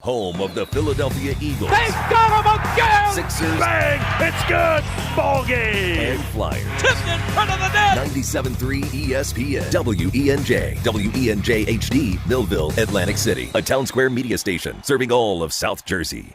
home of the Philadelphia Eagles. They got him again! Sixers. Bang! It's good! Ball game! And Flyers. Tipped in front of the net! 97.3 ESPN. WENJ. WENJ HD. Millville, Atlantic City. A Town Square media station serving all of South Jersey.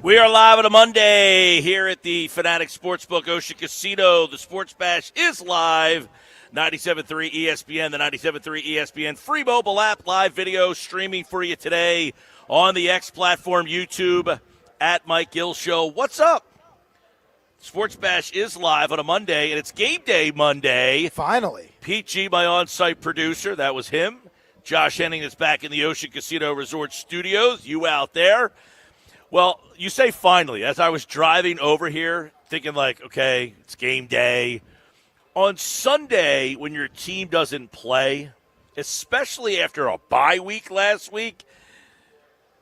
We are live on a Monday here at the Fanatic Sportsbook Ocean Casino. The Sports Bash is live. 97.3 ESPN, the 97.3 ESPN free mobile app, live video streaming for you today on the X platform, YouTube, at Mike Gill Show. What's up? Sports Bash is live on a Monday, and it's game day Monday. Finally. Pete G, my on-site producer, that was him. Josh Henning is back in the Ocean Casino Resort Studios. You out there. Well, you say finally. As I was driving over here, thinking like, okay, it's game day. On Sunday, when your team doesn't play, especially after a bye week last week,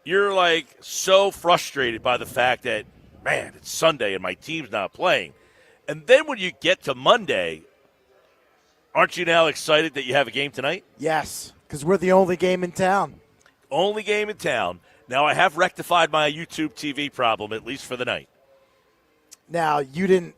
you're like so frustrated by the fact that, man, it's Sunday and my team's not playing. And then when you get to Monday, aren't you now excited that you have a game tonight? Yes, because we're the only game in town. Only game in town. Now, I have rectified my YouTube TV problem, at least for the night. Now, you didn't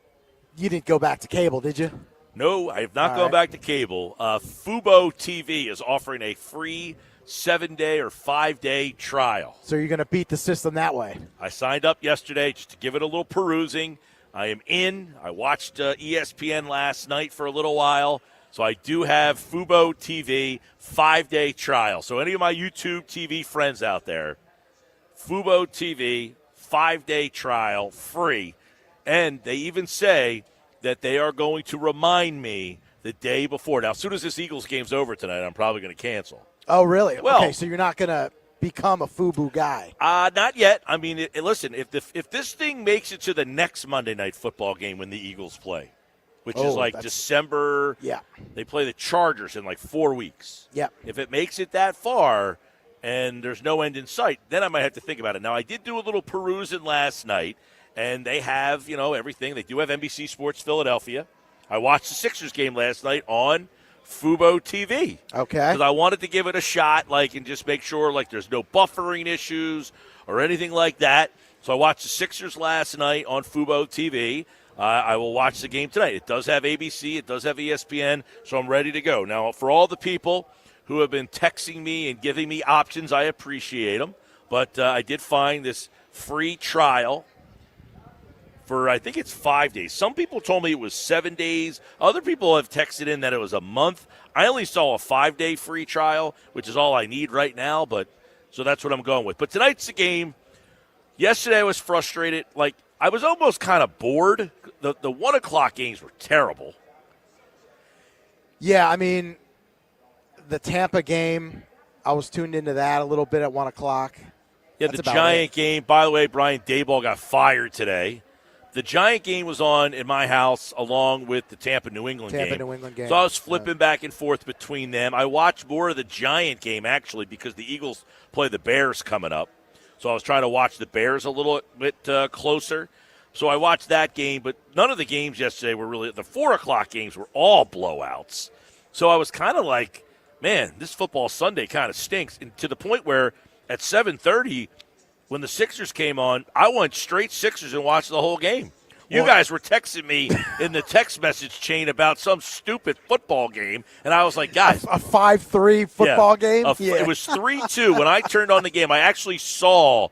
go back to cable, did you? No, I have not gone back to cable. Fubo TV is offering a free 7-day or 5-day trial. So you're going to beat the system that way. I signed up yesterday just to give it a little perusing. I am in. I watched ESPN last night for a little while. So I do have Fubo TV 5-day trial. So any of my YouTube TV friends out there, Fubo TV 5-day trial, free. And they even say that they are going to remind me the day before. Now, as soon as this Eagles game's over tonight, I'm probably going to cancel. Oh, really? Well, okay, so you're not going to become a Fubo guy. Not yet. I mean, listen, if this thing makes it to the next Monday Night Football game when the Eagles play, which is like December. Yeah. They play the Chargers in like 4 weeks. Yeah. If it makes it that far and there's no end in sight, then I might have to think about it. Now, I did do a little perusing last night, and they have, everything. They do have NBC Sports Philadelphia. I watched the Sixers game last night on Fubo TV. Okay. Because I wanted to give it a shot, and just make sure, there's no buffering issues or anything like that. So I watched the Sixers last night on Fubo TV. I will watch the game tonight. It does have ABC. It does have ESPN, so I'm ready to go. Now, for all the people who have been texting me and giving me options, I appreciate them. But I did find this free trial for, I think it's 5 days. Some people told me it was 7 days. Other people have texted in that it was a month. I only saw a 5-day free trial, which is all I need right now. So that's what I'm going with. But tonight's the game. Yesterday I was frustrated. I was almost kind of bored. The 1 o'clock games were terrible. Yeah, I mean, the Tampa game, I was tuned into that a little bit at 1 o'clock. Yeah, the Giant game. By the way, Brian Daboll got fired today. The Giant game was on in my house along with the Tampa-New England game. So I was flipping back and forth between them. I watched more of the Giant game, actually, because the Eagles play the Bears coming up. So I was trying to watch the Bears a little bit closer. So I watched that game, but none of the games yesterday were really – the 4 o'clock games were all blowouts. So I was kind of like, man, this football Sunday kind of stinks. And to the point where at 7:30, when the Sixers came on, I went straight Sixers and watched the whole game. You guys were texting me in the text message chain about some stupid football game, and I was like, guys. A 5-3 football game? It was 3-2. When I turned on the game, I actually saw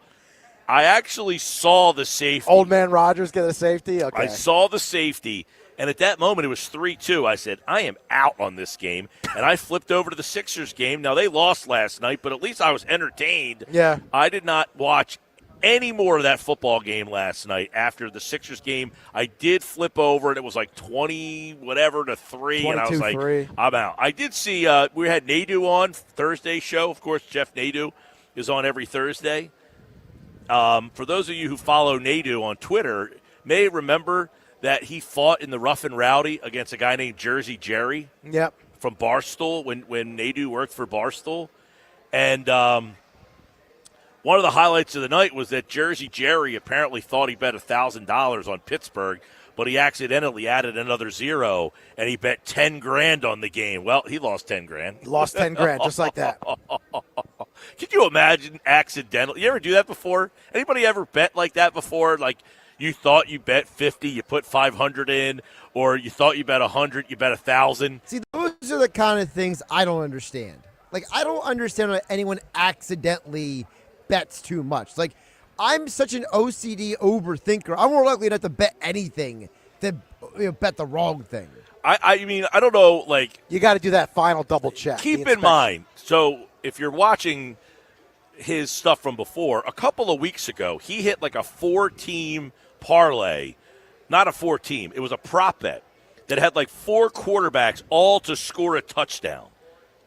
the safety. Old man Rodgers get a safety? Okay. I saw the safety, and at that moment it was 3-2. I said, I am out on this game, and I flipped over to the Sixers game. Now, they lost last night, but at least I was entertained. Yeah. I did not watch any more of that football game last night. After the Sixers game, I did flip over, and it was like 20-whatever to 3, and I was like, 3. I'm out. I did see we had Nadeau on Thursday show. Of course, Jeff Nadeau is on every Thursday. For those of you who follow Nadu on Twitter, may remember that he fought in the Rough and Rowdy against a guy named Jersey Jerry. Yep. From Barstool when Nadu worked for Barstool. And one of the highlights of the night was that Jersey Jerry apparently thought he bet $1,000 on Pittsburgh, but he accidentally added another zero, and he bet $10,000 on the game. Well, he lost $10,000. He lost $10,000 just like that. Can you imagine accidentally? You ever do that before? Anybody ever bet like that before? Like you thought you bet 50, you put 500 in, or you thought you bet 100, you bet 1,000. See, those are the kind of things I don't understand. Like, I don't understand why anyone accidentally bets too much. Like, I'm such an OCD overthinker. I'm more likely not to bet anything than bet the wrong thing. I mean, I don't know, like. You got to do that final double check. Keep in mind, so if you're watching his stuff from before, a couple of weeks ago, he hit like a 4-team parlay. Not a 4-team. It was a prop bet that had like 4 quarterbacks all to score a touchdown.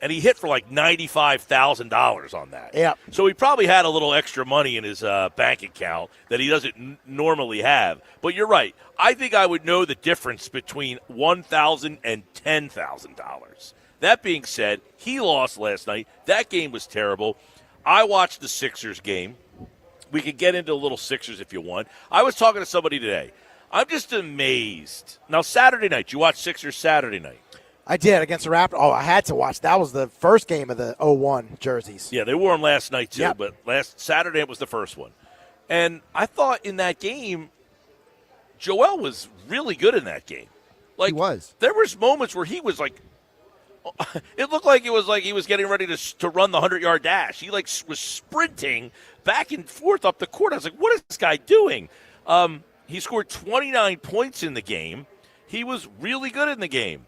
And he hit for like $95,000 on that. Yeah. So he probably had a little extra money in his bank account that he doesn't normally have. But you're right. I think I would know the difference between $1,000 and $10,000. That being said, he lost last night. That game was terrible. I watched the Sixers game. We could get into a little Sixers if you want. I was talking to somebody today. I'm just amazed. Now, Saturday night, you watched Sixers Saturday night. I did against the Raptors. Oh, I had to watch. That was the first game of the 0-1 jerseys. Yeah, they wore them last night too, Yep. but last Saturday it was the first one. And I thought in that game, Joel was really good in that game. Like, He was. There was moments where he was like, it looked like it was like he was getting ready to run the 100-yard dash. He like was sprinting back and forth up the court. I was like, what is this guy doing? He scored 29 points in the game. He was really good in the game.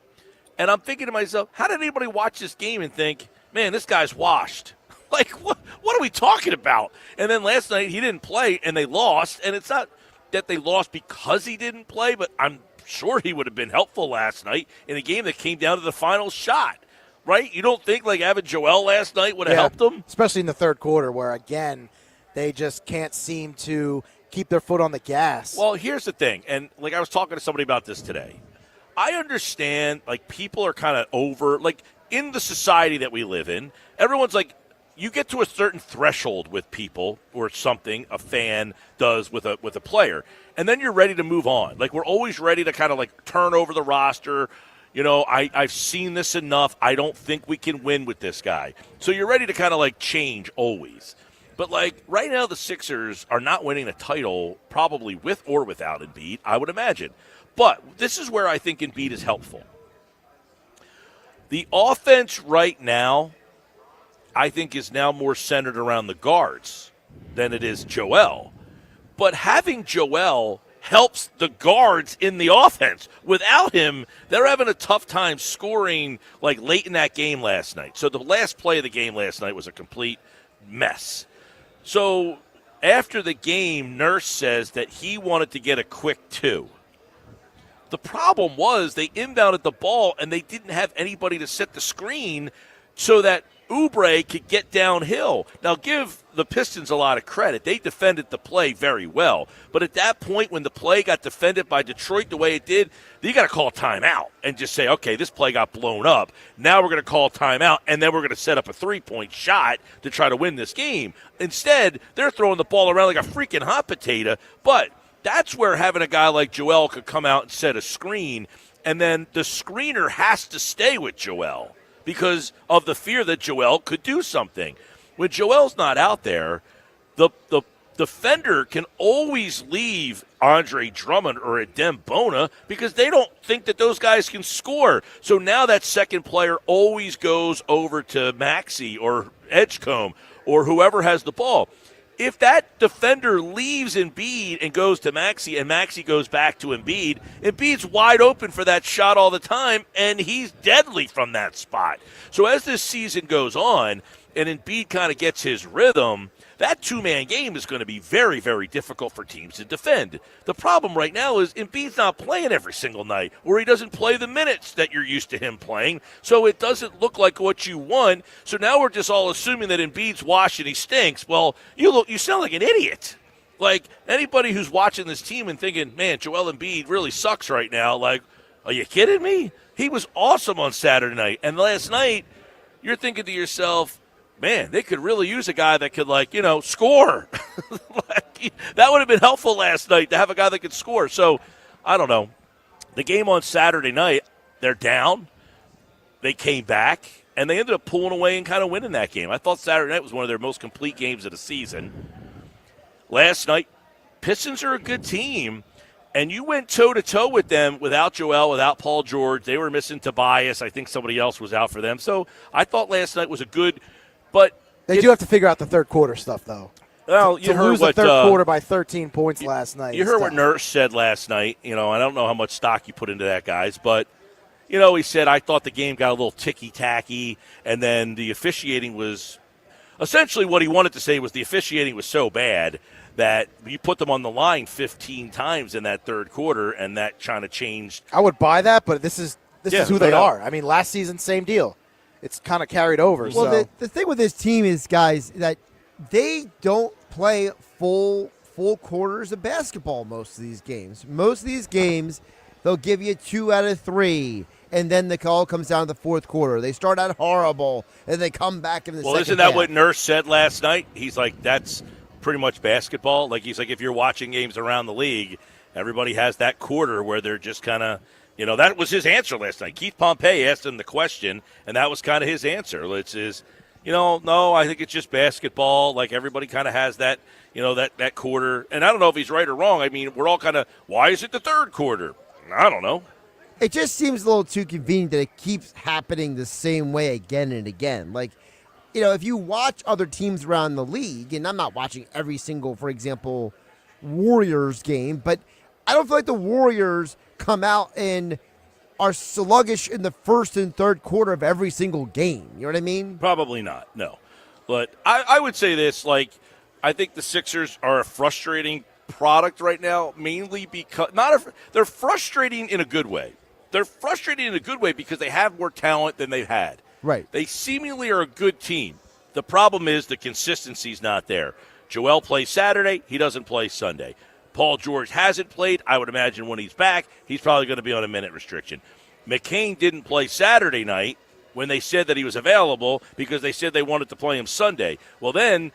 And I'm thinking to myself, how did anybody watch this game and think, man, this guy's washed? Like, what are we talking about? And then last night he didn't play and they lost. And it's not that they lost because he didn't play, but I'm sure he would have been helpful last night in a game that came down to the final shot, right? You don't think like having Joel last night would have helped them? Especially in the third quarter where, again, they just can't seem to keep their foot on the gas. Well, here's the thing. And like I was talking to somebody about this today. I understand, like, people are kind of over, like, in the society that we live in, everyone's like, you get to a certain threshold with people or something a fan does with a player, and then you're ready to move on. Like, we're always ready to kind of, like, turn over the roster. You know, I've seen this enough. I don't think we can win with this guy. So you're ready to kind of, like, change always. But, like, right now the Sixers are not winning a title probably with or without Embiid, I would imagine. But this is where I think Embiid is helpful. The offense right now, I think, is now more centered around the guards than it is Joel. But having Joel helps the guards in the offense. Without him, they're having a tough time scoring like late in that game last night. So the last play of the game last night was a complete mess. So after the game, Nurse says that he wanted to get a quick 2. The problem was they inbounded the ball and they didn't have anybody to set the screen so that Oubre could get downhill. Now, give the Pistons a lot of credit. They defended the play very well. But at that point, when the play got defended by Detroit the way it did, you got to call timeout and just say, okay, this play got blown up. Now we're going to call timeout, and then we're going to set up a 3-point shot to try to win this game. Instead, they're throwing the ball around like a freaking hot potato. But that's where having a guy like Joel could come out and set a screen, and then the screener has to stay with Joel because of the fear that Joel could do something. When Joel's not out there, the defender can always leave Andre Drummond or Adem Bona because they don't think that those guys can score. So now that second player always goes over to Maxey or Edgecombe or whoever has the ball. If that defender leaves Embiid and goes to Maxey and Maxey goes back to Embiid, Embiid's wide open for that shot all the time, and he's deadly from that spot. So as this season goes on and Embiid kind of gets his rhythm, that two-man game is going to be very, very difficult for teams to defend. The problem right now is Embiid's not playing every single night, or he doesn't play the minutes that you're used to him playing, so it doesn't look like what you want. So now we're just all assuming that Embiid's washed and he stinks. Well, you sound like an idiot. Like, anybody who's watching this team and thinking, man, Joel Embiid really sucks right now, like, are you kidding me? He was awesome on Saturday night. And last night, you're thinking to yourself, man, they could really use a guy that could, score. That would have been helpful last night to have a guy that could score. So, I don't know. The game on Saturday night, they're down. They came back, and they ended up pulling away and kind of winning that game. I thought Saturday night was one of their most complete games of the season. Last night, Pistons are a good team, and you went toe-to-toe with them without Joel, without Paul George. They were missing Tobias. I think somebody else was out for them. So I thought last night was a good – but they do have to figure out the third quarter stuff, though. Well, you to heard lose what the third quarter by 13 points last night. You heard what Nurse said last night. I don't know how much stock you put into that, guys, but he said, I thought the game got a little ticky-tacky, and then the officiating was – essentially what he wanted to say was the officiating was so bad that you put them on the line 15 times in that third quarter, and that kind of changed. I would buy that, but this is who they are. I mean, last season, same deal. It's kind of carried over. Well, the thing with this team is, guys, that they don't play full quarters of basketball most of these games. Most of these games, they'll give you 2 out of 3, and then the call comes down to the fourth quarter. They start out horrible, and they come back in the second half. Well, isn't that what Nurse said last night? He's like, that's pretty much basketball. Like, he's like, if you're watching games around the league, everybody has that quarter where they're just kind of, that was his answer last night. Keith Pompey asked him the question, and that was kind of his answer. No, I think it's just basketball. Like, everybody kind of has that, that quarter. And I don't know if he's right or wrong. I mean, we're all kind of, why is it the third quarter? I don't know. It just seems a little too convenient that it keeps happening the same way again and again. Like, if you watch other teams around the league, and I'm not watching every single, for example, Warriors game, but I don't feel like the Warriors come out and are sluggish in the first and third quarter of every single game. You know what I mean? Probably not, no. But I would say this, I think the Sixers are a frustrating product right now, mainly because they're frustrating in a good way. They're frustrating in a good way because they have more talent than they've had. Right. They seemingly are a good team. The problem is the consistency's not there. Joel plays Saturday. He doesn't play Sunday. Paul George hasn't played. I would imagine when he's back, he's probably going to be on a minute restriction. McCain didn't play Saturday night when they said that he was available because they said they wanted to play him Sunday. Well, then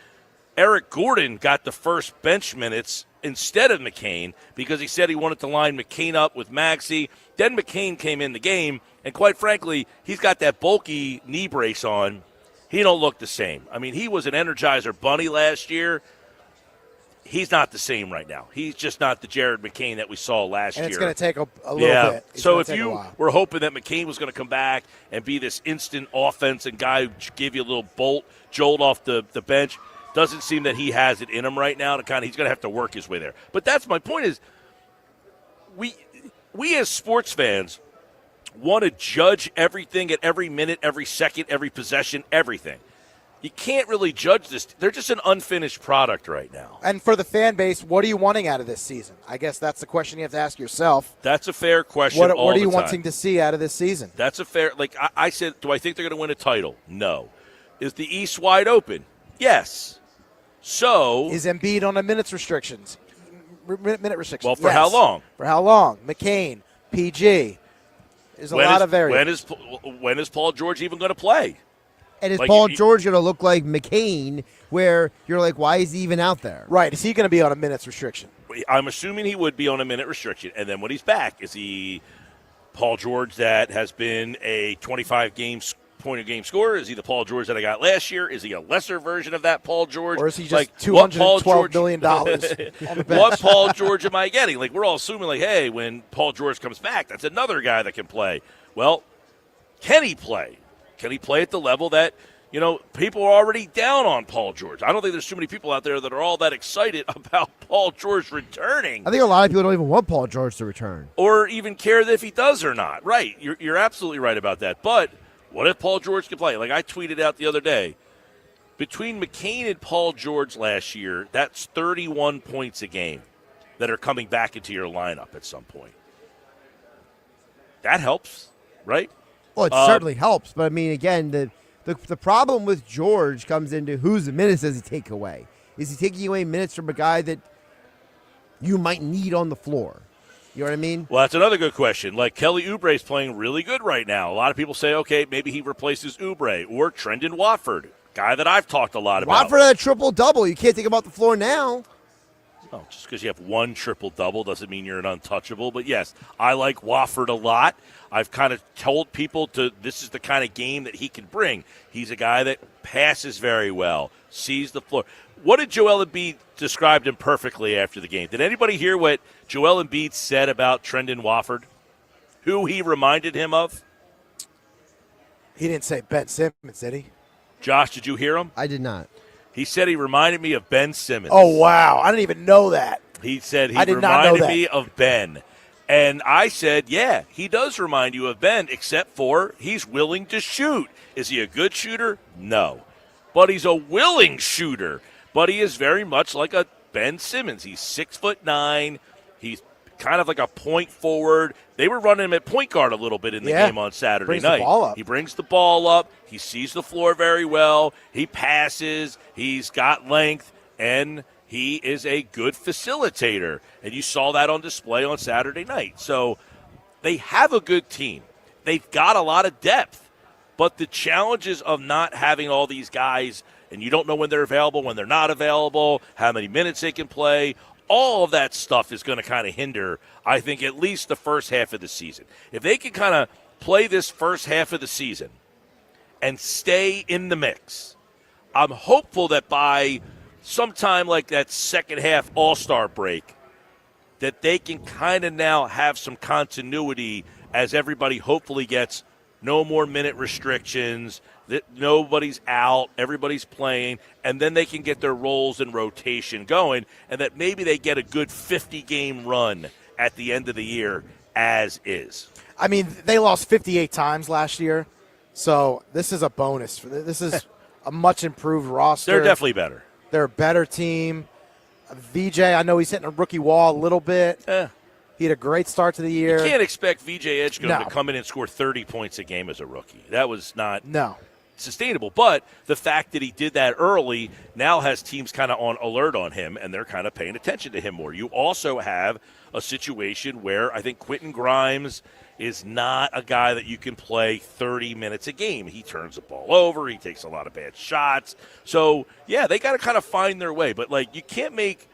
Eric Gordon got the first bench minutes instead of McCain because he said he wanted to line McCain up with Maxey. Then McCain came in the game, and quite frankly, he's got that bulky knee brace on. He don't look the same. I mean, he was an Energizer bunny last year. He's not the same right now. He's just not the Jared McCain that we saw last year. And it's going to take a little bit. So if you were hoping that McCain was going to come back and be this instant offense and guy who give you a little jolt off the bench, doesn't seem that he has it in him right now. He's going to have to work his way there. But that's my point is we as sports fans want to judge everything at every minute, every second, every possession, everything. You can't really judge this. They're just an unfinished product right now. And for the fan base, what are you wanting out of this season? I guess that's the question you have to ask yourself. That's a fair question. What are you wanting to see out of this season? That's a fair. I said, do I think they're going to win a title? No. Is the East wide open? Yes. So is Embiid on a minute restrictions? Well, for how long? For how long? McCain, PG. There's a lot of variables. When is Paul George even going to play? And is Paul George going to look like McCain, where you're like, why is he even out there? Right. Is he going to be on a minutes restriction? I'm assuming he would be on a minute restriction. And then when he's back, is he Paul George that has been a 25 point-a-game scorer? Is he the Paul George that I got last year? Is he a lesser version of that Paul George? Or is he just $212 million on the bench? What Paul George am I getting? We're all assuming, hey, when Paul George comes back, that's another guy that can play. Well, can he play? Can he play at the level that, people are already down on Paul George? I don't think there's too many people out there that are all that excited about Paul George returning. I think a lot of people don't even want Paul George to return. Or even care if he does or not. Right. You're absolutely right about that. But what if Paul George can play? I tweeted out the other day, between McCain and Paul George last year, that's 31 points a game that are coming back into your lineup at some point. That helps, right? Well, it certainly helps, but I mean, again, the problem with George comes into whose minutes does he take away? Is he taking away minutes from a guy that, you might need on the floor. You know what I mean? Well, that's another good question. Like, Kelly Oubre's playing really good right now. A lot of people say, okay, maybe he replaces Oubre or Trendon Watford, guy that I've talked a lot about. Watford had a triple-double. You can't take him off the floor now. Oh, just because you have one triple-double doesn't mean you're an untouchable. But, yes, I like Wofford a lot. I've kind of told people this is the kind of game that he can bring. He's a guy that passes very well, sees the floor. What did Joel Embiid describe him perfectly after the game? Did anybody hear what Joel Embiid said about Trendon Watford? Who he reminded him of? He didn't say Ben Simmons, did he? Josh, did you hear him? I did not. He said he reminded me of Ben Simmons. Oh, wow. I didn't even know that. He said he I did not know reminded that. me of Ben. And I said, yeah, he does remind you of Ben, except for he's willing to shoot. Is he a good shooter? No. But he's a willing shooter. But he is very much like a Ben Simmons. He's 6'9". He's kind of like a point forward. They were running him at point guard a little bit in the game on Saturday night. The ball up. He brings the ball up. He sees the floor very well. He passes. He's got length. And he is a good facilitator. And you saw that on display on Saturday night. So they have a good team. They've got a lot of depth. But the challenges of not having all these guys, and you don't know when they're available, when they're not available, how many minutes they can play, all of that stuff is going to kind of hinder, I think, at least the first half of the season. If they can kind of play this first half of the season and stay in the mix, I'm hopeful that by sometime like that second half All-Star break, that they can kind of now have some continuity as everybody hopefully gets no more minute restrictions, that nobody's out, everybody's playing, and then they can get their roles and rotation going, and that maybe they get a good 50-game run at the end of the year as is. I mean, they lost 58 times last year, so this is a bonus. This is a much improved roster. They're definitely better. They're a better team. VJ, I know he's hitting a rookie wall a little bit. He had a great start to the year. You can't expect VJ Edgecombe to come in and score 30 points a game as a rookie. That was not sustainable. But the fact that he did that early now has teams kind of on alert on him, and they're kind of paying attention to him more. You also have a situation where I think Quentin Grimes is not a guy that you can play 30 minutes a game. He turns the ball over. He takes a lot of bad shots. So, yeah, they got to kind of find their way. But, like, you can't make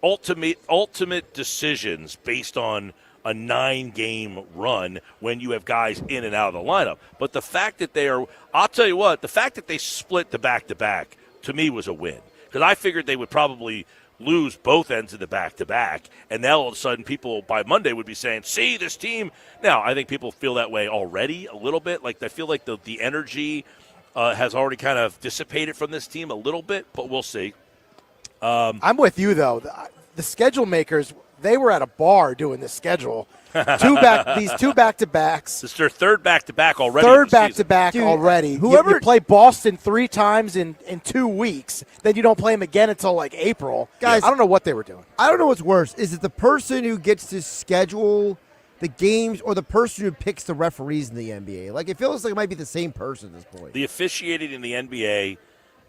ultimate decisions based on a 9-game run when you have guys in and out of the lineup. But the fact that I'll tell you what, the fact that they split the back-to-back to me was a win. Because I figured they would probably lose both ends of the back-to-back, and now all of a sudden people by Monday would be saying, see, this team. Now, I think people feel that way already a little bit. Like, I feel like the energy has already kind of dissipated from this team a little bit, but we'll see. I'm with you, though. The schedule makers, they were at a bar doing this schedule. These two back-to-backs. It's their third back-to-back already. Third back-to-back already. You play Boston 3 times in 2 weeks, then you don't play them again until, like, April. Guys, I don't know what they were doing. I don't know what's worse. Is it the person who gets to schedule the games or the person who picks the referees in the NBA? Like, it feels like it might be the same person at this point. The officiating in the NBA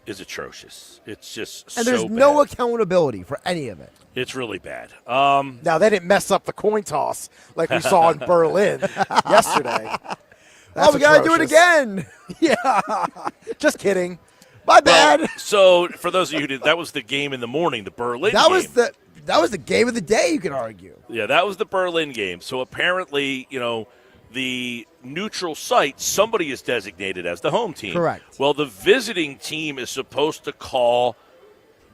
is atrocious. It's just and there's no accountability for any of it. It's really bad. Now, they didn't mess up the coin toss like we saw in Berlin yesterday. We got to do it again. Yeah. Just kidding. My bad. So, for those of you who did, that was the game in the morning, the Berlin game. That was the game of the day, you could argue. Yeah, that was the Berlin game. So, apparently, the neutral site, somebody is designated as the home team. Correct. Well, the visiting team is supposed to call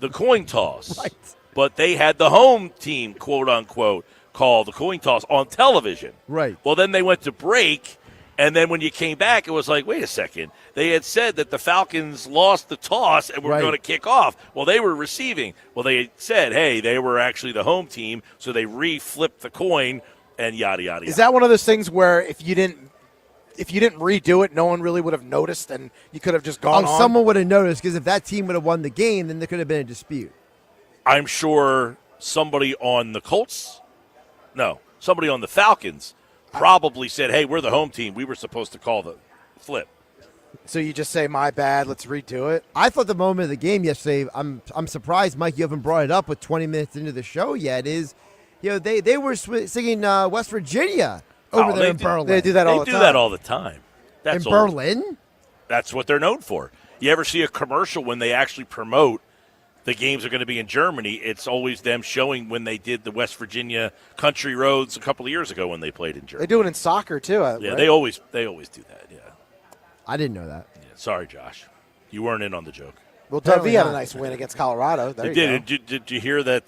the coin toss. Right. But they had the home team, quote unquote, call the coin toss on television. Right. Well, then they went to break, and then when you came back, it was like, wait a second. They had said that the Falcons lost the toss and were going to kick off. Well, they were receiving. Well, they said, hey, they were actually the home team, so they re-flipped the coin and yada, yada, yada. Is that one of those things where if you didn't redo it, no one really would have noticed and you could have just gone on? Someone would have noticed, because if that team would have won the game, then there could have been a dispute. I'm sure somebody on the somebody on the Falcons probably said, hey, we're the home team. We were supposed to call the flip. So you just say, my bad, let's redo it? I thought the moment of the game yesterday, I'm surprised, Mike, you haven't brought it up with 20 minutes into the show yet, is, they were singing West Virginia over there in Berlin. They do that all the time. They do that all the time. That's in Berlin? That's what they're known for. You ever see a commercial when they actually promote the games are going to be in Germany? It's always them showing when they did the West Virginia country roads a couple of years ago when they played in Germany. They do it in soccer, too. Yeah, right? they always do that, yeah. I didn't know that. Yeah. Sorry, Josh. You weren't in on the joke. Well, Dovey had a nice win against Colorado. There They did. Did you hear that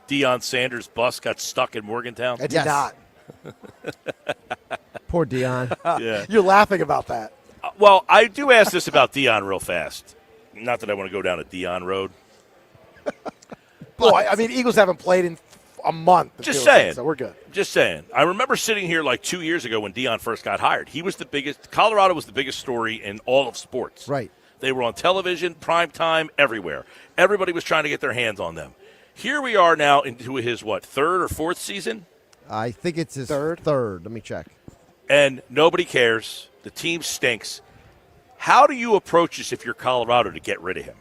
Deion Sanders' bus got stuck in Morgantown? I did not. Poor Dion. Yeah. You're laughing about that. Well, I do ask this about Deion real fast. Not that I want to go down a Deion road. Boy, I mean, Eagles haven't played in a month. Just saying. So we're good. Just saying. I remember sitting here like 2 years ago when Deion first got hired. He was the biggest. Colorado was the biggest story in all of sports. Right. They were on television, prime time, everywhere. Everybody was trying to get their hands on them. Here we are now into his, third or fourth season? I think it's his third. Let me check. And nobody cares. The team stinks. How do you approach this if you're Colorado to get rid of him?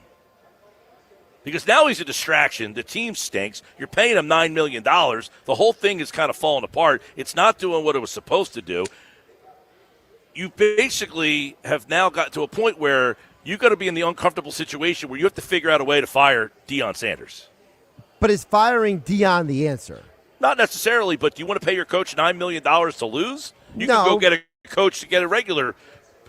Because now he's a distraction. The team stinks. You're paying him $9 million. The whole thing is kind of falling apart. It's not doing what it was supposed to do. You basically have now got to a point where you've got to be in the uncomfortable situation where you have to figure out a way to fire Deion Sanders. But is firing Deion the answer? Not necessarily, but do you want to pay your coach $9 million to lose? You No. can go get a coach to get a regular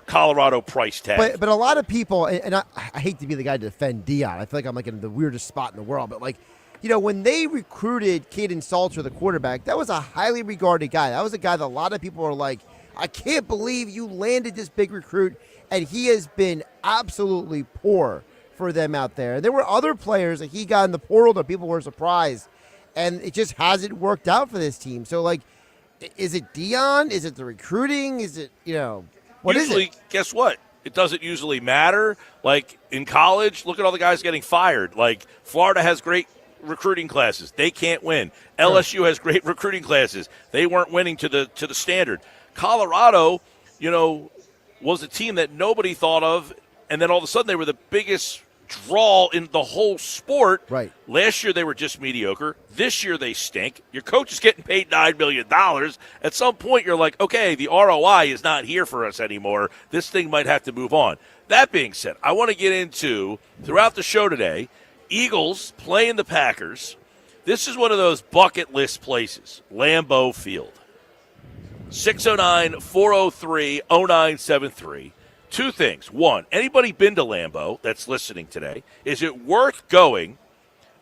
Colorado price tag. But a lot of people, and I hate to be the guy to defend Deion. I feel like I'm like in the weirdest spot in the world. But when they recruited Caden Salter, the quarterback, that was a highly regarded guy. That was a guy that a lot of people were like, I can't believe you landed this big recruit. And he has been absolutely poor for them out there. There were other players that he got in the portal that people were surprised. And it just hasn't worked out for this team. So, is it Deion? Is it the recruiting? Is it, what usually, is it? Guess what? It doesn't usually matter. Like in college, look at all the guys getting fired. Like Florida has great recruiting classes. They can't win. LSU has great recruiting classes. They weren't winning to the standard. Colorado, was a team that nobody thought of, and then all of a sudden they were the biggest draw in the whole sport. Right. Last year they were just mediocre. This year they stink. Your coach is getting paid $9 million. At some point you're like, okay, the ROI is not here for us anymore. This thing might have to move on. That being said, I want to get into, throughout the show today, Eagles playing the Packers. This is one of those bucket list places, Lambeau Field. 609-403-0973. Two things. One, anybody been to Lambeau that's listening today? Is it worth going?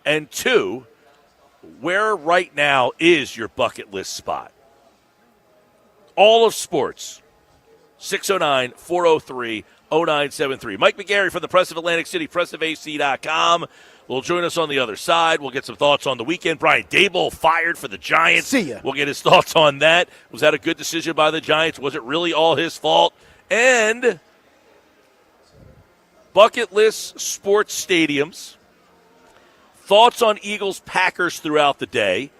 And two, where right now is your bucket list spot? All of sports. 609-403-0973. Mike McGarry from the Press of Atlantic City, pressofac.com. will join us on the other side. We'll get some thoughts on the weekend. Brian Daboll fired for the Giants. See ya. We'll get his thoughts on that. Was that a good decision by the Giants? Was it really all his fault? And bucket list sports stadiums. Thoughts on Eagles-Packers throughout the day.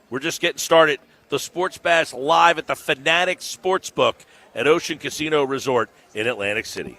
We're just getting started. The Sports Bash live at the Fanatic Sportsbook at Ocean Casino Resort in Atlantic City.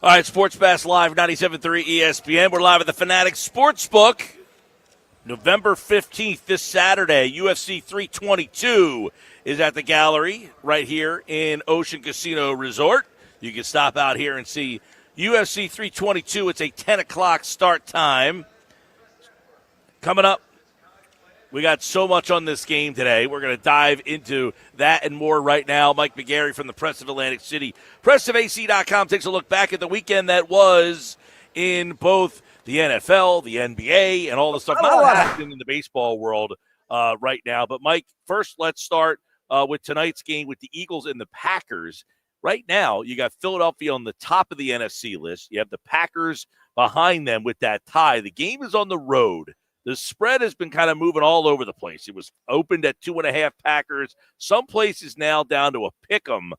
All right, Sports Pass Live, 97.3 ESPN. We're live at the Fanatics Sportsbook. November 15th, this Saturday, UFC 322 is at the Gallery right here in Ocean Casino Resort. You can stop out here and see UFC 322. It's a 10 o'clock start time. Coming up, we got so much on this game today. We're going to dive into that and more right now. Mike McGarry from the Press of Atlantic City. PressOfAC.com takes a look back at the weekend that was in both the NFL, the NBA, and all the stuff. Not a lot happening in the baseball world right now. But, Mike, first let's start with tonight's game with the Eagles and the Packers. Right now, you got Philadelphia on the top of the NFC list. You have the Packers behind them with that tie. The game is on the road. The spread has been kind of moving all over the place. It was opened at 2.5 Packers. Some places now down to a pick 'em.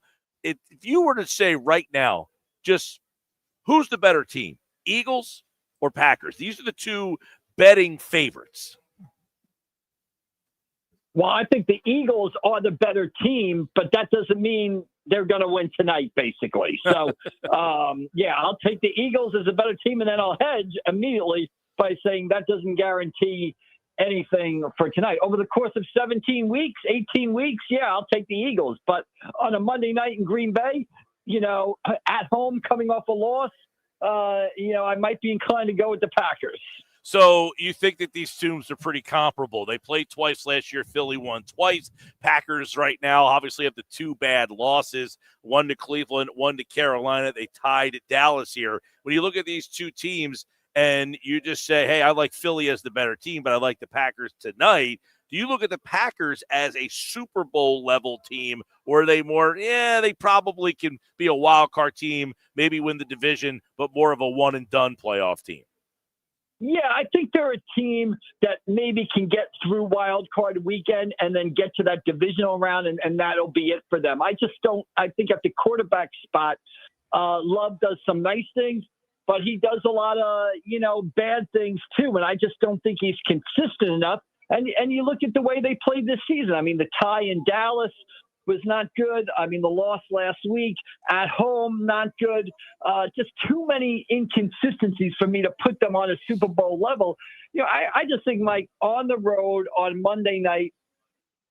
If you were to say right now, just who's the better team, Eagles or Packers? These are the two betting favorites. Well, I think the Eagles are the better team, but that doesn't mean they're going to win tonight, basically. So, I'll take the Eagles as a better team, and then I'll hedge immediately by saying that doesn't guarantee anything for tonight. Over the course of 17 weeks, 18 weeks, I'll take the Eagles. But on a Monday night in Green Bay, at home coming off a loss, I might be inclined to go with the Packers. So you think that these teams are pretty comparable. They played twice last year. Philly won twice. Packers right now obviously have the two bad losses, one to Cleveland, one to Carolina. They tied Dallas here. When you look at these two teams and you just say, hey, I like Philly as the better team, but I like the Packers tonight, do you look at the Packers as a Super Bowl level team, or are they more, they probably can be a wild card team, maybe win the division, but more of a one and done playoff team? Yeah, I think they're a team that maybe can get through wild card weekend and then get to that divisional round, and that'll be it for them. I think at the quarterback spot, Love does some nice things, but he does a lot of, bad things too. And I just don't think he's consistent enough. And you look at the way they played this season. I mean, the tie in Dallas was not good. I mean, the loss last week at home, not good. Just too many inconsistencies for me to put them on a Super Bowl level. I just think, Mike, on the road on Monday night,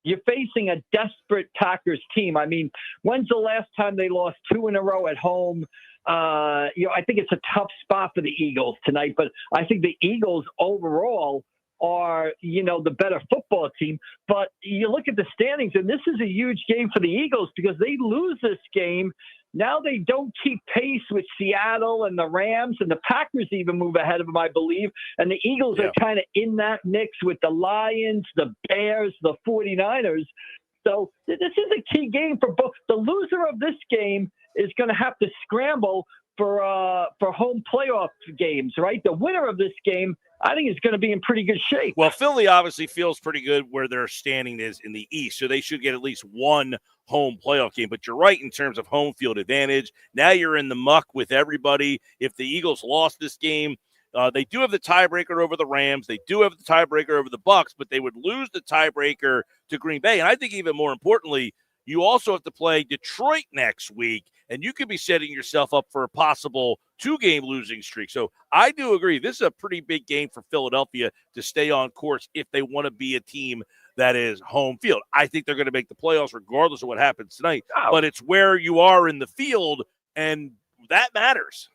you're facing a desperate Packers team. I mean, when's the last time they lost 2 in a row at home? I think it's a tough spot for the Eagles tonight, but I think the Eagles overall are, the better football team. But you look at the standings, and this is a huge game for the Eagles because they lose this game. Now they don't keep pace with Seattle and the Rams, and the Packers even move ahead of them, I believe. And the Eagles are kind of in that mix with the Lions, the Bears, the 49ers. So this is a key game for both. The loser of this game is going to have to scramble for home playoff games, right? The winner of this game, I think, is going to be in pretty good shape. Well, Philly obviously feels pretty good where their standing is in the East, so they should get at least one home playoff game. But you're right in terms of home field advantage. Now you're in the muck with everybody. If the Eagles lost this game, they do have the tiebreaker over the Rams. They do have the tiebreaker over the Bucs, but they would lose the tiebreaker to Green Bay. And I think even more importantly, you also have to play Detroit next week, and you could be setting yourself up for a possible 2-game losing streak. So I do agree. This is a pretty big game for Philadelphia to stay on course if they want to be a team that is home field. I think they're going to make the playoffs regardless of what happens tonight, but it's where you are in the field, and that matters.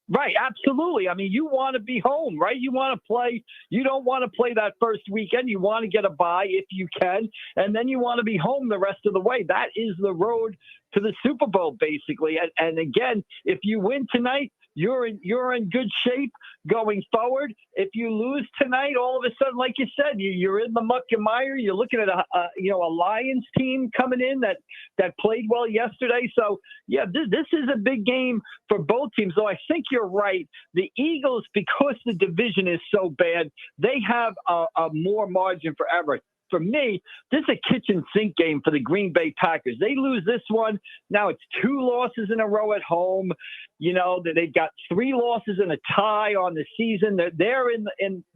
Right, absolutely. I mean, you want to be home, right? You want to play. You don't want to play that first weekend. You want to get a bye if you can, and then you want to be home the rest of the way. That is the road to the Super Bowl, basically. And again, if you win tonight, you're in good shape going forward. If you lose tonight, all of a sudden, like you said, you're in the muck and mire. You're looking at a Lions team coming in that played well yesterday. So yeah, this is a big game for both teams. Though I think you're right. The Eagles, because the division is so bad, they have a more margin for error. for me, this is a kitchen sink game for the Green Bay Packers. They lose this one. Now it's 2 losses in a row at home. You know, they've got 3 losses and a tie on the season. They're in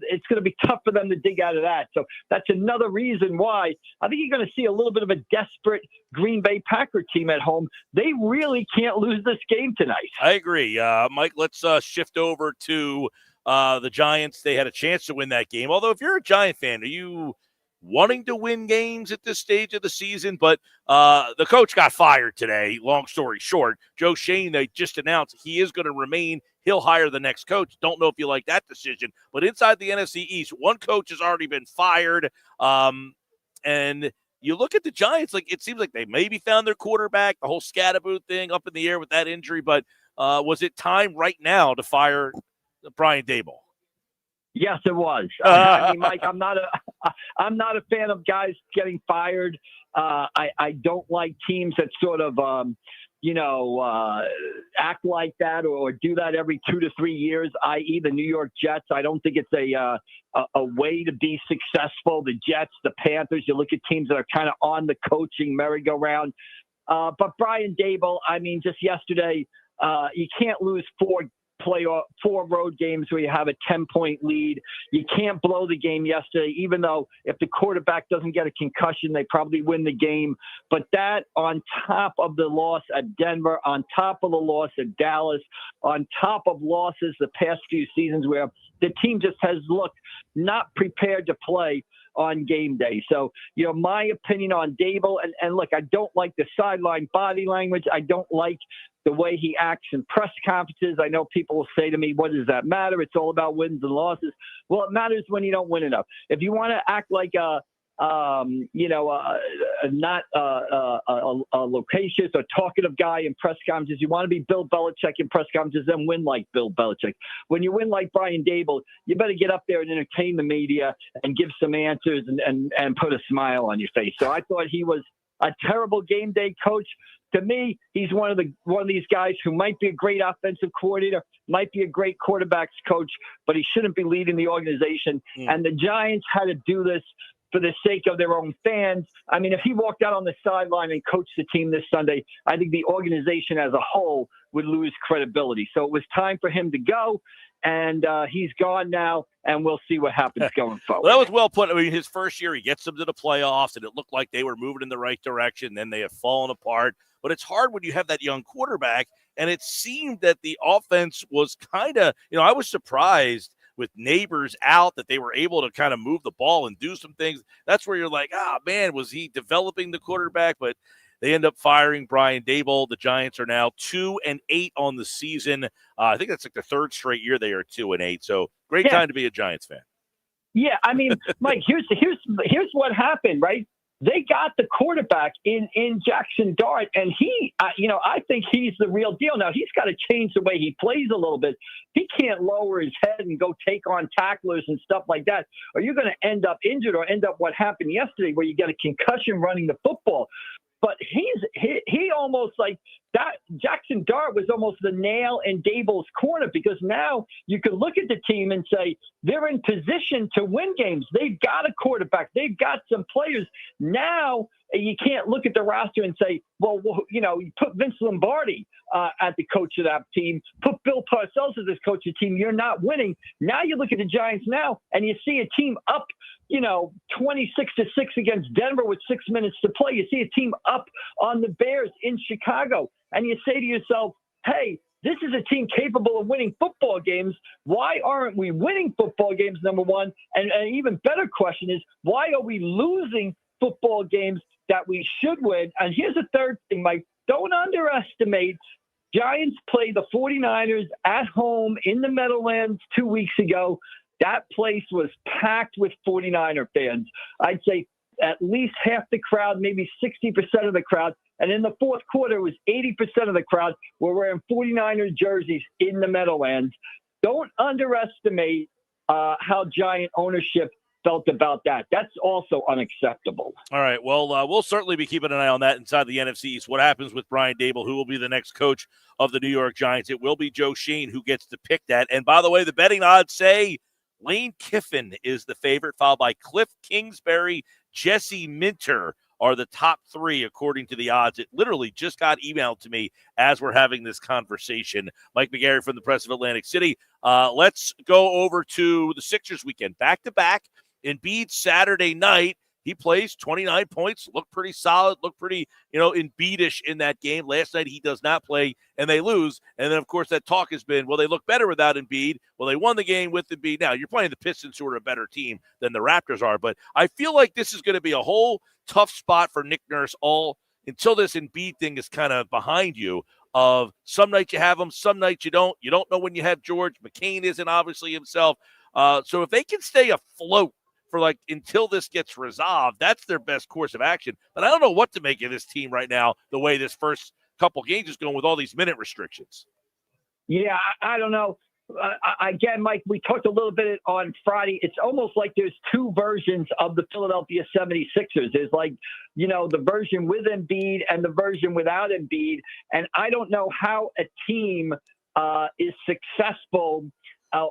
it's going to be tough for them to dig out of that. So that's another reason why I think you're going to see a little bit of a desperate Green Bay Packer team at home. They really can't lose this game tonight. I agree. Mike, let's shift over to the Giants. They had a chance to win that game. Although if you're a Giant fan, are you wanting to win games at this stage of the season? But the coach got fired today. Long story short, Joe Shane, they just announced he is going to remain. He'll hire the next coach. Don't know if you like that decision. But inside the NFC East, one coach has already been fired. And you look at the Giants, like it seems like they maybe found their quarterback, the whole Scatterboot thing up in the air with that injury. But was it time right now to fire Brian Daboll? Yes, it was. I mean, Mike, I'm not a fan of guys getting fired. I don't like teams that sort of, act like that or do that every 2 to 3 years, i.e. the New York Jets. I don't think it's a way to be successful. The Jets, the Panthers, you look at teams that are kind of on the coaching merry-go-round. But Brian Daboll, I mean, just yesterday, you can't lose 4 road games where you have a 10-point lead. You can't blow the game yesterday, even though if the quarterback doesn't get a concussion, they probably win the game. But that on top of the loss at Denver, on top of the loss at Dallas, on top of losses the past few seasons where the team just has looked not prepared to play on game day. So, my opinion on Daboll, and look, I don't like the sideline body language. I don't like the way he acts in press conferences. I know people will say to me, what does that matter? It's all about wins and losses. Well, it matters when you don't win enough. If you want to act like not a loquacious or talkative guy in press conferences, you want to be Bill Belichick in press conferences, then win like Bill Belichick. When you win like Brian Daboll, you better get up there and entertain the media and give some answers and put a smile on your face. So I thought he was a terrible game day coach. To me, he's one of these guys who might be a great offensive coordinator, might be a great quarterbacks coach, but he shouldn't be leading the organization. And the Giants had to do this for the sake of their own fans. I mean, if he walked out on the sideline and coached the team this Sunday, I think the organization as a whole would lose credibility. So it was time for him to go, and he's gone now, and we'll see what happens going forward. Well, that was well put. I mean, his first year, he gets them to the playoffs, and it looked like they were moving in the right direction. Then they have fallen apart. But it's hard when you have that young quarterback, and it seemed that the offense was kind of, I was surprised with Neighbors out that they were able to kind of move the ball and do some things. That's where you're like, man, was he developing the quarterback? But they end up firing Brian Daboll. The Giants are now 2-8 on the season. I think that's like the 3rd straight year they are 2-8. So great time to be a Giants fan. Yeah, I mean, Mike, here's what happened, right? They got the quarterback in Jackson Dart, and he, I think he's the real deal. Now, he's got to change the way he plays a little bit. He can't lower his head and go take on tacklers and stuff like that, or you're going to end up injured or end up what happened yesterday where you get a concussion running the football. But he almost like that. Jackson Dart was almost the nail in Daboll's corner, because now you can look at the team and say they're in position to win games. They've got a quarterback. They've got some players. Now you can't look at the roster and say, well, you put Vince Lombardi at the coach of that team, put Bill Parcells as this coach of the team. You're not winning. Now you look at the Giants now and you see a team up 26-6 against Denver with 6 minutes to play. You see a team up on the Bears in Chicago, and you say to yourself, hey, this is a team capable of winning football games. Why aren't we winning football games, number one? And an even better question is, why are we losing football games that we should win? And here's a third thing, Mike. Don't underestimate. Giants played the 49ers at home in the Meadowlands 2 weeks ago. That place was packed with 49er fans. I'd say at least half the crowd, maybe 60% of the crowd. And in the fourth quarter, it was 80% of the crowd were wearing 49er jerseys in the Meadowlands. Don't underestimate how Giant ownership felt about that. That's also unacceptable. All right. Well, we'll certainly be keeping an eye on that inside the NFC East. What happens with Brian Daboll, who will be the next coach of the New York Giants? It will be Joe Shane who gets to pick that. And by the way, the betting odds say Lane Kiffin is the favorite, followed by Cliff Kingsbury, Jesse Minter are the top 3 according to the odds. It literally just got emailed to me as we're having this conversation. Mike McGarry from the Press of Atlantic City. Let's go over to the Sixers weekend. Back-to-back. Embiid Saturday night. He plays 29 points, looked pretty solid, looked pretty, Embiid-ish in that game. Last night he does not play, and they lose. And then, of course, that talk has been, well, they look better without Embiid. Well, they won the game with Embiid. Now, you're playing the Pistons, who are a better team than the Raptors are. But I feel like this is going to be a whole tough spot for Nick Nurse until this Embiid thing is kind of behind you. Of some nights you have him, some nights you don't. You don't know when you have George. McCain isn't obviously himself. So if they can stay afloat for until this gets resolved, that's their best course of action. But I don't know what to make of this team right now, the way this first couple games is going with all these minute restrictions. Yeah, I don't know. Again, Mike, we talked a little bit on Friday. It's almost like there's 2 versions of the Philadelphia 76ers. There's the version with Embiid and the version without Embiid. And I don't know how a team is successful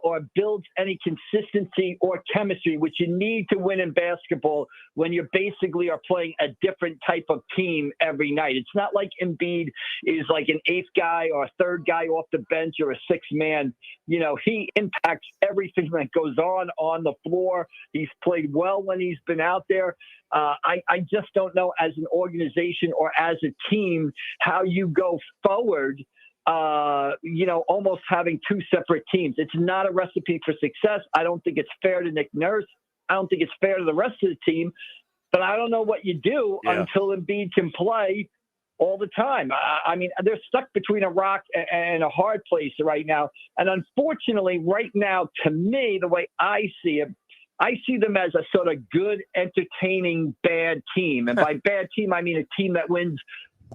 or builds any consistency or chemistry, which you need to win in basketball when you basically are playing a different type of team every night. It's not like Embiid is like an 8th guy or a 3rd guy off the bench or a 6th man. He impacts everything that goes on the floor. He's played well when he's been out there. I just don't know as an organization or as a team how you go forward almost having 2 separate teams. It's not a recipe for success. I don't think it's fair to Nick Nurse. I don't think it's fair to the rest of the team. But I don't know what you do until Embiid can play all the time. I mean, they're stuck between a rock and a hard place right now. And unfortunately, right now, to me, the way I see it, I see them as a sort of good, entertaining, bad team. And by bad team, I mean a team that wins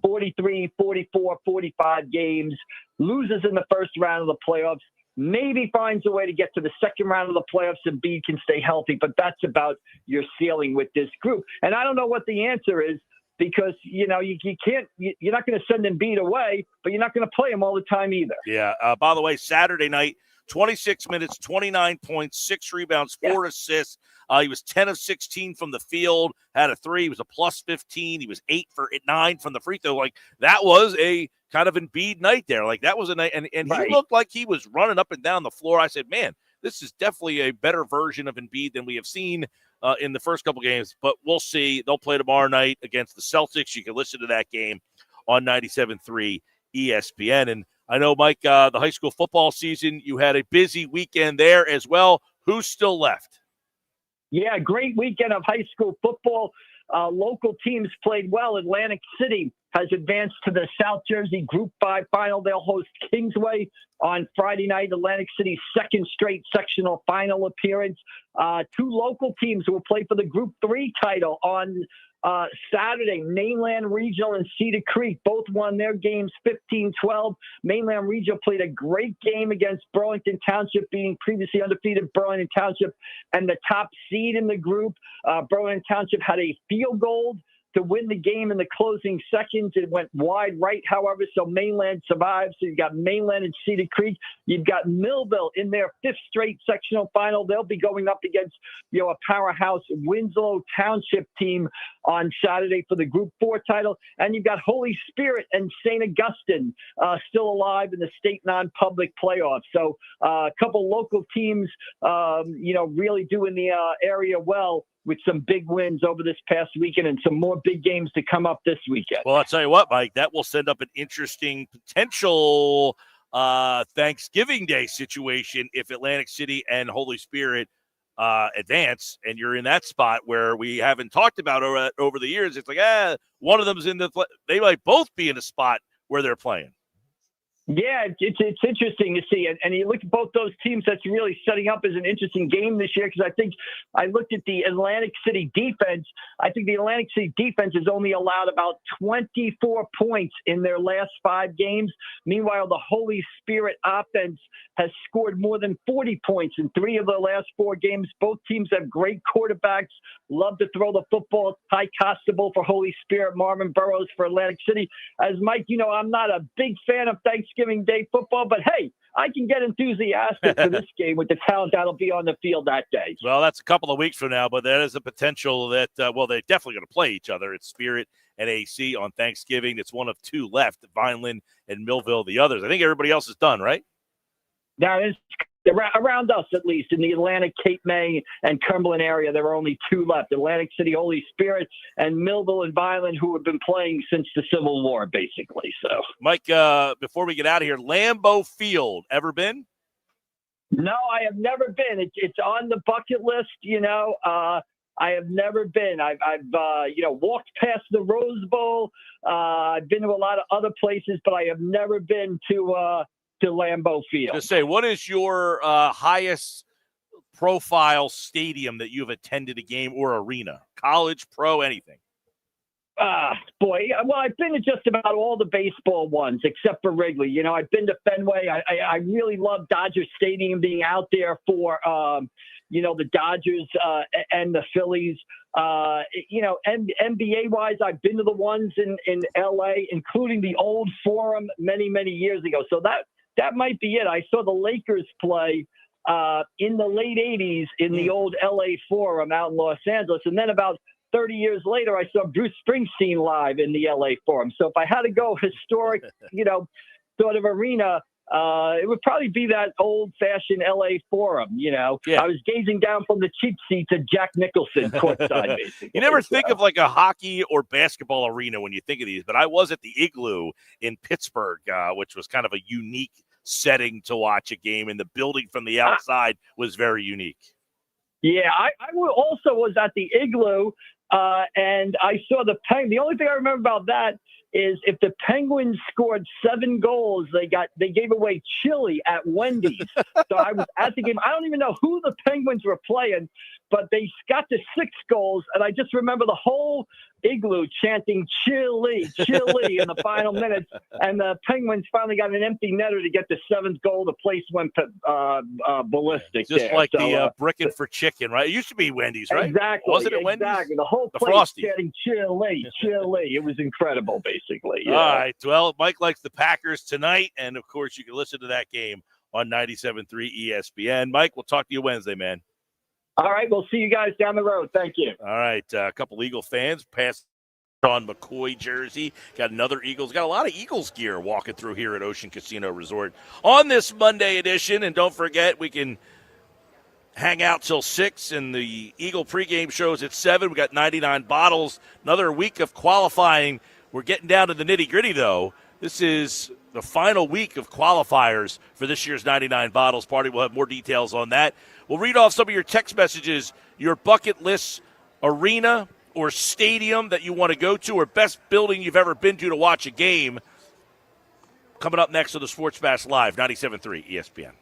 43, 44, 45 games, loses in the first round of the playoffs, maybe finds a way to get to the second round of the playoffs and Embiid can stay healthy, but that's about your ceiling with this group. And I don't know what the answer is because, you can't, you're not going to send Embiid away, but you're not going to play him all the time either. Yeah. By the way, Saturday night, 26 minutes, 29 points, 6 rebounds, 4 assists. He was 10 of 16 from the field, had a 3. He was a plus 15. He was 8 for 9 from the free throw. That was a kind of Embiid night there. That was a night. And he looked like he was running up and down the floor. I said, man, this is definitely a better version of Embiid than we have seen in the first couple games. But we'll see. They'll play tomorrow night against the Celtics. You can listen to that game on 97.3 ESPN. And I know, Mike, the high school football season, you had a busy weekend there as well. Who's still left? Yeah, great weekend of high school football. Local teams played well. Atlantic City has advanced to the South Jersey Group 5 final. They'll host Kingsway on Friday night. Atlantic City's 2nd straight sectional final appearance. 2 local teams will play for the Group 3 title on Saturday. Mainland Regional and Cedar Creek both won their games 15-12. Mainland Regional played a great game against Burlington Township, being previously undefeated Burlington Township and the top seed in the group. Burlington Township had a field goal to win the game in the closing seconds. It went wide right, however, so Mainland survived. So you've got Mainland and Cedar Creek. You've got Millville in their 5th straight sectional final. They'll be going up against, a powerhouse Winslow Township team on Saturday for the Group 4 title. And you've got Holy Spirit and St. Augustine still alive in the state non-public playoffs. So a couple local teams, really doing the area well, with some big wins over this past weekend and some more big games to come up this weekend. Well, I'll tell you what, Mike, that will send up an interesting potential Thanksgiving Day situation if Atlantic City and Holy Spirit advance, and you're in that spot where we haven't talked about over the years. It's like, one of them's they might both be in a spot where they're playing. Yeah, it's interesting to see. And you look at both those teams, that's really setting up as an interesting game this year, because I think I looked at the Atlantic City defense. I think the Atlantic City defense has only allowed about 24 points in their last 5 games. Meanwhile, the Holy Spirit offense has scored more than 40 points in 3 of their last 4 games. Both teams have great quarterbacks, love to throw the football. Ty Costable for Holy Spirit, Marvin Burrows for Atlantic City. As Mike, I'm not a big fan of Thanksgiving Day football, but hey, I can get enthusiastic for this game with the talent that'll be on the field that day. Well, that's a couple of weeks from now, but that is a potential that, they're definitely going to play each other. It's Spirit and AC on Thanksgiving. It's one of two left, Vineland and Millville, the others. I think everybody else is done, right? Now, around us, at least, in the Atlantic, Cape May, and Cumberland area, there are only two left, Atlantic City Holy Spirit and Millville and Vineland, who have been playing since the Civil War, basically. So, Mike, before we get out of here, Lambeau Field, ever been? No, I have never been. It's on the bucket list, I have never been. I've walked past the Rose Bowl. I've been to a lot of other places, but I have never been to Lambeau Field. Just say, what is your highest profile stadium that you've attended a game or arena? College, pro, anything? Boy. Well, I've been to just about all the baseball ones except for Wrigley. I've been to Fenway. I really love Dodger Stadium, being out there for, the Dodgers and the Phillies. NBA-wise, I've been to the ones in L.A., including the old Forum many, many years ago. So that might be it. I saw the Lakers play in the late 80s in the old L.A. Forum out in Los Angeles. And then about 30 years later, I saw Bruce Springsteen live in the L.A. Forum. So if I had to go historic, sort of arena, it would probably be that old-fashioned L.A. Forum, Yeah. I was gazing down from the cheap seats at Jack Nicholson courtside, basically. You never think of like a hockey or basketball arena when you think of these, but I was at the Igloo in Pittsburgh, which was kind of a unique setting to watch a game, and the building from the outside was very unique. Yeah, I also was at the Igloo, and I saw the The only thing I remember about that is if the Penguins scored 7 goals, they gave away chili at Wendy's. So I was at the game. I don't even know who the Penguins were playing, but they got to 6 goals, and I just remember the whole Igloo chanting "chili, chili" in the final minutes, and the Penguins finally got an empty netter to get the 7th goal. The place went ballistic. Just there. like so, the brickin' for chicken, right? It used to be Wendy's, right? Exactly. Wasn't it Wendy's? Exactly. The whole place Frosty. chanting "chili, chili." It was incredible, basically. All right. Well, Mike likes the Packers tonight, and of course, you can listen to that game on 97.3 ESPN. Mike, we'll talk to you Wednesday, man. All right, we'll see you guys down the road. Thank you. All right, a couple Eagle fans passed on McCoy jersey. Got another Eagles. Got a lot of Eagles gear walking through here at Ocean Casino Resort on this Monday edition. And don't forget, we can hang out till 6, and the Eagle pregame shows at 7. We got 99 bottles. Another week of qualifying. We're getting down to the nitty-gritty, though. This is the final week of qualifiers for this year's 99 bottles party. We'll have more details on that. We'll read off some of your text messages, your bucket list arena or stadium that you want to go to, or best building you've ever been to watch a game. Coming up next on the Sports Bash Live, 97.3 ESPN.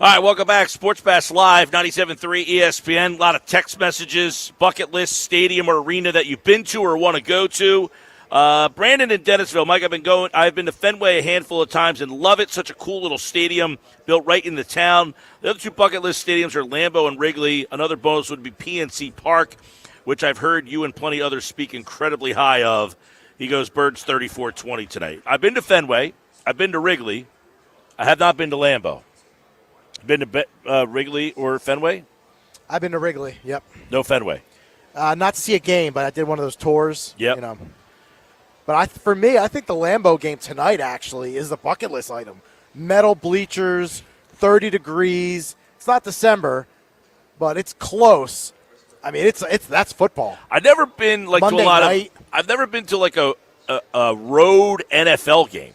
All right, welcome back. Sports Bash Live, 97.3 ESPN. A lot of text messages, bucket list, stadium or arena that you've been to or want to go to. Brandon in Dennisville. Mike, I've been to Fenway a handful of times and love it. Such a cool little stadium built right in the town. The other two bucket list stadiums are Lambeau and Wrigley. Another bonus would be PNC Park, which I've heard you and plenty others speak incredibly high of. He goes Birds 34-20 tonight. I've been to Fenway. I've been to Wrigley. I have not been to Lambeau. Been to Wrigley or Fenway? I've been to Wrigley. Yep. No Fenway. Not to see a game, but I did one of those tours. Yep. You know. But for me, I think the Lambeau game tonight actually is the bucket list item. Metal bleachers, 30 degrees. It's not December, but it's close. I mean, that's football. I've never been like Monday to a lot night. of. I've never been to like a road NFL game.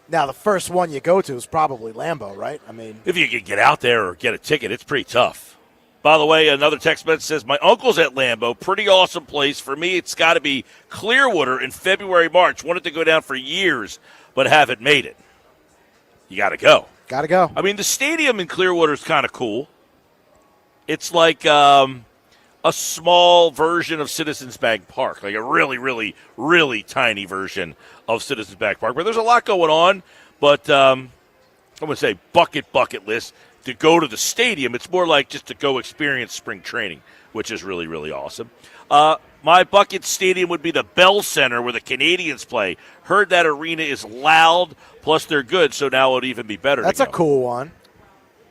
Now, the first one you go to is probably Lambeau, right? I mean, If you could get out there or get a ticket, it's pretty tough. By the way, another text message says, my uncle's at Lambeau. Pretty awesome place. For me, it's got to be Clearwater in February, March. Wanted to go down for years, but haven't made it. You got to go. got to go. I mean, the stadium in Clearwater is kind of cool. It's like a small version of Citizens Bank Park, like a really, really, really tiny version of Citizens Bank Park. But there's a lot going on, but I'm going to say bucket list. To go to the stadium, it's more like just to go experience spring training, which is really, really awesome. My bucket stadium would be the Bell Center where the Canadians play. Heard that arena is loud, plus they're good, so now it would even be better. That's to a go. cool one.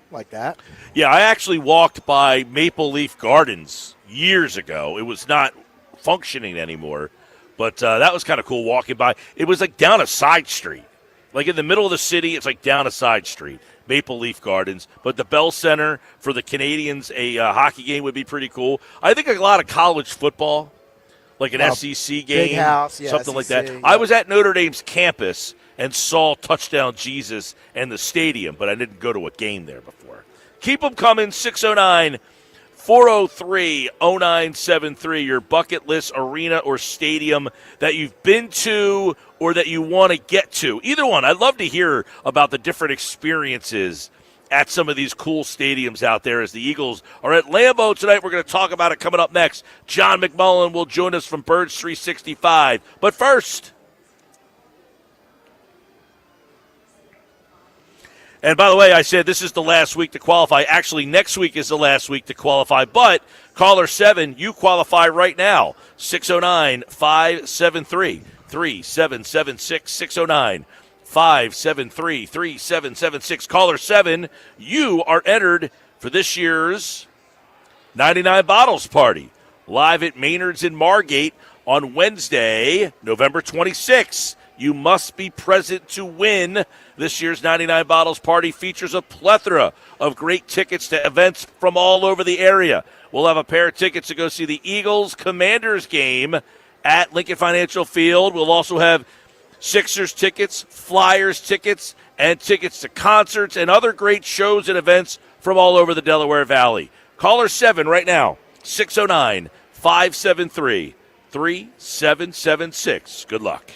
Like that. Yeah, I actually walked by Maple Leaf Gardens years ago. It was not functioning anymore, but that was kind of cool walking by. It was like down a side street. Like in the middle of the city, it's like down a side street. Maple Leaf Gardens. But the Bell Center for the Canadians, a hockey game would be pretty cool. I think a lot of college football, like an SEC game, Big House, yeah, something like that. SEC, yeah. I was at Notre Dame's campus and saw Touchdown Jesus and the stadium, but I didn't go to a game there before. Keep them coming, 609-403-0973, your bucket list arena or stadium that you've been to or that you want to get to. Either one. I'd love to hear about the different experiences at some of these cool stadiums out there as the Eagles are at Lambeau tonight. We're going to talk about it coming up next. John McMullen will join us from Birds 365. But first, and by the way, I said this is the last week to qualify. Actually, next week is the last week to qualify. But caller 7, you qualify right now. 609-573-3776. 609-573-3776. Caller 7, you are entered for this year's 99 Bottles Party. Live at Maynard's in Margate on Wednesday, November 26th. You must be present to win. This year's 99 Bottles Party features a plethora of great tickets to events from all over the area. We'll have a pair of tickets to go see the Eagles-Commanders game at Lincoln Financial Field. We'll also have Sixers tickets, Flyers tickets, and tickets to concerts and other great shows and events from all over the Delaware Valley. Caller 7 right now, 609-573-3776. Good luck.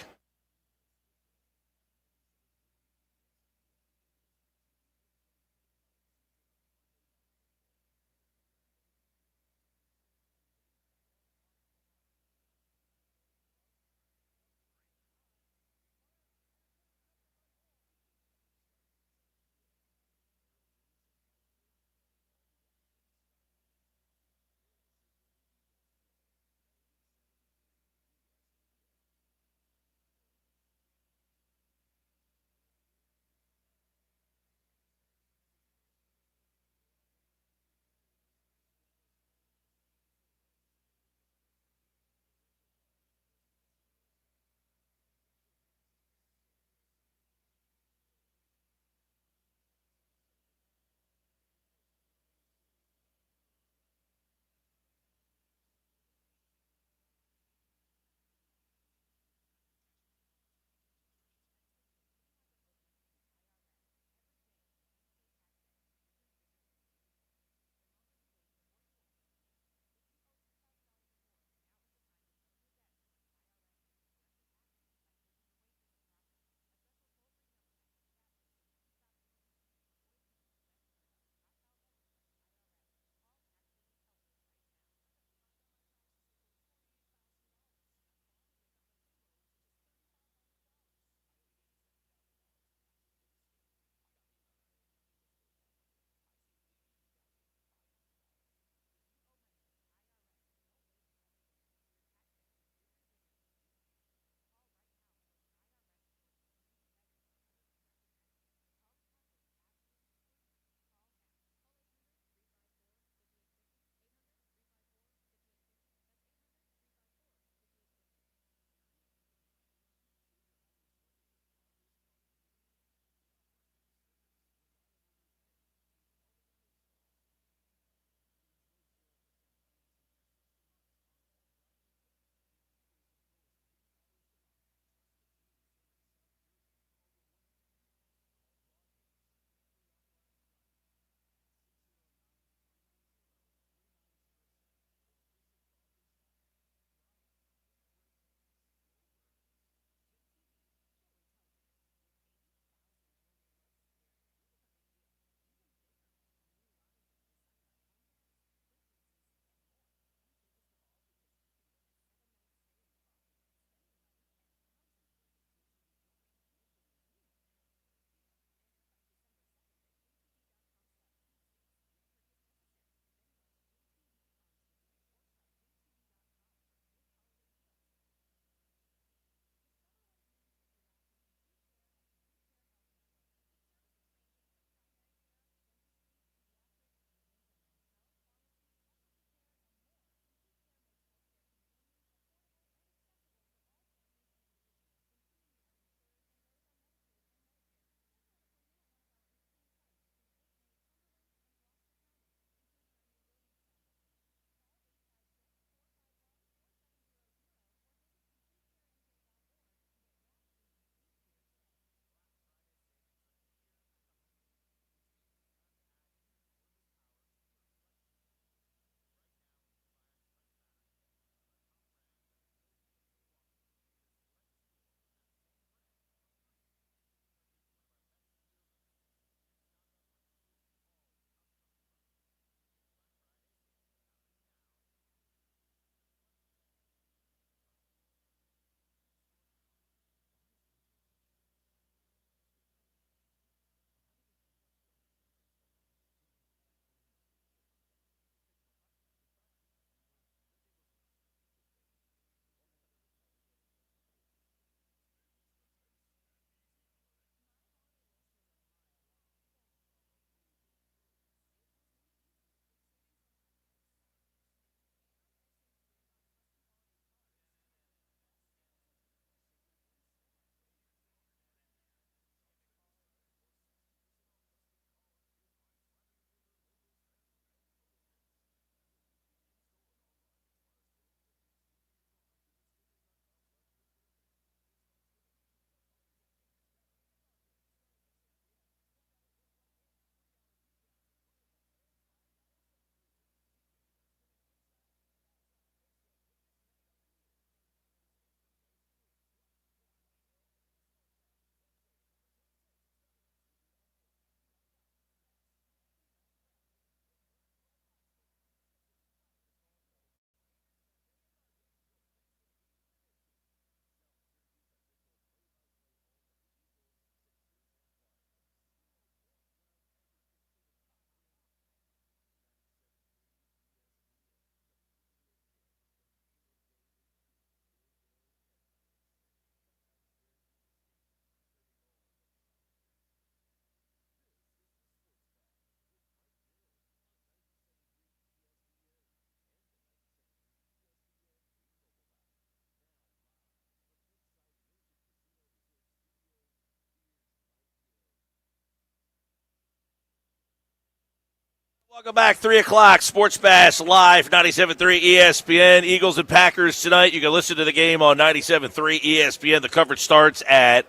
Welcome back, 3 o'clock, Sports Bash Live, 97.3 ESPN. Eagles and Packers tonight. You can listen to the game on 97.3 ESPN. The coverage starts at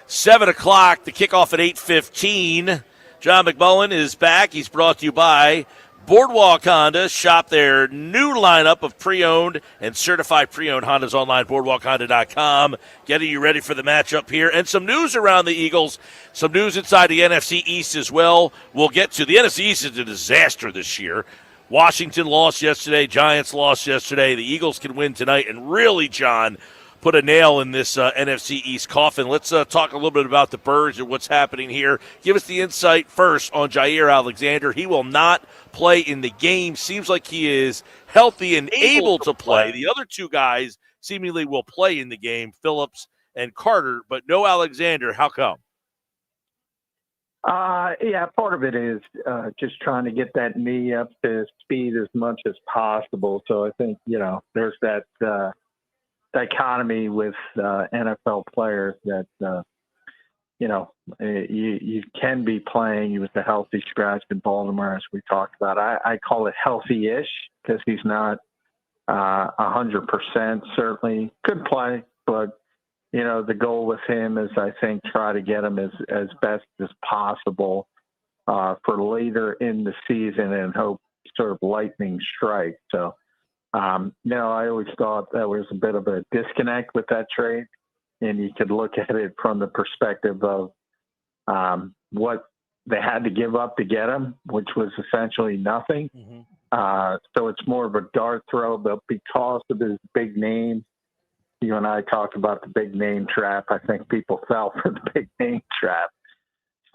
7 o'clock. The kickoff at 8:15. John McMullen is back. He's brought to you by Boardwalk Honda. Shop their new lineup of pre-owned and certified pre-owned Hondas online, boardwalkhonda.com. Getting you ready for the matchup here. And some news around the Eagles, some news inside the NFC East as well. We'll get to the NFC East is a disaster this year. Washington lost yesterday. Giants lost yesterday. The Eagles can win tonight. And really, John, put a nail in this NFC East coffin. Let's talk a little bit about the Birds and what's happening here. Give us the insight first on Jair Alexander. He will not play in the game. Seems like he is healthy and able to play. The other two guys seemingly will play in the game, Phillips and Carter, but no Alexander. How come? Yeah, part of it is just trying to get that knee up to speed as much as possible. So I think, there's that dichotomy with NFL players that, you can be playing. He was a healthy scratch in Baltimore, as we talked about. I call it healthy-ish because he's not 100%. Certainly could play, but, the goal with him is, I think, try to get him as best as possible for later in the season and hope sort of lightning strike. So, I always thought that was a bit of a disconnect with that trade, and you could look at it from the perspective of what they had to give up to get him, which was essentially nothing. Mm-hmm. So it's more of a dart throw, but because of his big name, you and I talked about the big name trap. I think people fell for the big name trap.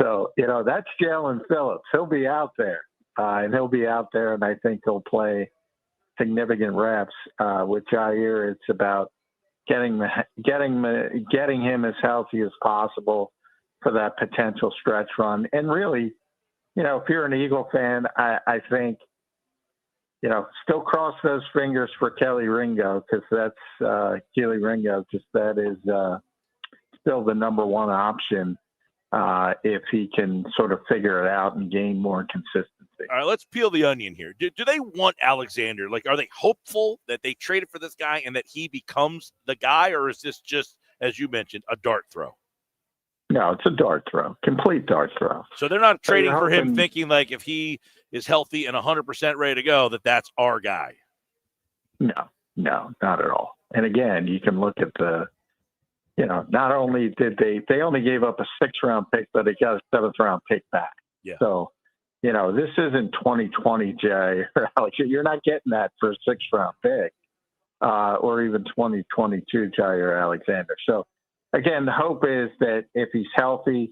So, that's Jalen Phillips. He'll be out there, and I think he'll play significant reps. With Jair, it's about getting him as healthy as possible for that potential stretch run. And really, if you're an Eagle fan, I think, still cross those fingers for Kelly Ringo, because that's Keely Ringo, because that is still the number one option if he can sort of figure it out and gain more consistency. All right, let's peel the onion here. Do they want Alexander? Like, are they hopeful that they traded for this guy and that he becomes the guy, or is this just, as you mentioned, a dart throw? No, it's a dart throw, complete dart throw. So they're not trading for him thinking like if he is healthy and 100% ready to go, that's our guy. No, not at all. And again, you can look at not only did they only gave up a 6th-round pick, but they got a 7th-round pick back. Yeah. So, this isn't 2020, Jay. You're not getting that for a 6th-round pick or even 2022 Jair Alexander. So, again, the hope is that if he's healthy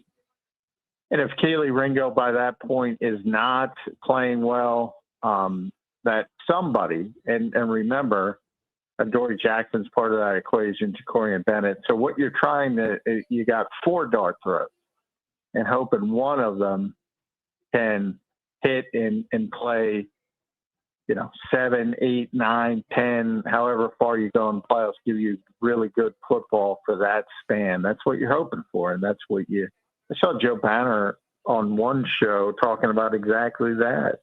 and if Keely Ringo by that point is not playing well, that somebody, and remember, Dory Jackson's part of that equation, Ja'Cory Bennett. So what you're you got 4 dart throws and hoping one of them can hit and play, 7, 8, 9, 10, however far you go in playoffs, give you really good football for that span. That's what you're hoping for. And that's what I saw Joe Banner on one show talking about exactly that,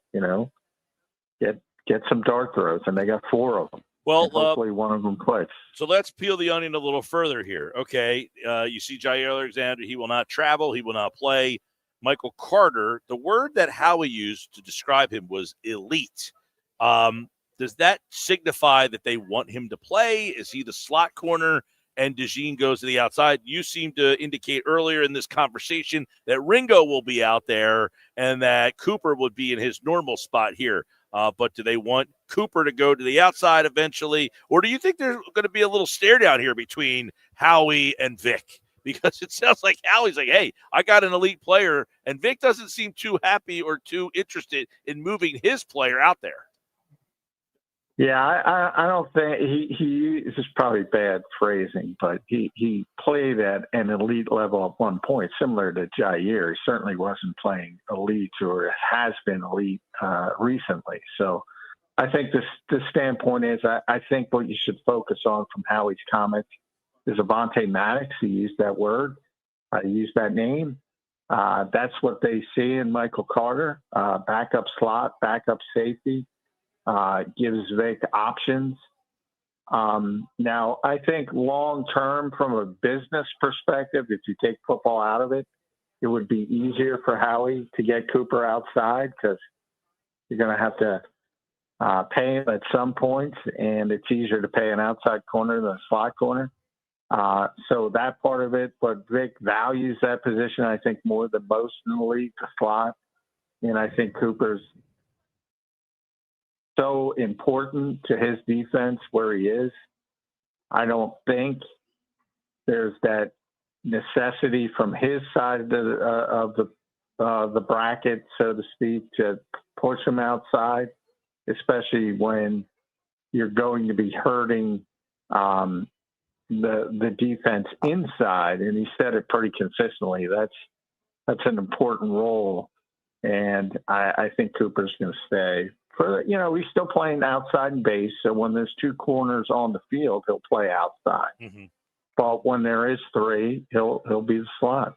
get some dart throws, and they got 4 of them. Well, hopefully one of them clicks. So let's peel the onion a little further here. Okay, you see Jair Alexander, he will not travel, he will not play. Michael Carter, the word that Howie used to describe him was elite. Does that signify that they want him to play? Is he the slot corner and DeJean goes to the outside? You seem to indicate earlier in this conversation that Ringo will be out there and that Cooper would be in his normal spot here. But do they want Cooper to go to the outside eventually? Or do you think there's going to be a little stare down here between Howie and Vic? Because it sounds like Howie's like, hey, I got an elite player, and Vic doesn't seem too happy or too interested in moving his player out there. Yeah, I don't think he this is probably bad phrasing, but he played at an elite level at one point, similar to Jair. He certainly wasn't playing elite or has been elite recently. So I think the standpoint is I think what you should focus on from Howie's comments is Avonte Maddox. He used that word. He used that name. That's what they see in Michael Carter, backup slot, backup safety, gives Vic options. Now, I think long-term from a business perspective, if you take football out of it, it would be easier for Howie to get Cooper outside because you're going to have to pay him at some points, and it's easier to pay an outside corner than a slot corner. So that part of it, but Vic values that position, I think, more than most in the league, the slot. And I think Cooper's so important to his defense where he is. I don't think there's that necessity from his side of the bracket, so to speak, to push him outside, especially when you're going to be hurting the defense inside. And he said it pretty consistently. That's an important role, and I think Cooper's going to stay. He's still playing outside and base, so when there's two corners on the field, he'll play outside. Mm-hmm. But when there is three, he'll be the slot.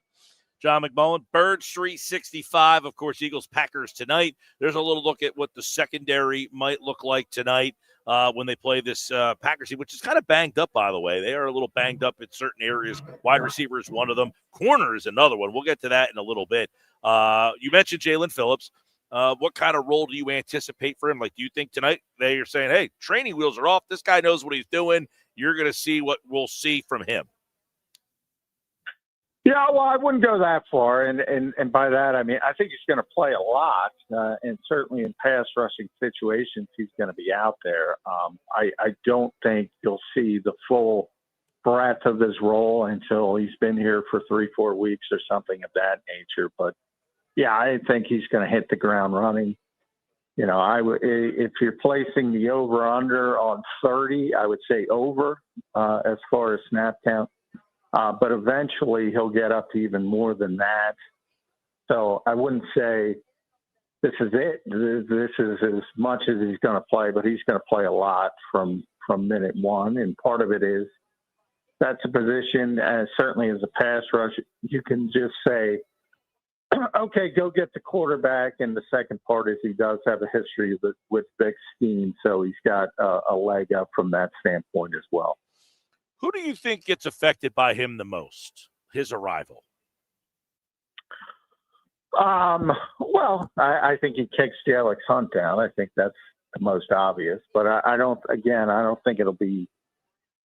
John McMullen, Bird Street 65. Of course, Eagles-Packers tonight. There's a little look at what the secondary might look like tonight when they play this Packers team, which is kind of banged up, by the way. They are a little banged up in certain areas. Wide receiver is one of them. Corner is another one. We'll get to that in a little bit. You mentioned Jalen Phillips. What kind of role do you anticipate for him? Like, do you think tonight they are saying, hey, training wheels are off. This guy knows what he's doing. You're going to see what we'll see from him. Yeah, well, I wouldn't go that far. And by that, I mean, I think he's going to play a lot. And certainly in pass rushing situations, he's going to be out there. I don't think you'll see the full breadth of his role until he's been here for 3-4 weeks or something of that nature. But yeah, I think he's going to hit the ground running. If you're placing the over-under on 30, I would say over as far as snap count. But eventually he'll get up to even more than that. So I wouldn't say this is it. This is as much as he's going to play, but he's going to play a lot from minute one. And part of it is that's a position, certainly as a pass rush, you can just say, okay, go get the quarterback. And the second part is he does have a history with big scheme, so he's got a leg up from that standpoint as well. Who do you think gets affected by him the most, his arrival? Well, I think he kicks Alex Hunt down. I think that's the most obvious. But I don't think it'll be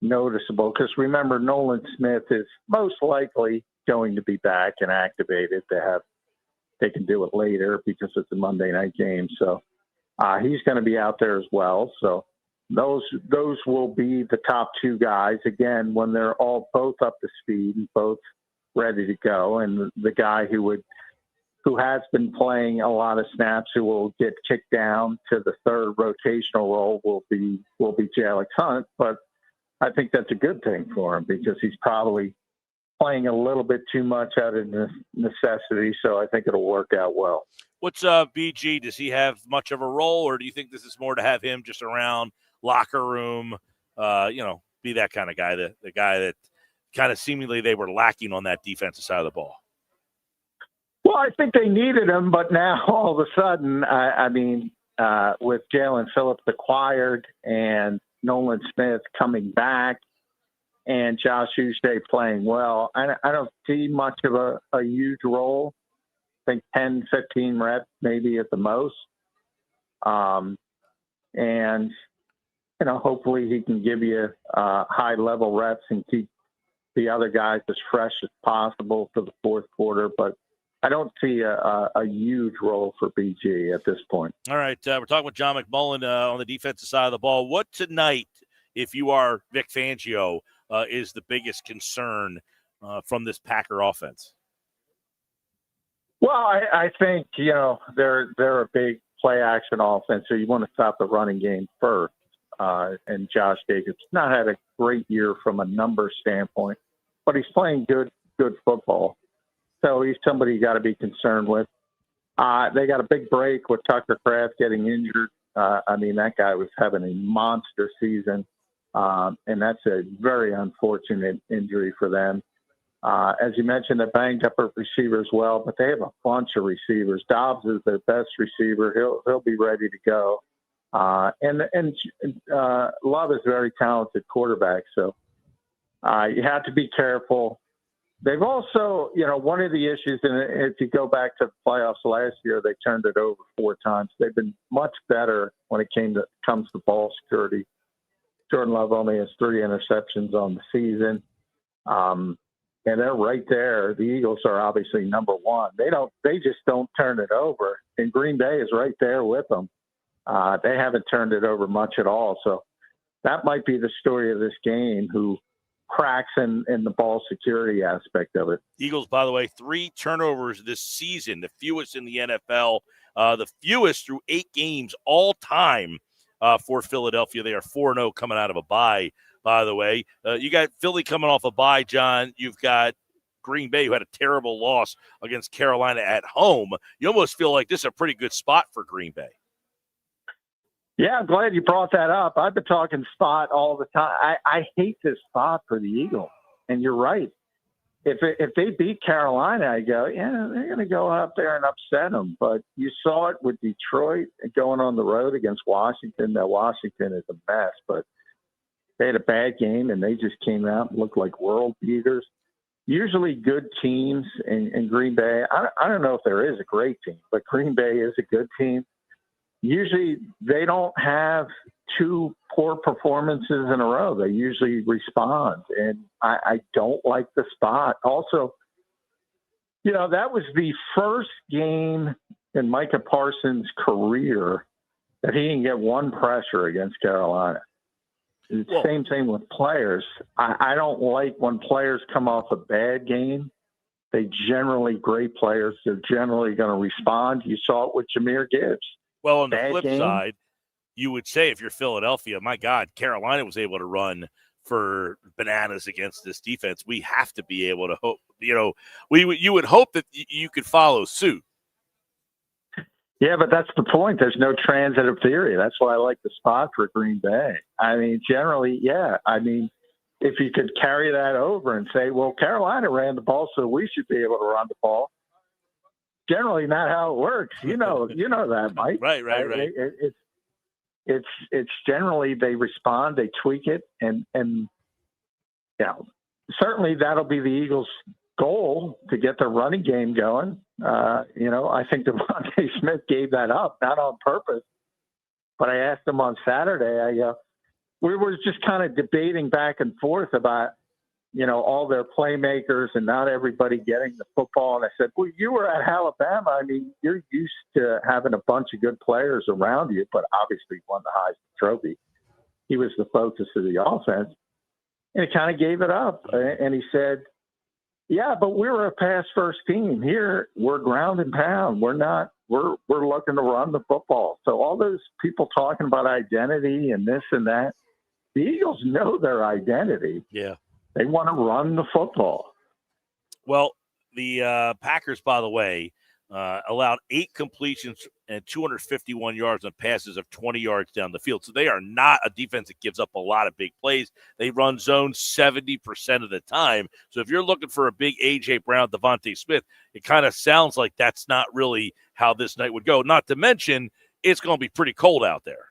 noticeable because remember, Nolan Smith is most likely going to be back and activated. They can do it later because it's a Monday night game. So he's going to be out there as well. So those will be the top two guys, again, when they're all both up to speed and both ready to go. And the guy who has been playing a lot of snaps, who will get kicked down to the third rotational role, will be Alex Hunt. But I think that's a good thing for him because he's probably playing a little bit too much out of necessity. So I think it'll work out well. What's BG? Does he have much of a role, or do you think this is more to have him just around locker room, be that kind of guy, the guy that kind of seemingly they were lacking on that defensive side of the ball? Well, I think they needed him, but now all of a sudden, with Jalen Phillips acquired and Nolan Smith coming back and Josh Uche playing well, I don't see much of a huge role. I think 10, 15 reps maybe at the most. And hopefully he can give you high-level reps and keep the other guys as fresh as possible for the fourth quarter. But I don't see a huge role for BG at this point. All right, we're talking with John McMullen on the defensive side of the ball. What tonight, if you are Vic Fangio, is the biggest concern from this Packer offense? Well, I think, they're a big play-action offense, so you want to stop the running game first. And Josh Jacobs not had a great year from a number standpoint, but he's playing good football. So he's somebody you got to be concerned with. They got a big break with Tucker Kraft getting injured. That guy was having a monster season, and that's a very unfortunate injury for them. As you mentioned, they banged up a receiver as well, but they have a bunch of receivers. Dobbs is their best receiver. He'll be ready to go. And Love is a very talented quarterback, so you have to be careful. They've also, one of the issues, and if you go back to the playoffs last year, they turned it over 4 times. They've been much better when it comes to ball security. Jordan Love only has 3 interceptions on the season. And they're right there. The Eagles are obviously number 1. They just don't turn it over. And Green Bay is right there with them. They haven't turned it over much at all. So that might be the story of this game, who cracks in the ball security aspect of it. Eagles, by the way, 3 turnovers this season, the fewest in the NFL, the fewest through 8 games all time for Philadelphia. They are 4-0 coming out of a bye, by the way. You got Philly coming off a bye, John. You've got Green Bay, who had a terrible loss against Carolina at home. You almost feel like this is a pretty good spot for Green Bay. Yeah, I'm glad you brought that up. I've been talking spot all the time. I hate this spot for the Eagles, and you're right. If they beat Carolina, I go, yeah, they're going to go out there and upset them. But you saw it with Detroit going on the road against Washington. Now, Washington is a mess, but they had a bad game, and they just came out and looked like world beaters. Usually good teams in Green Bay. I don't know if there is a great team, but Green Bay is a good team. Usually they don't have 2 poor performances in a row. They usually respond, and I don't like the spot. Also, that was the first game in Micah Parsons' career that he didn't get 1 pressure against Carolina. It's the same thing with players. I don't like when players come off a bad game. They generally, great players, they're generally going to respond. You saw it with Jahmyr Gibbs. Well, on the flip side, you would say if you're Philadelphia, my God, Carolina was able to run for bananas against this defense. We have to be able to hope, you would hope that you could follow suit. Yeah, but that's the point. There's no transitive theory. That's why I like the spot for Green Bay. I mean, generally, yeah. I mean, if you could carry that over and say, well, Carolina ran the ball, so we should be able to run the ball. Generally not how it works. You know that, Mike. Right. It's generally they respond, they tweak it, and certainly that'll be the Eagles' goal to get their running game going. I think Devontae Smith gave that up, not on purpose. But I asked him on Saturday, we were just kind of debating back and forth about, all their playmakers and not everybody getting the football. And I said, well, you were at Alabama. I mean, you're used to having a bunch of good players around you, but obviously won the Heisman Trophy. He was the focus of the offense. And he kind of gave it up. And he said, yeah, but we were a pass-first team. Here, we're ground and pound. We're looking to run the football. So all those people talking about identity and this and that, the Eagles know their identity. Yeah. They want to run the football. Well, the Packers, by the way, allowed 8 completions and 251 yards on passes of 20 yards down the field. So they are not a defense that gives up a lot of big plays. They run zone 70% of the time. So if you're looking for a big A.J. Brown, Devontae Smith, it kind of sounds like that's not really how this night would go. Not to mention, it's going to be pretty cold out there.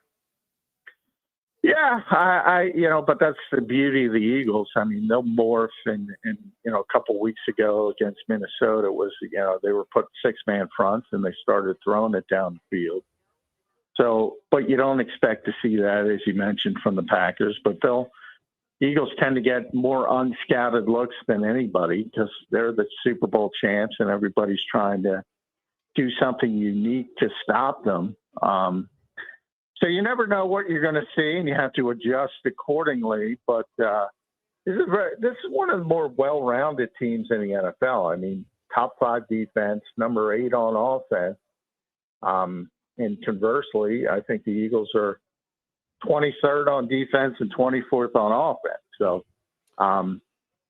Yeah, but that's the beauty of the Eagles. I mean, they'll morph, and a couple weeks ago against Minnesota was, they were put 6-man fronts and they started throwing it down the field. So, but you don't expect to see that, as you mentioned, from the Packers. But Eagles tend to get more unscouted looks than anybody because they're the Super Bowl champs and everybody's trying to do something unique to stop them. So you never know what you're going to see, and you have to adjust accordingly. But this is one of the more well-rounded teams in the NFL. I mean, top 5 defense, number 8 on offense. And conversely, I think the Eagles are 23rd on defense and 24th on offense. So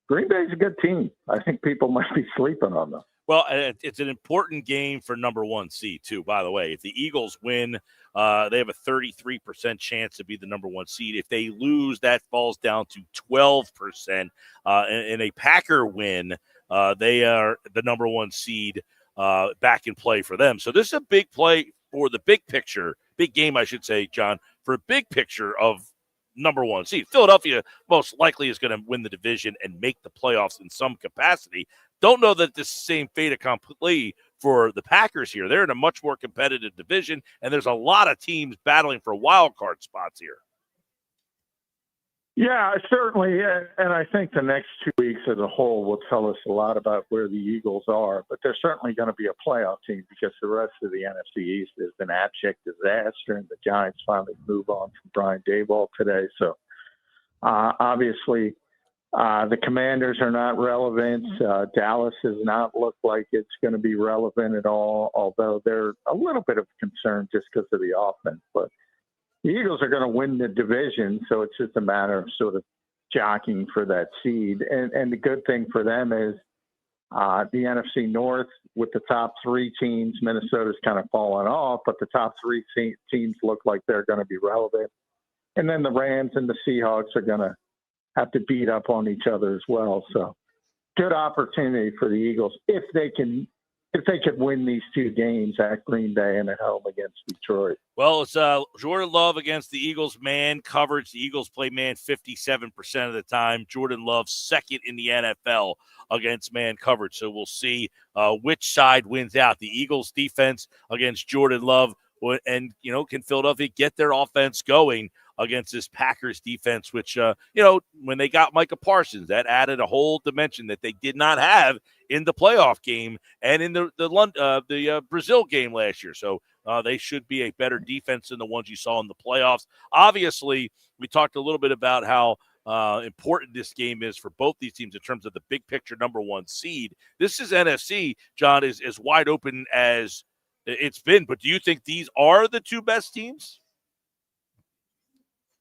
Green Bay's a good team. I think people might be sleeping on them. Well, it's an important game for number one seed, too, by the way. If the Eagles win, they have a 33% chance to be the number one seed. If they lose, that falls down to 12%. And a Packer win, they are the number one seed back in play for them. So this is a big play for the big picture, big game, I should say, John, for a big picture of number one seed. Philadelphia most likely is going to win the division and make the playoffs in some capacity. Don't know that this same fait accompli for the Packers here. They're in a much more competitive division, and there's a lot of teams battling for wild card spots here. Yeah, certainly. And I think the next 2 weeks as a whole will tell us a lot about where the Eagles are. But they're certainly going to be a playoff team because the rest of the NFC East has been abject disaster, and the Giants finally move on from Brian Daboll today. So obviously the Commanders are not relevant. Dallas does not look like it's going to be relevant at all, although they're a little bit of concern just because of the offense. But the Eagles are going to win the division, so it's just a matter of sort of jockeying for that seed. And the good thing for them is the NFC North with the top three teams, Minnesota's kind of fallen off, but the top three teams look like they're going to be relevant. And then the Rams and the Seahawks are going to have to beat up on each other as well. So good opportunity for the Eagles if they could win these two games at Green Bay and at home against Detroit. Well, it's Jordan Love against the Eagles man coverage. The Eagles play man 57% of the time. Jordan Love second in the NFL against man coverage. So we'll see which side wins out. The Eagles defense against Jordan Love, and can Philadelphia get their offense going against this Packers defense, which, when they got Micah Parsons, that added a whole dimension that they did not have in the playoff game and in the Brazil game last year. So they should be a better defense than the ones you saw in the playoffs. Obviously, we talked a little bit about how important this game is for both these teams in terms of the big picture number one seed. This is NFC, John, is as wide open as it's been. But do you think these are the two best teams?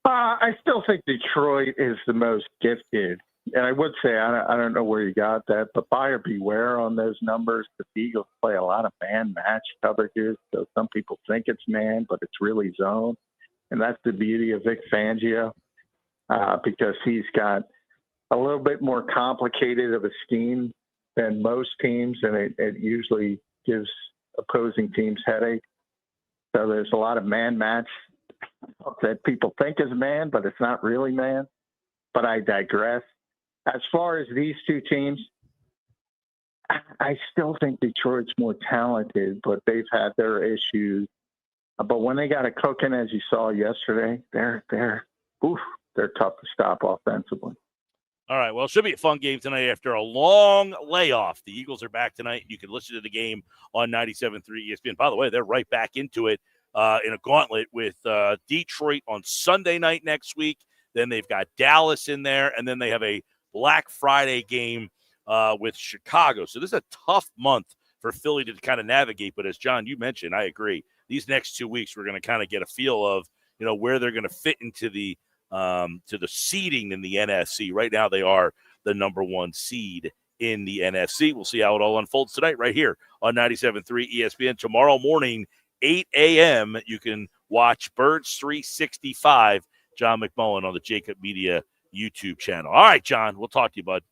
I still think Detroit is the most gifted. And I would say, I don't know where you got that, but buyer beware on those numbers. The Eagles play a lot of man-match coverages, so some people think it's man, but it's really zone. And that's the beauty of Vic Fangio because he's got a little bit more complicated of a scheme than most teams, and it usually gives opposing teams headache. So there's a lot of man-match that people think is man, but it's not really man. But I digress. As far as these two teams, I still think Detroit's more talented, but they've had their issues. But when they got it cooking, as you saw yesterday, they're tough to stop offensively. All right, well, it should be a fun game tonight after a long layoff. The Eagles are back tonight. You can listen to the game on 97.3 ESPN. By the way, they're right back into it in a gauntlet with Detroit on Sunday night next week. Then they've got Dallas in there, and then they have a Black Friday game with Chicago. So this is a tough month for Philly to kind of navigate. But as John, you mentioned, I agree. These next 2 weeks, we're going to kind of get a feel of, where they're going to fit into the seeding in the NFC. Right now, they are the number one seed in the NFC. We'll see how it all unfolds tonight right here on 97.3 ESPN. Tomorrow morning, 8 a.m., you can watch Birds 365, John McMullen on the Jacob Media YouTube channel. All right, John, we'll talk to you, bud.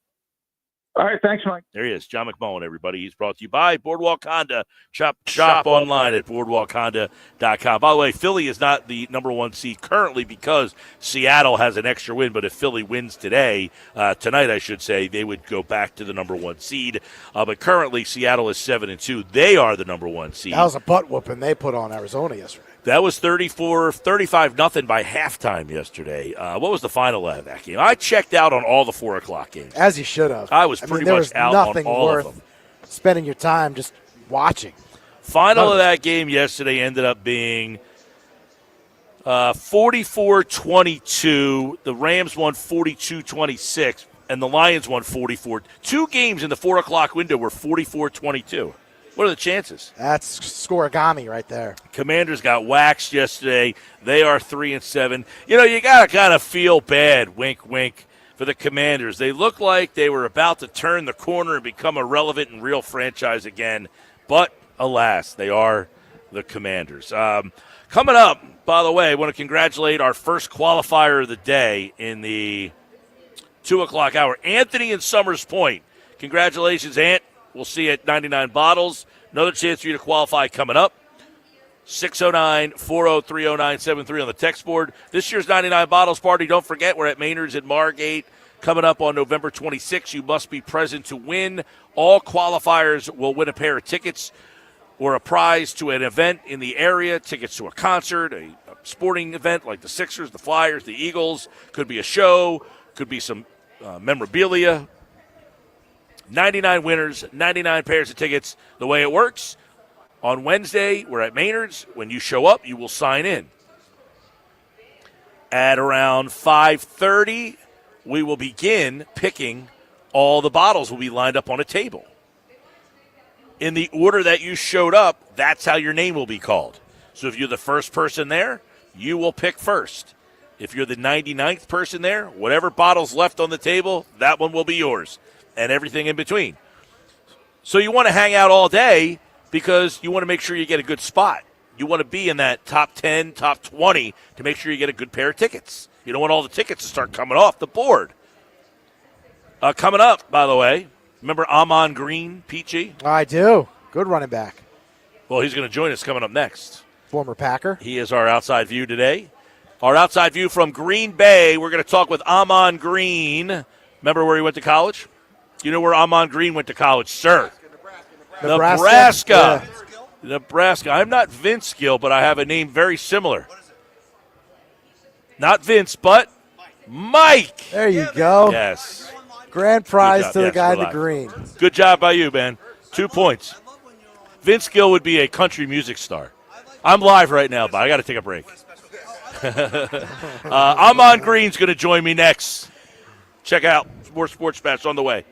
All right, thanks, Mike. There he is, John McMullen, everybody. He's brought to you by Boardwalk Honda. Shop online at boardwalkhonda.com. By the way, Philly is not the number one seed currently because Seattle has an extra win, but if Philly wins tonight, I should say, they would go back to the number one seed. But currently, Seattle is 7-2. They are the number one seed. That was a butt whooping they put on Arizona yesterday. That was 35-0 by halftime yesterday. What was the final of that game? I checked out on all the 4 o'clock games. As you should have. I was pretty much out on all of them. Spending your time just watching. Final of that game yesterday ended up being 44-22. The Rams won 42-26, and the Lions won 44. 2 games in the 4 o'clock window were 44-22. What are the chances? That's scoregami right there. Commanders got waxed yesterday. They are 3-7. You got to kind of feel bad, wink, wink, for for the Commanders. They look like they were about to turn the corner and become a relevant and real franchise again. But, alas, they are the Commanders. Coming up, by the way, I want to congratulate our first qualifier of the day in the 2 o'clock hour, Anthony in Summers Point. Congratulations, Ant. We'll see you at 99 Bottles. Another chance for you to qualify coming up. 609-403-0973 on the text board. This year's 99 Bottles party, don't forget, we're at Maynard's at Margate coming up on November 26th. You must be present to win. All qualifiers will win a pair of tickets or a prize to an event in the area, tickets to a concert, a sporting event like the Sixers, the Flyers, the Eagles. Could be a show, could be some memorabilia. 99 winners, 99 pairs of tickets. The way it works, on Wednesday, we're at Maynard's. When you show up, you will sign in. At around 5:30, we will begin picking. All the bottles will be lined up on a table. In the order that you showed up, that's how your name will be called. So if you're the first person there, you will pick first. If you're the 99th person there, whatever bottle's left on the table, that one will be yours, and everything in between. So you want to hang out all day because you want to make sure you get a good spot. You want to be in that top 10, top 20 to make sure you get a good pair of tickets. You don't want all the tickets to start coming off the board. Coming up, by the way, remember Amon Green, Peachy? I do. Good running back. Well, he's going to join us coming up next. Former Packer. He is our outside view today. Our outside view from Green Bay. We're going to talk with Amon Green. Remember where he went to college? You know where Amon Green went to college, sir? Nebraska. Yeah. Nebraska. I'm not Vince Gill, but I have a name very similar. Not Vince, but Mike. There you go. Yes. Grand prize to the guy in the green. Good job by you, man. 2 points. Vince Gill would be a country music star. I'm live right now, but I got to take a break. Amon Green's going to join me next. Check out more Sports Bash on the way.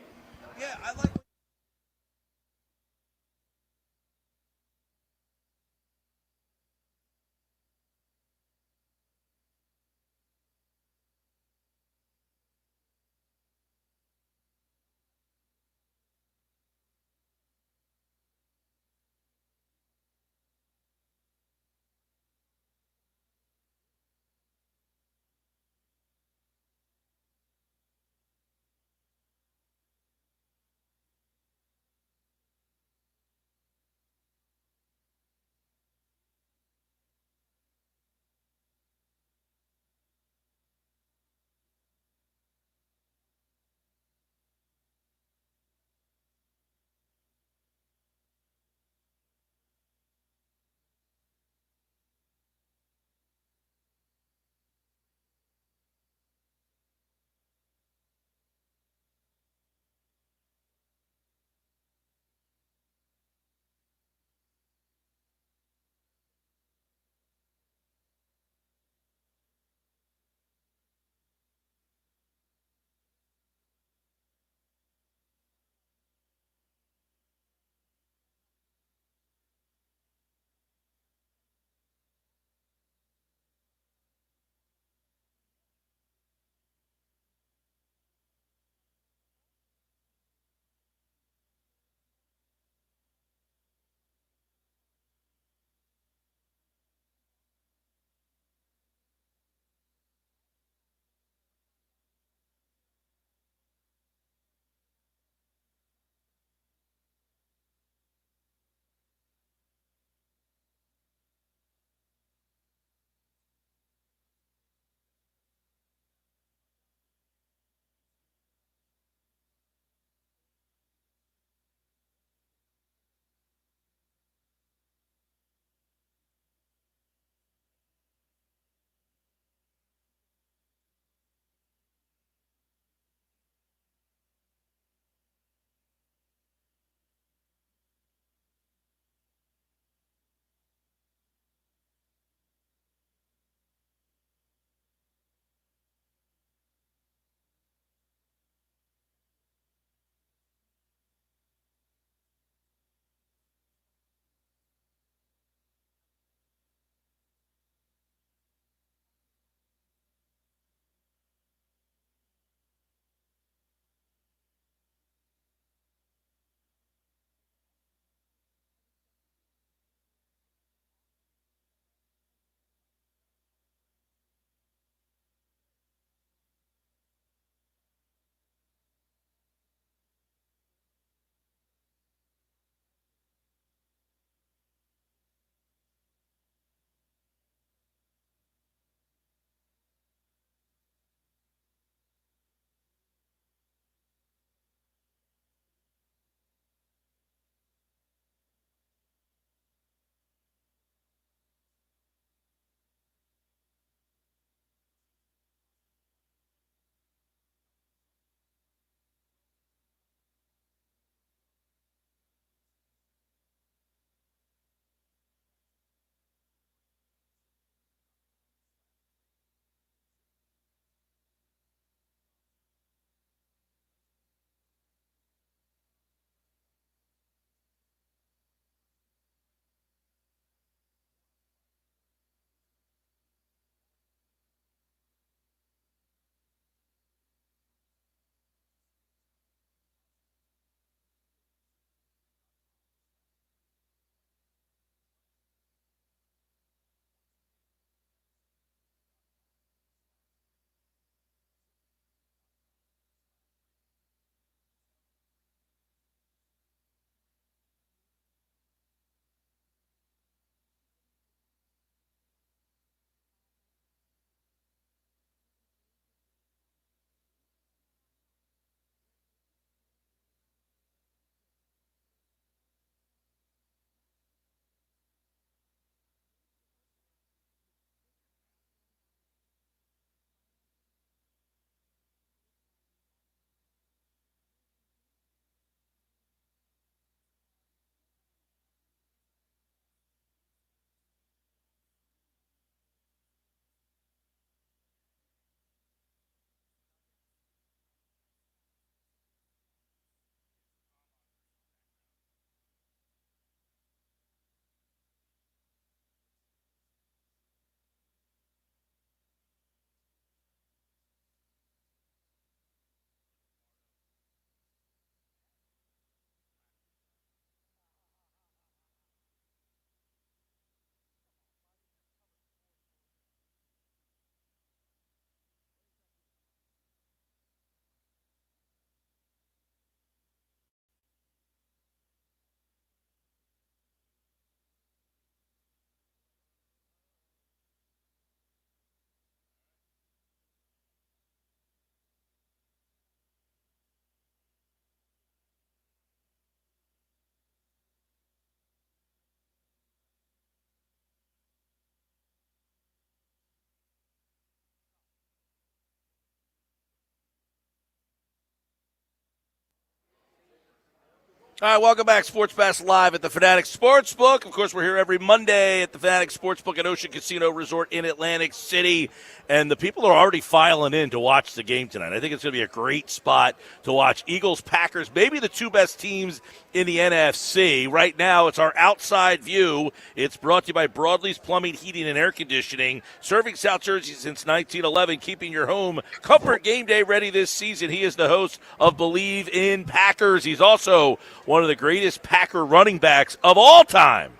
All right, welcome back. Sports Pass Live at the Fanatic Sportsbook. Of course, we're here every Monday at the Fanatic Sportsbook at Ocean Casino Resort in Atlantic City. And the people are already filing in to watch the game tonight. I think it's going to be a great spot to watch Eagles, Packers, maybe the two best teams in the NFC. Right now, it's our outside view. It's brought to you by Broadlee's Plumbing, Heating, and Air Conditioning. Serving South Jersey since 1911, keeping your home comfort game day ready this season. He is the host of Believe in Packers. He's also one of the greatest Packer running backs of all time.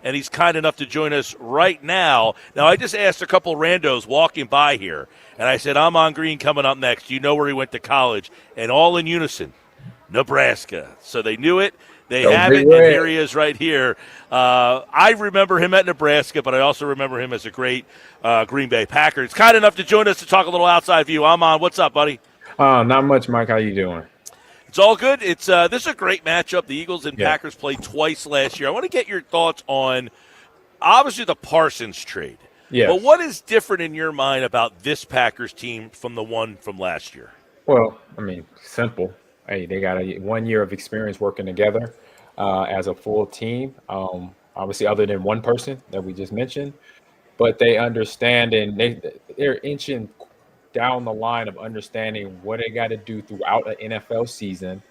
And he's kind enough to join us right now. Now, I just asked a couple randos walking by here, and I said, Amon Green coming up next. Do you know where he went to college? And all in unison, Nebraska. So they knew it. They have it, and here he is right here. I remember him at Nebraska, but I also remember him as a great Green Bay Packer. It's kind enough to join us to talk a little outside view. Amon, what's up, buddy? Not much, Mike. How you doing? It's all good. It's this is a great matchup. The Eagles and Packers played twice last year. I want to get your thoughts on, obviously, the Parsons trade. Yeah. But what is different in your mind about this Packers team from the one from last year? Well, I mean, simple. Hey, they got 1 year of experience working together as a full team. Obviously, other than one person that we just mentioned, but they understand and they're inching down the line of understanding what they got to do throughout an NFL season,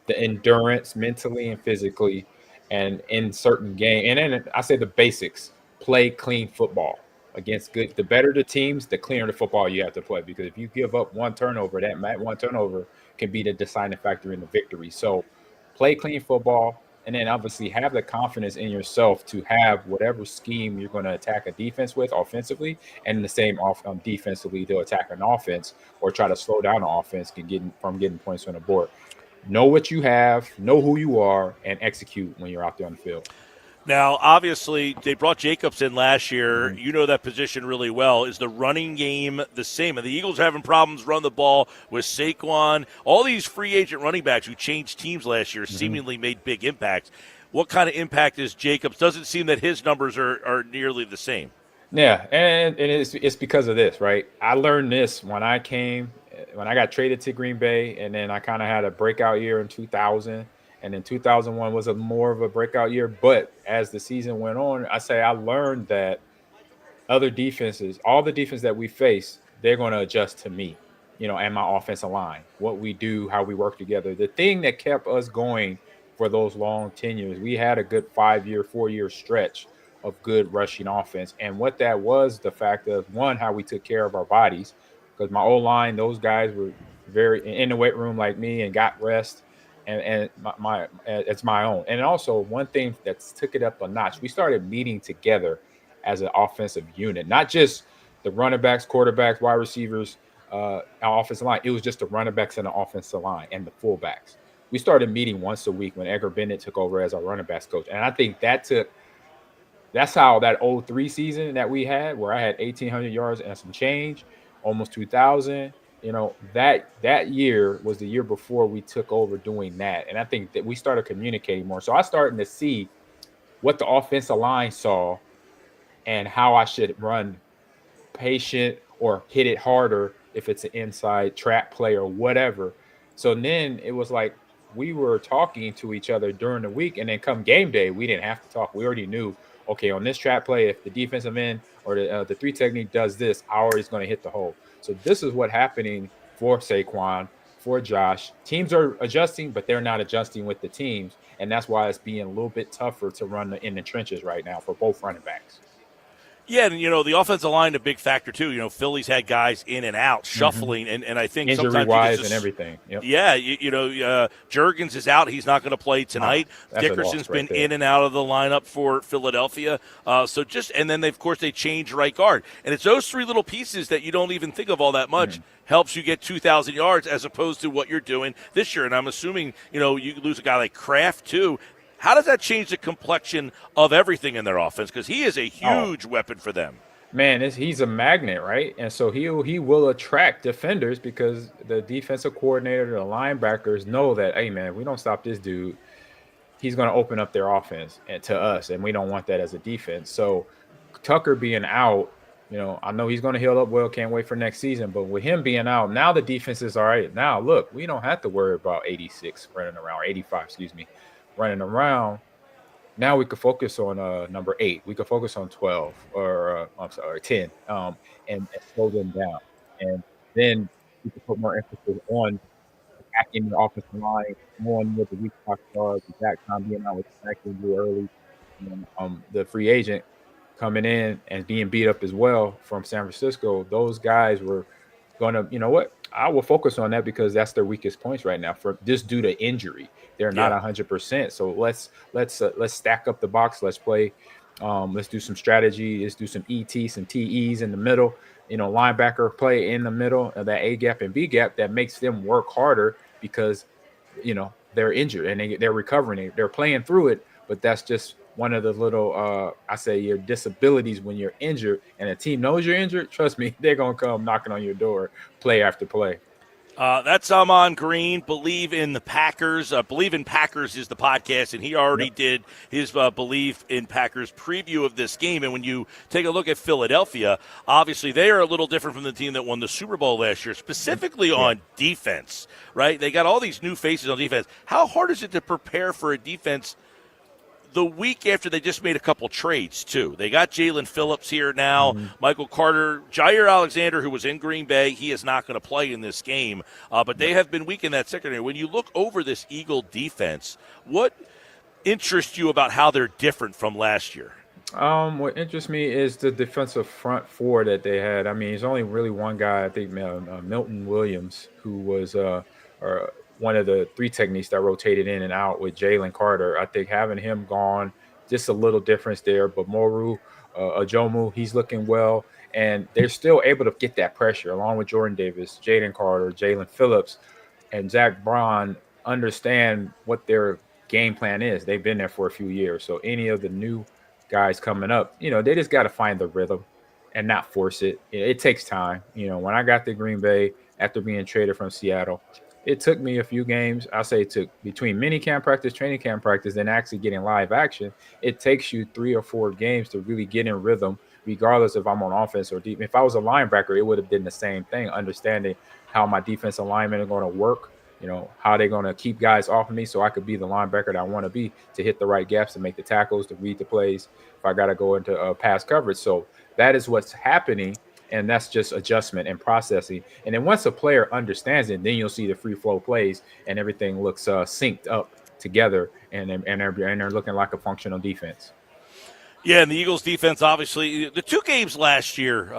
the endurance mentally and physically, and in certain game. And then I say the basics: play clean football against good. The better the teams, the cleaner the football you have to play. Because if you give up one turnover, that one turnover can be the deciding factor in the victory. So play clean football. And then obviously have the confidence in yourself to have whatever scheme you're going to attack a defense with offensively, and the same defensively to attack an offense or try to slow down an offense from getting points on the board. Know what you have, know who you are, and execute when you're out there on the field. Now, obviously, they brought Jacobs in last year. You know that position really well. Is the running game the same? And the Eagles are having problems run the ball with Saquon. All these free agent running backs who changed teams last year seemingly made big impacts. What kind of impact is Jacobs? Doesn't seem that his numbers are nearly the same. Yeah, and it's because of this, right? I learned this when I got traded to Green Bay, and then I kind of had a breakout year in 2000. And then 2001 was more of a breakout year. But as the season went on, I learned that other defenses, all the defense that we face, they're going to adjust to me, and my offensive line, what we do, how we work together. The thing that kept us going for those long tenures, we had a good 4-year stretch of good rushing offense. And what that was, the fact of, one, how we took care of our bodies, because my O-line, those guys were very in the weight room like me and got rest. And it's my own. And also one thing that's took it up a notch, we started meeting together as an offensive unit, not just the running backs, quarterbacks, wide receivers, our offensive line. It was just the running backs and the offensive line and the fullbacks. We started meeting once a week when Edgar Bennett took over as our running backs coach. And I think that's how that 03 season that we had, where I had 1,800 yards and some change, almost 2,000. That year was the year before we took over doing that. And I think that we started communicating more. So I started to see what the offensive line saw and how I should run patient or hit it harder if it's an inside trap play or whatever. So then it was like we were talking to each other during the week, and then come game day, we didn't have to talk. We already knew, okay, on this trap play, if the defensive end or the three technique does this, ours is going to hit the hole. So this is what's happening for Saquon, for Josh. Teams are adjusting, but they're not adjusting with the teams. And that's why it's being a little bit tougher to run in the trenches right now for both running backs. Yeah, and, the offensive line, a big factor, too. Philly's had guys in and out, shuffling, and I think injury-wise and everything. Yep. Yeah, Juergens is out. He's not going to play tonight. Dickerson's been in and out of the lineup for Philadelphia. And then, of course, they changed right guard. And it's those three little pieces that you don't even think of all that much. Helps you get 2,000 yards as opposed to what you're doing this year. And I'm assuming, you lose a guy like Kraft, too. How does that change the complexion of everything in their offense? Because he is a huge weapon for them. Man, he's a magnet, right? And so he will attract defenders because the defensive coordinator, the linebackers know that, hey, man, if we don't stop this dude, he's going to open up their offense to us, and we don't want that as a defense. So Tucker being out, I know he's going to heal up well, can't wait for next season. But with him being out, now the defense is all right. Now, look, we don't have to worry about 86 running around, or 85, excuse me. running around. Now we could focus on number 8. We could focus on 12 or 10, and slow them down. And then we could put more emphasis on attacking the offensive line, knowing what the weak spots are, the back time being out with the back injury early, and the free agent coming in and being beat up as well from San Francisco. Those guys were going to, you know what? I will focus on that because that's their weakest points right now for just due to injury. They're not 100%. So let's stack up the box. Let's play. Let's do some strategy. Let's do some ET, some TEs in the middle. Linebacker play in the middle of that A gap and B gap that makes them work harder because they're injured and they're recovering. They're playing through it, but that's just one of the little your disabilities when you're injured and a team knows you're injured. Trust me, they're gonna come knocking on your door play after play. That's Amon Green. Believe in the Packers. Believe in Packers is the podcast, and he already did his Believe in Packers preview of this game. And when you take a look at Philadelphia, obviously they are a little different from the team that won the Super Bowl last year, specifically on defense, right? They got all these new faces on defense. How hard is it to prepare for a defense the week after they just made a couple trades, too? They got Jalen Phillips here now, Michael Carter, Jair Alexander, who was in Green Bay. He is not going to play in this game, but they have been weak in that secondary. When you look over this Eagle defense, what interests you about how they're different from last year? What interests me is the defensive front four that they had. I mean, there's only really one guy, I think, Milton Williams, who was one of the 3 techniques that rotated in and out with Jalen Carter. I think having him gone, just a little difference there. But Moru, Ajomu, he's looking well. And they're still able to get that pressure along with Jordan Davis, Jaden Carter, Jalen Phillips, and Zach Braun understand what their game plan is. They've been there for a few years. So any of the new guys coming up, they just got to find the rhythm and not force it. It takes time. When I got to Green Bay after being traded from Seattle, it took me a few games. I say it took between mini camp practice, training camp practice, and actually getting live action. It takes you 3 or 4 games to really get in rhythm, regardless if I'm on offense or defense. If I was a linebacker, it would have been the same thing, understanding how my defensive linemen are going to work, how they're going to keep guys off of me so I could be the linebacker that I want to be, to hit the right gaps, to make the tackles, to read the plays if I got to go into pass coverage. So that is what's happening. And that's just adjustment and processing. And then once a player understands it, then you'll see the free flow plays and everything looks synced up together, and they're looking like a functional defense. Yeah, and the Eagles' defense, obviously, the 2 games last year,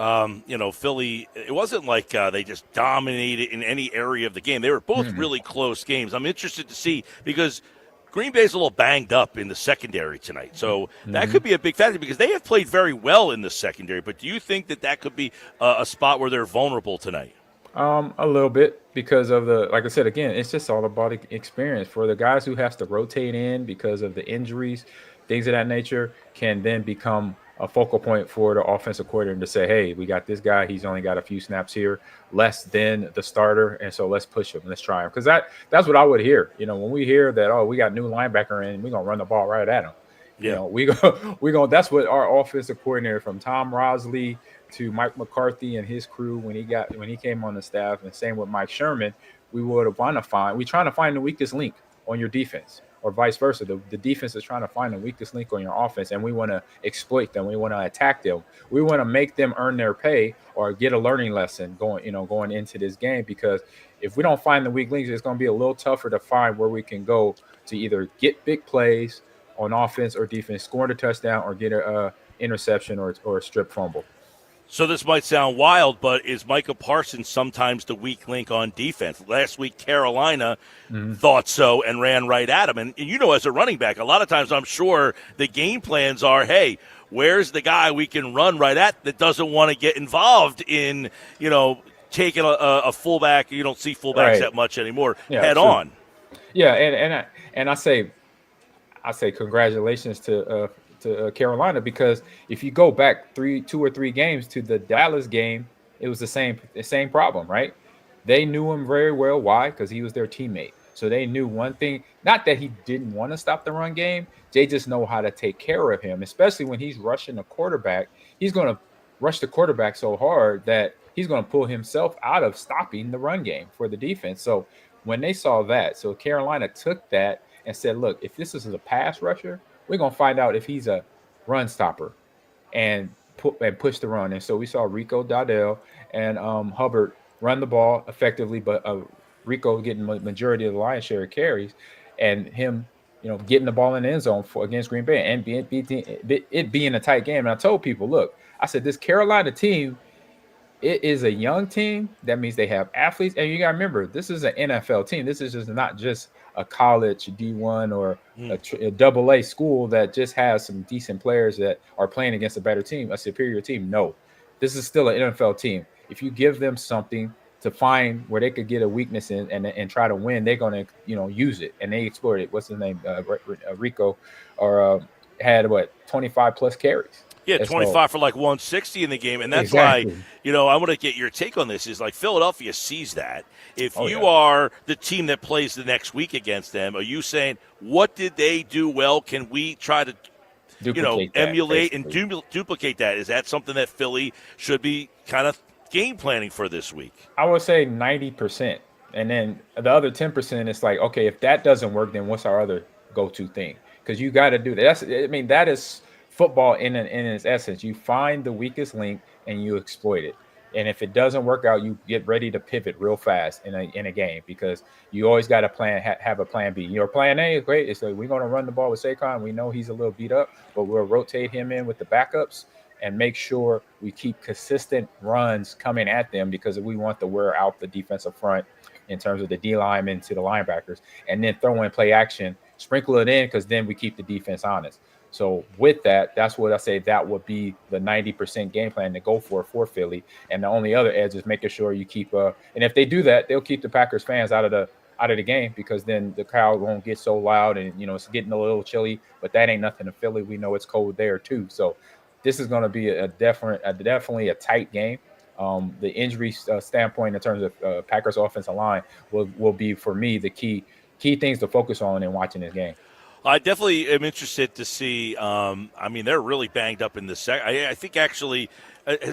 Philly, it wasn't like they just dominated in any area of the game. They were both really close games. I'm interested to see because Green Bay's a little banged up in the secondary tonight, so that could be a big factor because they have played very well in the secondary. But do you think that could be a spot where they're vulnerable tonight? A little bit because of like I said, again, it's just all about experience. For the guys who has to rotate in because of the injuries, things of that nature, can then become a focal point for the offensive coordinator to say, hey, we got this guy. He's only got a few snaps here, less than the starter. And so let's push him. Let's try him. Because that's what I would hear. When we hear that, we got new linebacker in, we're going to run the ball right at him. Yeah. That's what our offensive coordinator, from Tom Rosley to Mike McCarthy and his crew, when he came on the staff, and same with Mike Sherman, we're trying to find the weakest link on your defense. Or vice versa. The defense is trying to find the weakest link on your offense, and we want to exploit them. We want to attack them. We want to make them earn their pay or get a learning lesson going into this game. Because if we don't find the weak links, it's going to be a little tougher to find where we can go to either get big plays on offense or defense, score a touchdown, or get a interception or a strip fumble. So this might sound wild, but is Micah Parsons sometimes the weak link on defense? Last week, Carolina thought so and ran right at him. And as a running back, a lot of times I'm sure the game plans are, hey, where's the guy we can run right at that doesn't want to get involved in, taking a fullback? You don't see fullbacks that much anymore head on. Yeah, and I say congratulations to Carolina, because if you go back 2 or 3 games to the Dallas game, it was the same problem, right? They knew him very well. Why? Because he was their teammate. So they knew one thing, not that he didn't want to stop the run game. They just know how to take care of him, especially when he's rushing the quarterback. He's going to rush the quarterback so hard that he's going to pull himself out of stopping the run game for the defense. So when they saw that, so Carolina took that and said, look, if this is a pass rusher, we're going to find out if he's a run stopper and push the run. And so we saw Rico Dowdell and Hubbard run the ball effectively, but Rico getting majority of the lion's share of carries, and him, getting the ball in the end zone against Green Bay and it being a tight game. And I told people, look, I said, this Carolina team, it is a young team. That means they have athletes. And you got to remember, this is an NFL team. This is just not just a college D1 or a double-A school that just has some decent players that are playing against a better team, a superior team. No, this is still an NFL team. If you give them something to find where they could get a weakness in and try to win, they're going to, use it. And they explored it. What's his name? Rico had 25 plus carries. Yeah, 25 for like 160 in the game. And that's why, I want to get your take on this is like Philadelphia sees that. If you are the team that plays the next week against them, are you saying, what did they do well? Can we try to, emulate and duplicate that? Is that something that Philly should be kind of game planning for this week? I would say 90%. And then the other 10% is like, okay, if that doesn't work, then what's our other go-to thing? Because you got to do that. That is football in its essence. You find the weakest link and you exploit it. And if it doesn't work out, you get ready to pivot real fast in a game, because you always got to have a plan B. Your plan A is great. It's like, we're going to run the ball with Saquon. We know he's a little beat up, but we'll rotate him in with the backups and make sure we keep consistent runs coming at them, because we want to wear out the defensive front in terms of the D linemen to the linebackers, and then throw in play action, sprinkle it in, because then we keep the defense honest. So with that, that's what I say that would be the 90% game plan to go for Philly. And the only other edge is making sure you keep and if they do that, they'll keep the Packers fans out of the game, because then the crowd won't get so loud and it's getting a little chilly. But that ain't nothing to Philly. We know it's cold there too. So this is going to be definitely a tight game. The injury standpoint in terms of Packers offensive line will be, for me, the key things to focus on in watching this game. I definitely am interested to see. They're really banged up in this. I think actually,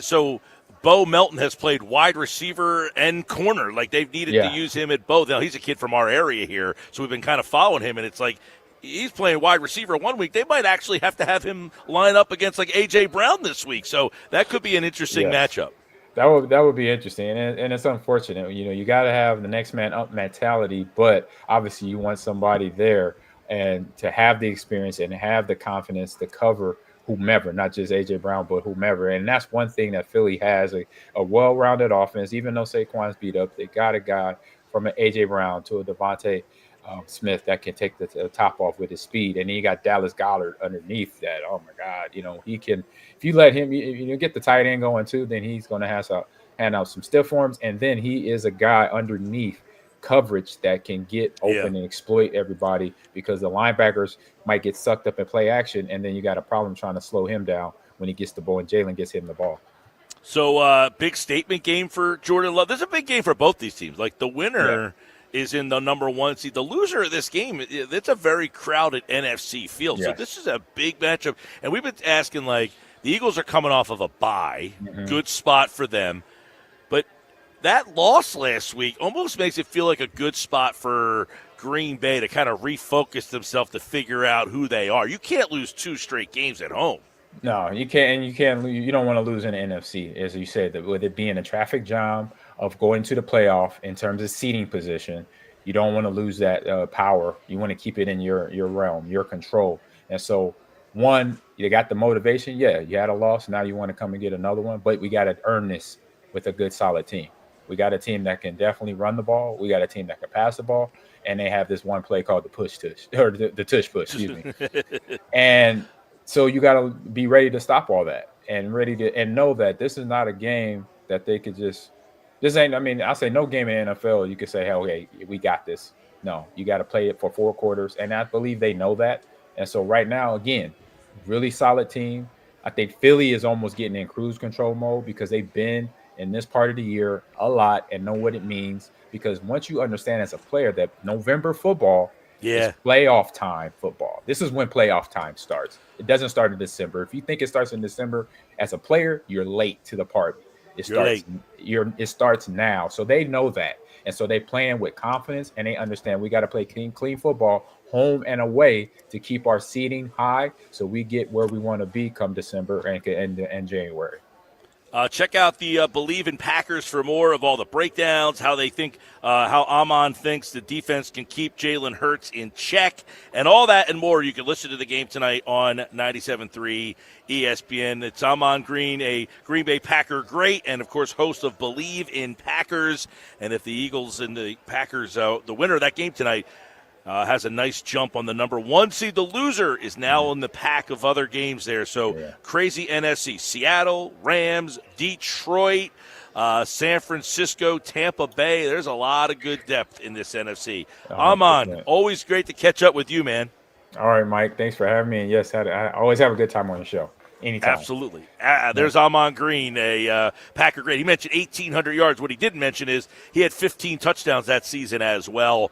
so Bo Melton has played wide receiver and corner. Like, they've needed to use him at both. Now, he's a kid from our area here, so we've been kind of following him, and it's like he's playing wide receiver one week. They might actually have to have him line up against like A.J. Brown this week. So that could be an interesting matchup. That would be interesting, and it's unfortunate. You got to have the next man up mentality, but obviously you want somebody there and to have the experience and have the confidence to cover whomever, not just A.J. Brown, but whomever. And that's one thing that Philly has, a well-rounded offense. Even though Saquon's beat up, they got a guy from an A.J. Brown to a Devontae Smith that can take the top off with his speed. And then you got Dallas Goedert underneath that. Oh, my God. He can – if you let him get the tight end going too, then he's going to hand out some stiff arms. And then he is a guy underneath coverage that can get open and exploit everybody, because the linebackers might get sucked up in play action, and then you got a problem trying to slow him down when he gets the ball and Jalen gets him the ball. So big statement game for Jordan Love. This is a big game for both these teams. Like, the winner is in the number one seed. The loser of this game, it's a very crowded NFC field. So this is a big matchup. And we've been asking, like, the Eagles are coming off of a bye. Good spot for them. But that loss last week almost makes it feel like a good spot for Green Bay to kind of refocus themselves to figure out who they are. You can't lose 2 straight games at home. No, you can't. And you don't want to lose in the NFC, as you said, with it being a traffic jam of going to the playoff in terms of seating position. You don't want to lose that power. You want to keep it in your realm, your control. And so, one, you got the motivation. Yeah, you had a loss. Now you want to come and get another one. But we got to earn this with a good, solid team. We got a team that can definitely run the ball. We got a team that can pass the ball. And they have this one play called the push-tush, or the tush-push, excuse me. And so you got to be ready to stop all that and know that this is not a game that they could just – I say no game in the NFL you could say, hey, we got this. No, you got to play it for 4 quarters. And I believe they know that. And so right now, again, really solid team. I think Philly is almost getting in cruise control mode, because they've been – in this part of the year a lot and know what it means, because once you understand as a player that November football is playoff time football. This is when playoff time starts. It doesn't start in December. If you think it starts in December as a player, you're late to the party. It starts now. So they know that. And so they playing with confidence, and they understand we got to play clean football home and away to keep our seeding high so we get where we want to be come December and January. Check out the Believe in Packers for more of all the breakdowns, how they think, how Amon thinks the defense can keep Jalen Hurts in check, and all that and more. You can listen to the game tonight on 97.3 ESPN. It's Amon Green, a Green Bay Packer great, and, of course, host of Believe in Packers. And if the Eagles and the Packers, the winner of that game tonight, has a nice jump on the number 1 seed. The loser is now in the pack of other games there. So crazy NFC. Seattle, Rams, Detroit, San Francisco, Tampa Bay. There's a lot of good depth in this NFC. Amon, always great to catch up with you, man. All right, Mike. Thanks for having me. And yes, I always have a good time on the show. Anytime. Absolutely. There's Amon Green, a Packer great. He mentioned 1,800 yards. What he didn't mention is he had 15 touchdowns that season as well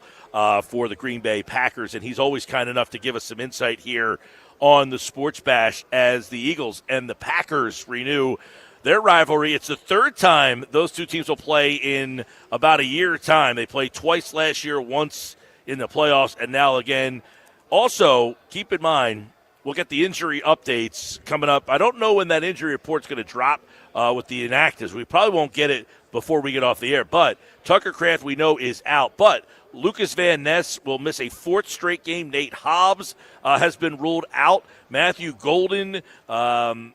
for the Green Bay Packers, and he's always kind enough to give us some insight here on the Sports Bash as the Eagles and the Packers renew their rivalry. It's the third time those two teams will play in about a year time. They played twice last year, once in the playoffs, and now again. Also, keep in mind, we'll get the injury updates coming up. I don't know when that injury report's going to drop with the inactives. We probably won't get it before we get off the air. But Tucker Kraft, we know, is out. But Lucas Van Ness will miss a 4th straight game. Nate Hobbs has been ruled out. Matthew Golden, and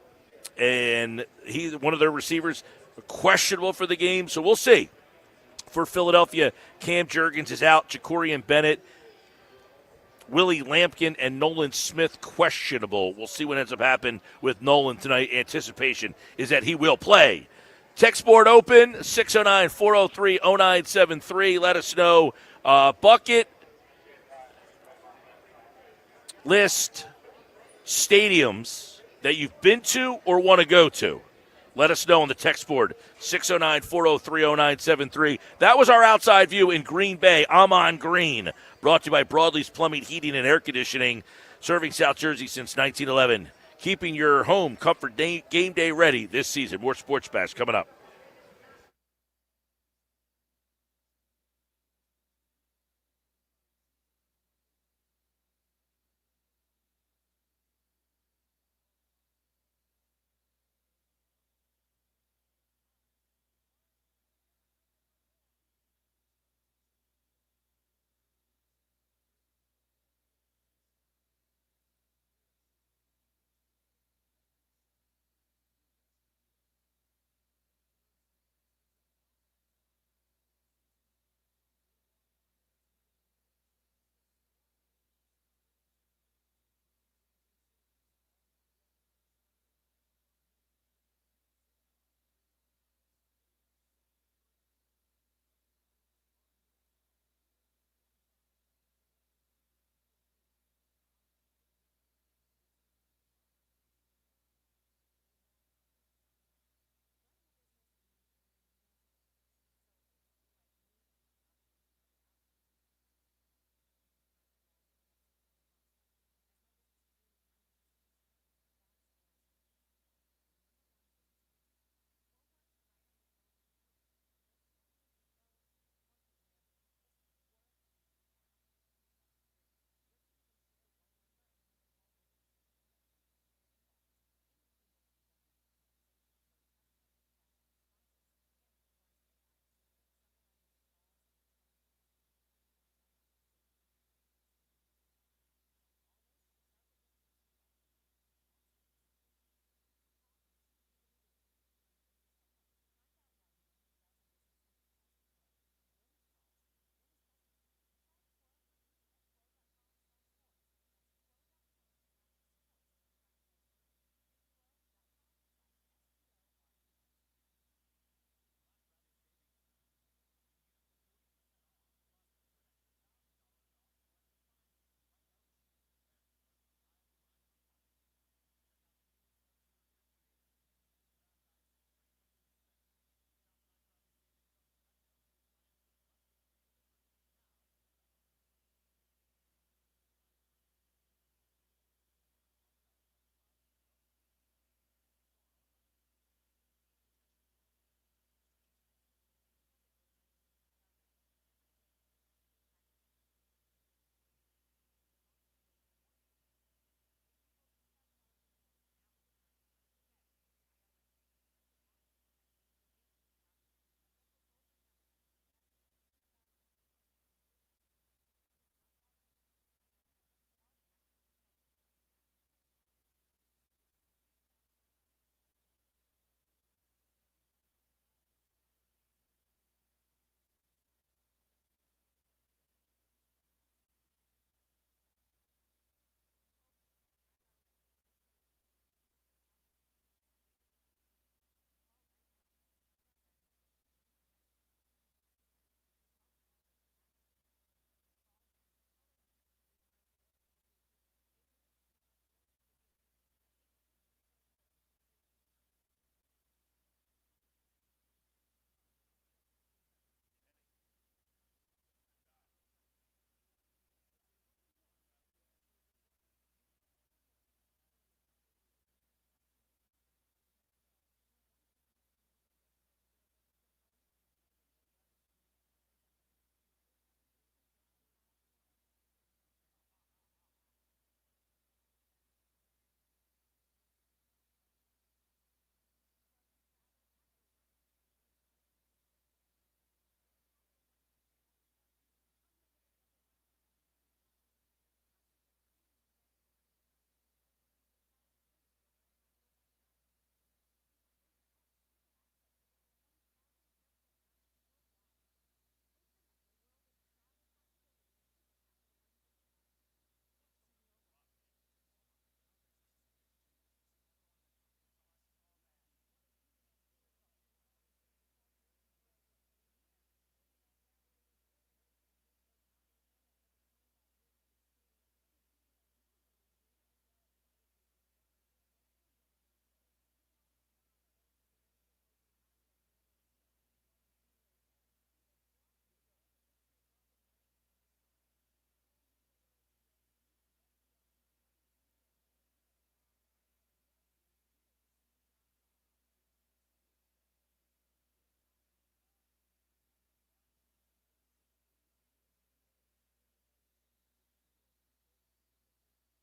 he's one of their receivers, questionable for the game. So we'll see. For Philadelphia, Cam Jurgens is out. Jacorian Bennett, Willie Lampkin, and Nolan Smith questionable. We'll see what ends up happening with Nolan tonight. Anticipation is that he will play. Text board open, 609-403-0973. Let us know. Bucket list stadiums that you've been to or want to go to. Let us know on the text board, 609-403-0973. That was our outside view in Green Bay. Amon Green, brought to you by Broadleaf's Plumbing, Heating, and Air Conditioning, serving South Jersey since 1911. Keeping your home comfort game day ready this season. More Sports Bash coming up.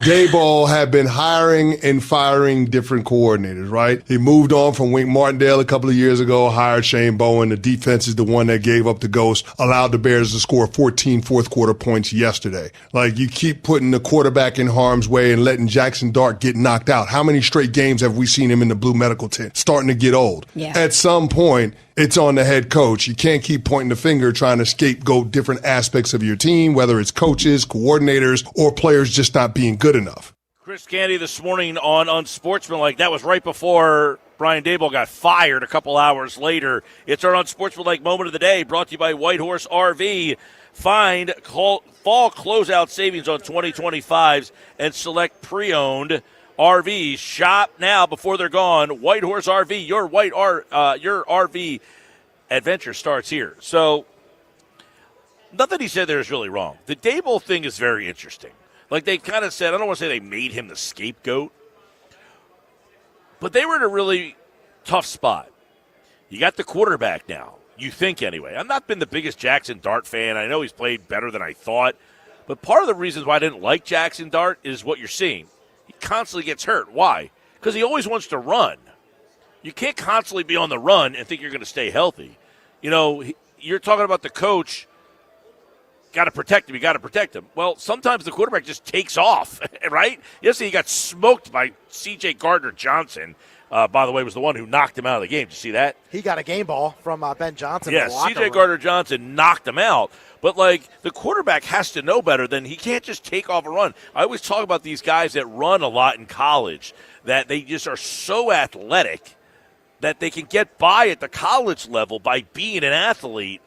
Daboll had been hiring and firing different coordinators, right? He moved on from Wink Martindale a couple of years ago, hired Shane Bowen. The defense is the one that gave up the ghost, allowed the Bears to score 14 fourth quarter points yesterday. Like, you keep putting the quarterback in harm's way and letting Jackson Dart get knocked out. How many straight games have we seen him in the blue medical tent? Starting to get old. Yeah. At some point, it's on the head coach. You can't keep pointing the finger trying to scapegoat different aspects of your team, whether it's coaches, coordinators, or players just not being good enough. Chris Candy this morning on Unsportsmanlike. That was right before Brian Daboll got fired a couple hours later. It's our Unsportsmanlike moment of the day, brought to you by Whitehorse RV. Find fall closeout savings on 2025s and select pre-owned RVs. Shop now before they're gone. Whitehorse RV, your RV adventure starts here. So nothing he said there is really wrong. The Daboll thing is very interesting. Like, they kind of said, I don't want to say they made him the scapegoat, but they were in a really tough spot. You got the quarterback now, you think anyway. I've not been the biggest Jackson Dart fan. I know he's played better than I thought, but part of the reasons why I didn't like Jackson Dart is what you're seeing. He constantly gets hurt. Why? Because he always wants to run. You can't constantly be on the run and think you're going to stay healthy. You know, you're talking about the coach. Got to protect him. You got to protect him. Well, sometimes the quarterback just takes off, right? Yesterday he got smoked by C.J. Gardner-Johnson. By the way, was the one who knocked him out of the game. Did you see that? He got a game ball from Ben Johnson. Yeah, C.J. Gardner-Johnson knocked him out. But, like, the quarterback has to know better than he can't just take off and run. I always talk about these guys that run a lot in college, that they just are so athletic that they can get by at the college level by being an athlete.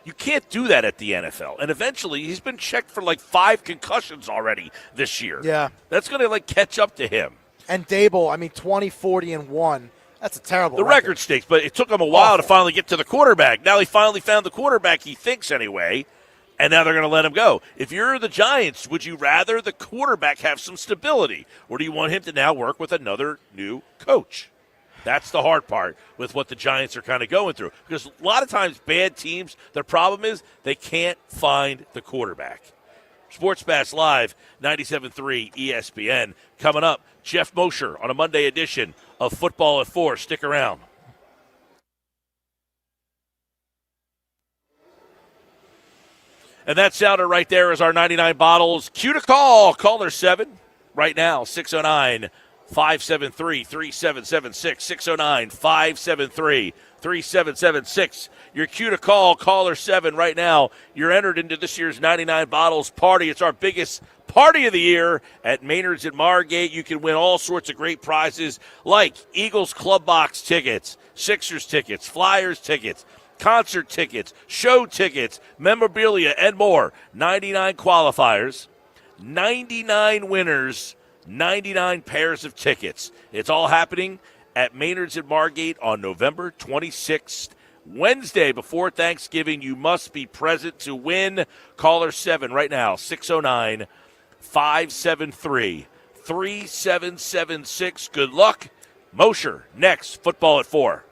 You can't do that at the NFL. And eventually, he's been checked for like 5 concussions already this year. Yeah. That's going to like catch up to him. And Daboll, I mean, 20, 40, and 1. That's a terrible The record stinks, but it took him a while to finally get to the quarterback. Now he finally found the quarterback, he thinks anyway, and now they're going to let him go. If you're the Giants, would you rather the quarterback have some stability, or do you want him to now work with another new coach? That's the hard part with what the Giants are kind of going through. Because a lot of times bad teams, their problem is they can't find the quarterback. Sports Bash Live, 97.3 ESPN. Coming up, Jeff Mosher on a Monday edition of Football at 4. Stick around. And that sounded right there as our 99 bottles. Cue to call. Caller 7 right now, 609 573-3776, 609-573-3776. Your cue to call, caller 7 right now. You're entered into this year's 99 Bottles Party. It's our biggest party of the year at Maynard's at Margate. You can win all sorts of great prizes like Eagles Club Box tickets, Sixers tickets, Flyers tickets, concert tickets, show tickets, memorabilia, and more. 99 qualifiers, 99 winners, 99 pairs of tickets. It's all happening at Maynard's at Margate on November 26th, Wednesday before Thanksgiving. You must be present to win. Caller 7 right now, 609-573-3776. Good luck. Mosher next. Football at 4.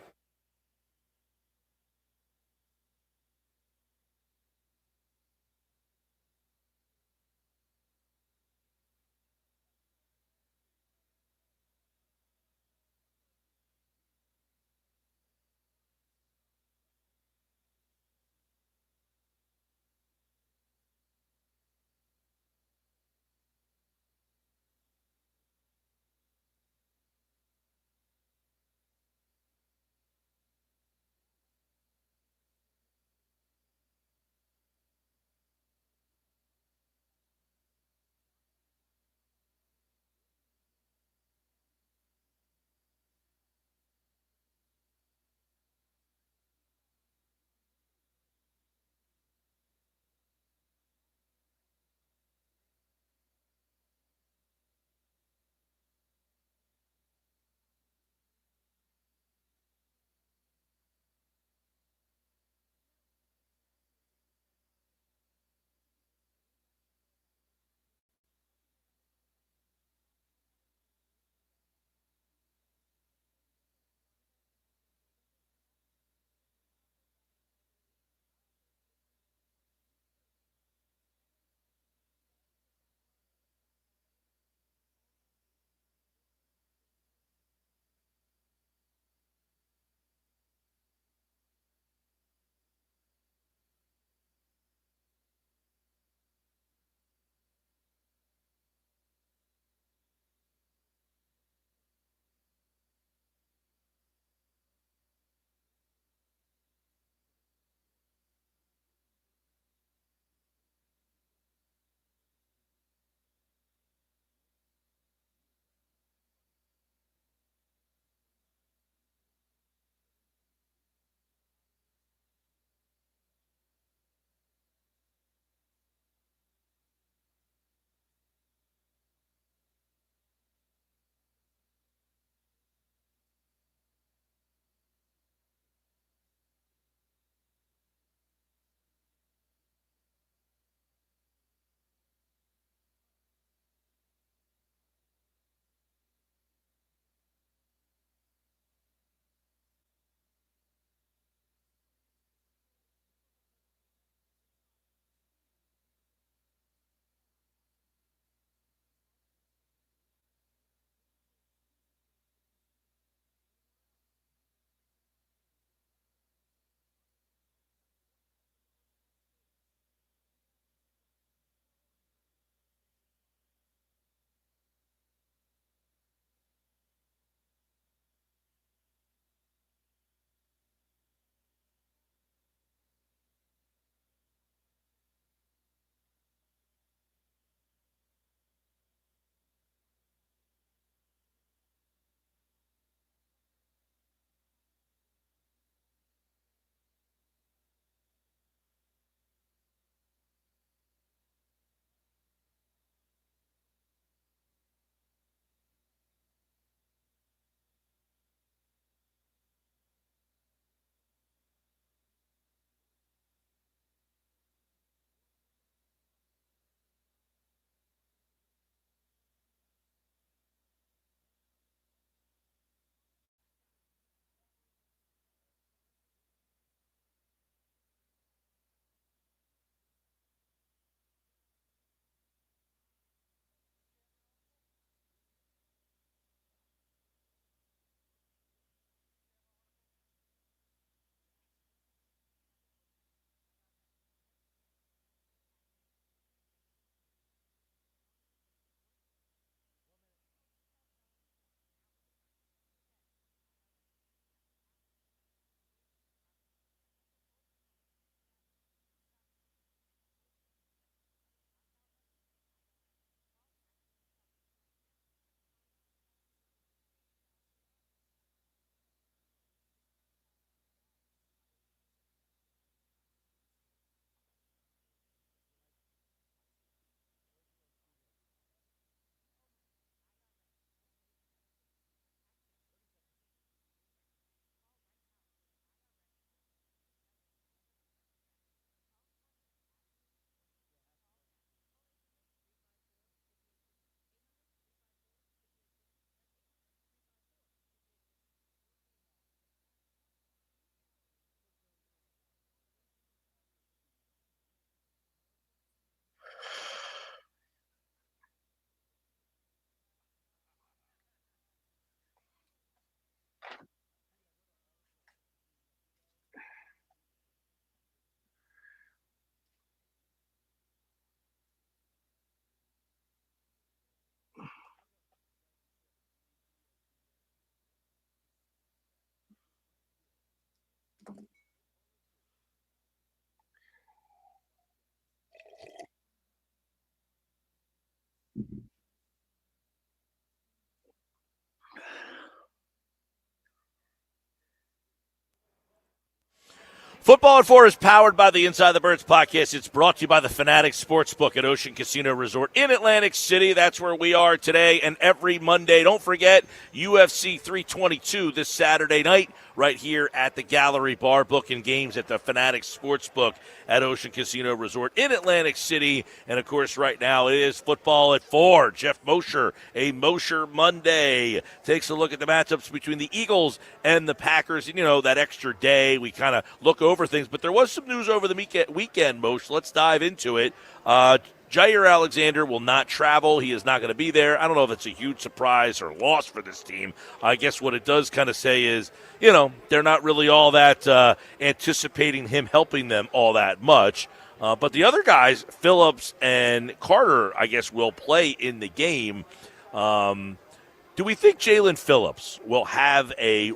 Football at 4 is powered by the Inside the Birds podcast. It's brought to you by the Fanatics Sportsbook at Ocean Casino Resort in Atlantic City. That's where we are today and every Monday. Don't forget UFC 322 this Saturday night right here at the Gallery Bar, booking games at the Fanatics Sportsbook at Ocean Casino Resort in Atlantic City. And, of course, right now it is Football at 4. Jeff Mosher, a Mosher Monday, takes a look at the matchups between the Eagles and the Packers. And, you know, that extra day, we kind of look over things. But there was some news over the weekend, Moshe. Let's dive into it. Jair Alexander will not travel. He is not going to be there. I don't know if it's a huge surprise or loss for this team. I guess what it does kind of say is, you know, they're not really all that anticipating him helping them all that much. But the other guys, Phillips and Carter, I guess, will play in the game. Do we think Jalen Phillips will have a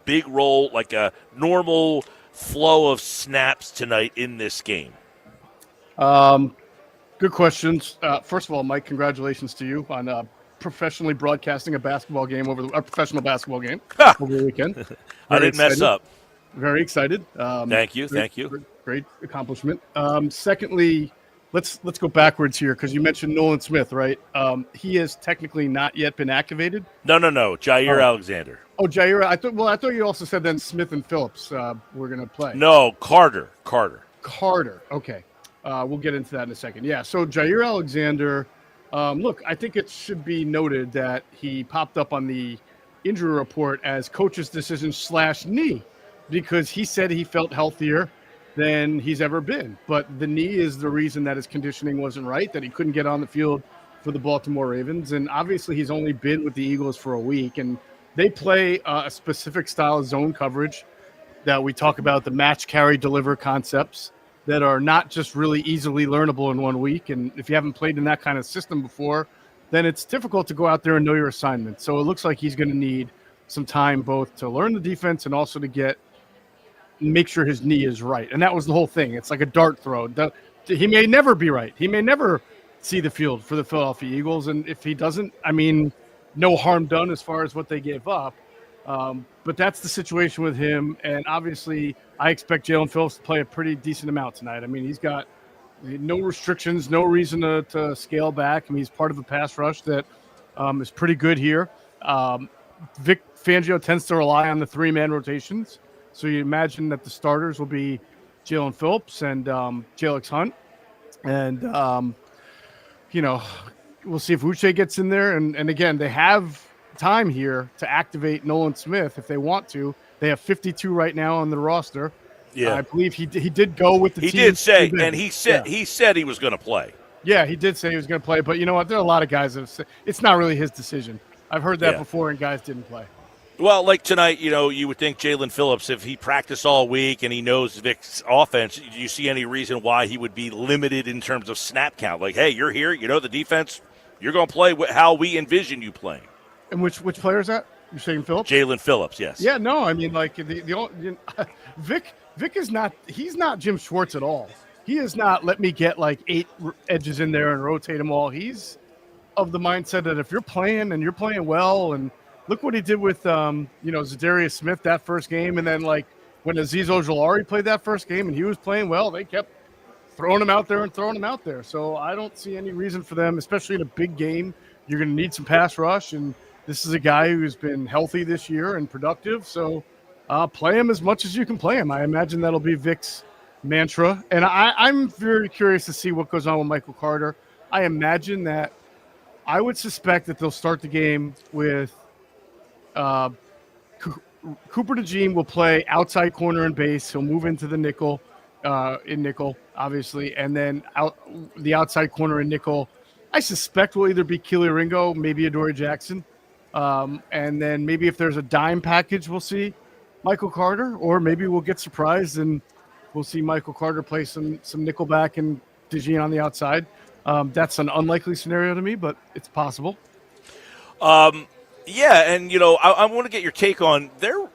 big role, like a normal flow of snaps tonight in this game? Good questions. First of all, Mike, congratulations to you on professionally broadcasting a basketball game a professional basketball game over the weekend. I didn't mess up. Very excited. Thank you. Great accomplishment. Secondly, let's go backwards here because you mentioned Nolan Smith, right? He has technically not yet been activated. No. Jair Alexander. Oh, Jair. I thought you also said then Smith and Phillips were going to play. No, Carter. Okay. We'll get into that in a second. Yeah, so Jair Alexander, look, I think it should be noted that he popped up on the injury report as coach's decision / knee because he said he felt healthier than he's ever been. But the knee is the reason that his conditioning wasn't right, that he couldn't get on the field for the Baltimore Ravens. And obviously he's only been with the Eagles for a week. And they play a specific style of zone coverage that we talk about, the match, carry, deliver concepts that are not just really easily learnable in 1 week. And if you haven't played in that kind of system before, then it's difficult to go out there and know your assignment. So it looks like he's going to need some time both to learn the defense and also to make sure his knee is right. And that was the whole thing. It's like a dart throw. He may never be right. He may never see the field for the Philadelphia Eagles. And if he doesn't, I mean, no harm done as far as what they gave up. But that's the situation with him. And obviously, I expect Jalen Phillips to play a pretty decent amount tonight. I mean, he's got no restrictions, no reason to scale back. I mean, he's part of a pass rush that is pretty good here. Vic Fangio tends to rely on the 3-man rotations. So you imagine that the starters will be Jalen Phillips and Jalix Hunt. And, we'll see if Uche gets in there. And again, they have time here to activate Nolan Smith if they want to. They have 52 right now on the roster. Yeah, I believe he did go with the team. He did say, and he said he was going to play. Yeah, he did say he was going to play. But you know what? There are a lot of guys that have said it's not really his decision. I've heard that before, and guys didn't play. Well, like tonight, you would think Jalen Phillips, if he practiced all week and he knows Vic's offense, do you see any reason why he would be limited in terms of snap count? Like, hey, you're here, you know the defense, you're going to play how we envision you playing. And which player is that? You're saying Phillips? Jalen Phillips, yes. Yeah, no, I mean, like Vic is not. He's not Jim Schwartz at all. He is not. Let me get like 8 edges in there and rotate them all. He's of the mindset that if you're playing and you're playing well, and look what he did with Zadarius Smith that first game, and then like when Azeez Ojulari played that first game and he was playing well, they kept throwing him out there. So I don't see any reason for them, especially in a big game. You're going to need some pass rush, and this is a guy who's been healthy this year and productive. So play him as much as you can play him. I imagine that'll be Vic's mantra. And I'm very curious to see what goes on with Michael Carter. I imagine that I would suspect that they'll start the game with Cooper DeJean will play outside corner and base. He'll move into the nickel, obviously. And then the outside corner and nickel, I suspect will either be Keely Ringo, maybe Adoree Jackson. And then maybe if there's a dime package, we'll see Michael Carter, or maybe we'll get surprised and we'll see Michael Carter play some nickelback and DeJean on the outside. That's an unlikely scenario to me, but it's possible. Yeah, and, I want to get your take on the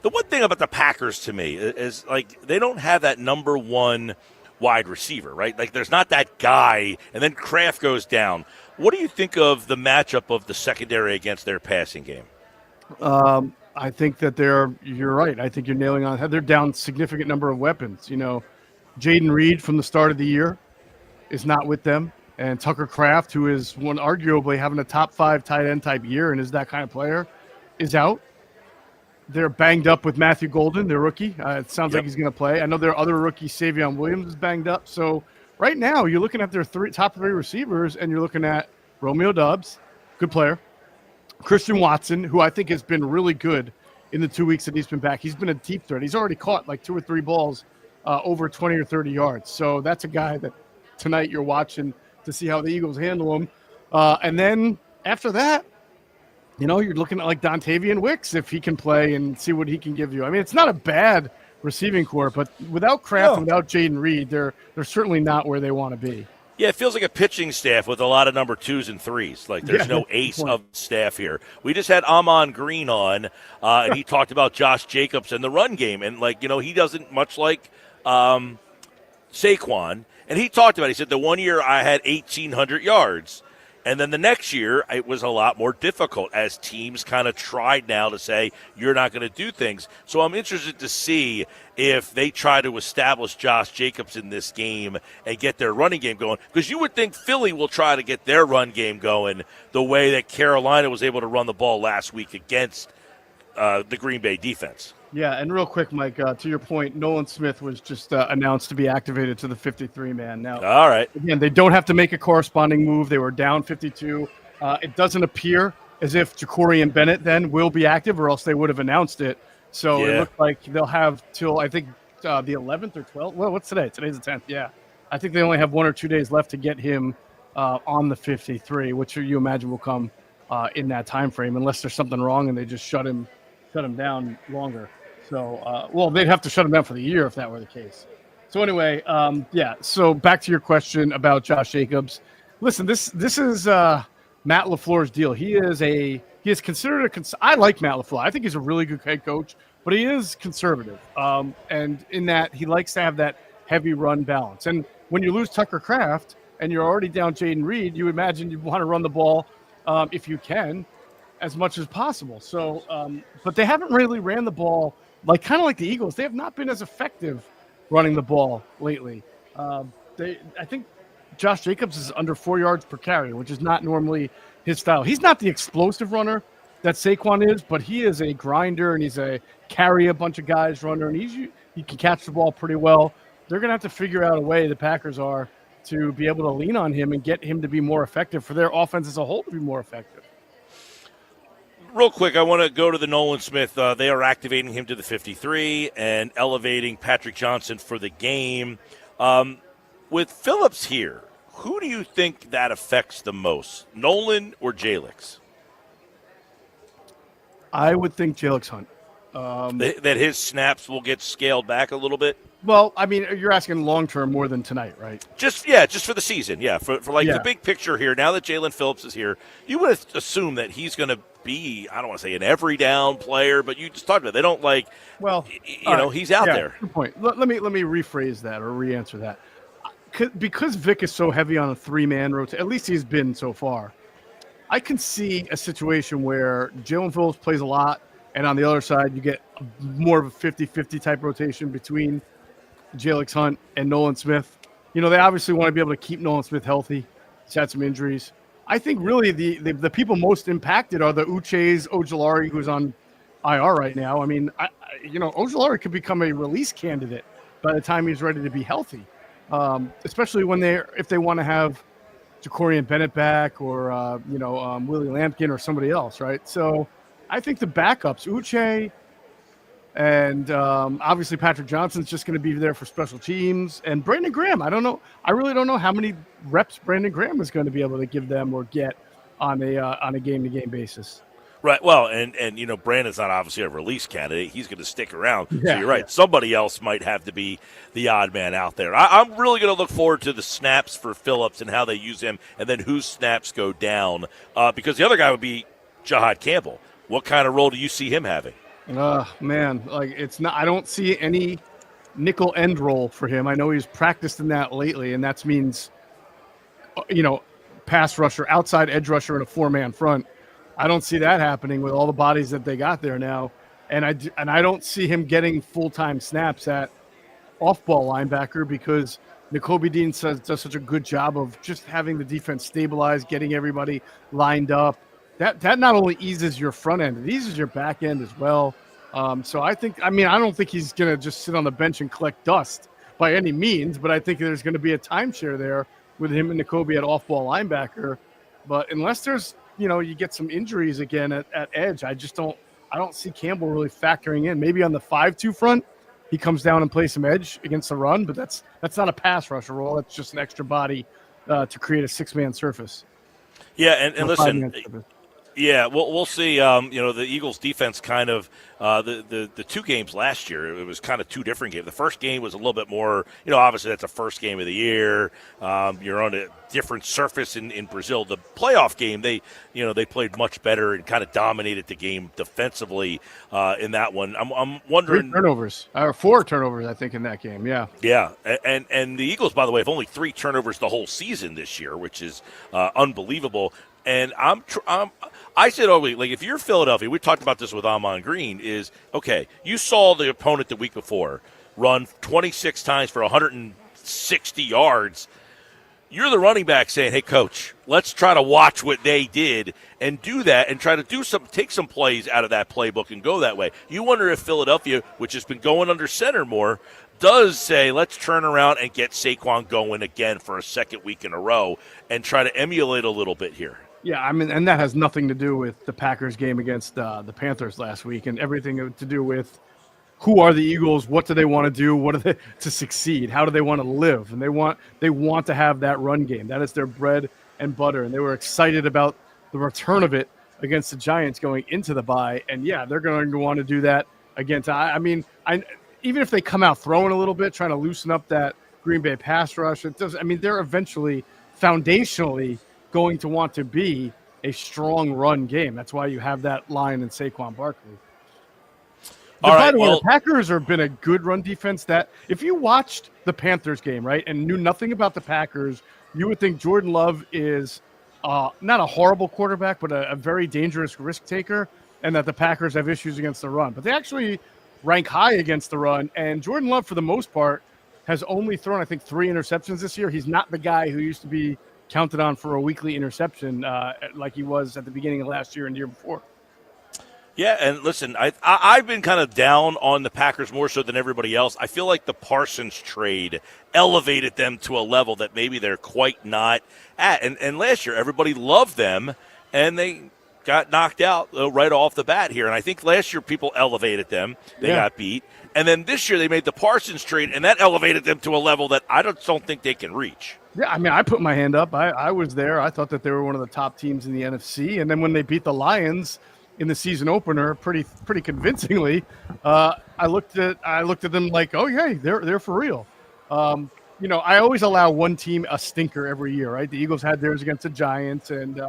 one thing about the Packers to me is, like, they don't have that number one wide receiver, right? Like, there's not that guy, and then Kraft goes down. What do you think of the matchup of the secondary against their passing game? I think that you're right. I think you're nailing on. They're down significant number of weapons. Jaden Reed from the start of the year is not with them. And Tucker Kraft, who is arguably having a top 5 tight end type year and is that kind of player, is out. They're banged up with Matthew Golden, their rookie. It sounds like he's going to play. I know their other rookie, Savion Williams, is banged up. So right now you're looking at their top 3 receivers, and you're looking at Romeo Doubs, good player, Christian Watson, who I think has been really good in the 2 weeks that he's been back. He's been a deep threat. He's already caught like 2 or 3 balls over 20 or 30 yards. So that's a guy that tonight you're watching to see how the Eagles handle him. And then after that, you're looking at like Dontavian Wicks, if he can play, and see what he can give you. I mean, it's not a bad receiving core, but without Kraft and without Jaden Reed, they're certainly not where they want to be. Yeah, it feels like a pitching staff with a lot of number 2s and 3s. Like there's no ace of staff here. We just had Amon Green on, and he talked about Josh Jacobs and the run game. And, he doesn't much like Saquon. And he talked about it. He said, the one year I had 1,800 yards. And then the next year, it was a lot more difficult as teams kind of tried now to say, you're not going to do things. So I'm interested to see if they try to establish Josh Jacobs in this game and get their running game going. Because you would think Philly will try to get their run game going the way that Carolina was able to run the ball last week against the Green Bay defense. Yeah, and real quick, Mike, to your point, Nolan Smith was just announced to be activated to the 53-man. Now, all right. Again, they don't have to make a corresponding move. They were down 52. It doesn't appear as if Ja'Cory Bennett then will be active, or else they would have announced it. So It looks like they'll have till, I think, the 11th or 12th. Well, what's today? Today's the 10th. Yeah. I think they only have 1 or 2 days left to get him on the 53, which you imagine will come in that time frame, unless there's something wrong and they just shut him down longer. So, they'd have to shut him down for the year if that were the case. So anyway, so back to your question about Josh Jacobs. Listen, this is Matt LaFleur's deal. He is considered I like Matt LaFleur. I think he's a really good head coach, but he is conservative. And in that he likes to have that heavy run balance. And when you lose Tucker Kraft and you're already down Jaden Reed, you imagine you want to run the ball if you can as much as possible. So, but they haven't really ran the ball kind of like the Eagles. They have not been as effective running the ball lately. I think Josh Jacobs is under 4 yards per carry, which is not normally his style. He's not the explosive runner that Saquon is, but he is a grinder, and he's a carry a bunch of guys runner, and he can catch the ball pretty well. They're going to have to figure out a way, the Packers are, to be able to lean on him and get him to be more effective, for their offense as a whole to be more effective. Real quick, I want to go to the Nolan Smith. They are activating him to the 53 and elevating Patrick Johnson for the game. With Phillips here, who do you think that affects the most, Nolan or Jalix? I would think Jalix Hunt. That his snaps will get scaled back a little bit? Well, I mean, you're asking long-term more than tonight, right? Just for the season, for the big picture here. Now that Jalen Phillips is here, you would assume that he's going to be, I don't want to say an every down player, but you just talked about it. They don't he's out there. Good point. Let me rephrase that or re-answer that. Because Vic is so heavy on a 3-man rotation, at least he's been so far, I can see a situation where Jalen Phillips plays a lot, and on the other side, you get more of a 50-50 type rotation between Jalix Hunt and Nolan Smith. They obviously want to be able to keep Nolan Smith healthy. He's had some injuries. I think really the people most impacted are the Uches, Ojulari, who's on IR right now. I mean, Ojulari could become a release candidate by the time he's ready to be healthy, especially if they want to have Ja'Cory Bennett back or Willie Lampkin or somebody else, right? So I think the backups, Uche, and obviously Patrick Johnson's just going to be there for special teams. And Brandon Graham, I don't know. I really don't know how many reps Brandon Graham is going to be able to give them or get on a game-to-game basis. Right. Well, and Brandon's not obviously a release candidate. He's going to stick around. So you're right. Yeah. Somebody else might have to be the odd man out there. I'm really going to look forward to the snaps for Phillips and how they use him, and then whose snaps go down. Because the other guy would be Jahad Campbell. What kind of role do you see him having? Man, it's not. I don't see any nickel end role for him. I know he's practiced in that lately, and that means, pass rusher, outside edge rusher, and a 4-man front. I don't see that happening with all the bodies that they got there now. and I don't see him getting full-time snaps at off-ball linebacker because Nakobe Dean does such a good job of just having the defense stabilized, getting everybody lined up. That not only eases your front end, it eases your back end as well. So I don't think he's going to just sit on the bench and collect dust by any means, but I think there's going to be a timeshare there with him and Nakobe at off-ball linebacker. But unless there's, you get some injuries again at edge, I don't see Campbell really factoring in. Maybe on the 5-2 front, he comes down and plays some edge against the run, but that's not a pass rusher role. That's just an extra body to create a 6-man surface. Yeah, and listen, yeah, we'll see. The Eagles' defense kind of the two games last year. It was kind of two different games. The first game was a little bit more. Obviously that's the first game of the year. You're on a different surface in Brazil. The playoff game, they played much better and kind of dominated the game defensively in that one. I'm wondering 4 turnovers, I think, in that game. Yeah. Yeah, and the Eagles, by the way, have only 3 turnovers the whole season this year, which is unbelievable. And I said, if you're Philadelphia, we talked about this with Amon Green, is, okay, you saw the opponent the week before run 26 times for 160 yards. You're the running back saying, hey, coach, let's try to watch what they did and do that and try to take some plays out of that playbook and go that way. You wonder if Philadelphia, which has been going under center more, does say, let's turn around and get Saquon going again for a second week in a row and try to emulate a little bit here. Yeah, and that has nothing to do with the Packers game against the Panthers last week, and everything to do with who are the Eagles, what do they want to do, what are they to succeed, how do they want to live, and they want to have that run game. That is their bread and butter, and they were excited about the return of it against the Giants going into the bye, and yeah, they're going to want to do that again. Even if they come out throwing a little bit, trying to loosen up that Green Bay pass rush, they're eventually foundationally going to want to be a strong run game. That's why you have that line in Saquon Barkley. By the way, the Packers have been a good run defense. That if you watched the Panthers game, right, and knew nothing about the Packers, you would think Jordan Love is not a horrible quarterback, but a very dangerous risk taker, and that the Packers have issues against the run. But they actually rank high against the run, and Jordan Love, for the most part, has only thrown, I think, 3 interceptions this year. He's not the guy who used to be counted on for a weekly interception like he was at the beginning of last year and the year before. Yeah, and listen, I've been kind of down on the Packers more so than everybody else. I feel like the Parsons trade elevated them to a level that maybe they're quite not at. And last year, everybody loved them, and they got knocked out right off the bat here. And I think last year people elevated them. They got beat. And then this year they made the Parsons trade, and that elevated them to a level that I don't think they can reach. Yeah, I put my hand up. I was there. I thought that they were one of the top teams in the NFC. And then when they beat the Lions in the season opener pretty convincingly, I looked at them like, oh, yeah, they're for real. I always allow one team a stinker every year, right? The Eagles had theirs against the Giants, and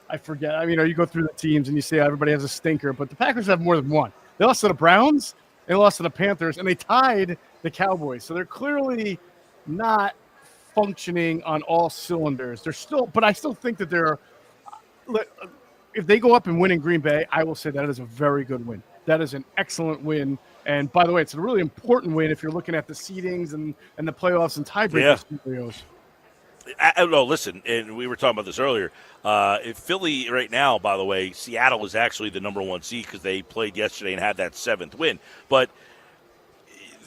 I forget. You go through the teams and you say everybody has a stinker, but the Packers have more than one. They lost to the Browns, they lost to the Panthers, and they tied the Cowboys. So they're clearly not functioning on all cylinders. But I still think that if they go up and win in Green Bay, I will say that is a very good win. That is an excellent win. And by the way, it's a really important win if you're looking at the seedings and the playoffs and tiebreaker scenarios. No, listen, and we were talking about this earlier. If Philly right now, by the way, Seattle is actually the number 1 seed because they played yesterday and had that 7th win. But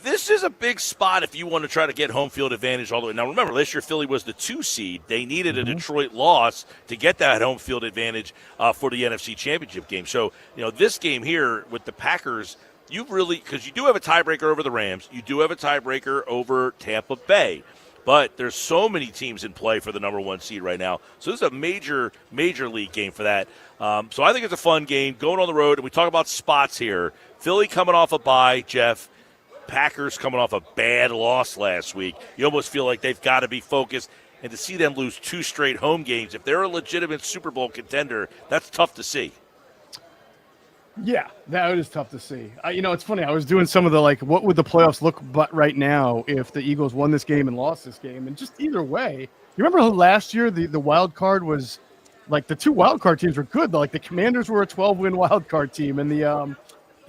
this is a big spot if you want to try to get home field advantage all the way. Now, remember, last year Philly was the 2 seed. They needed a Detroit loss to get that home field advantage for the NFC Championship game. So, this game here with the Packers, because you do have a tiebreaker over the Rams. You do have a tiebreaker over Tampa Bay. But there's so many teams in play for the number 1 seed right now. So this is a major league game for that. So I think it's a fun game going on the road. And we talk about spots here. Philly coming off a bye, Jeff. Packers coming off a bad loss last week. You almost feel like they've got to be focused. And to see them lose 2 straight home games, if they're a legitimate Super Bowl contender, that's tough to see. Yeah, that is tough to see. It's funny. I was doing some of the, what would the playoffs look but right now if the Eagles won this game and lost this game? And just either way, you remember last year the wild card was, the 2 wild card teams were good. The Commanders were a 12-win wild card team, and the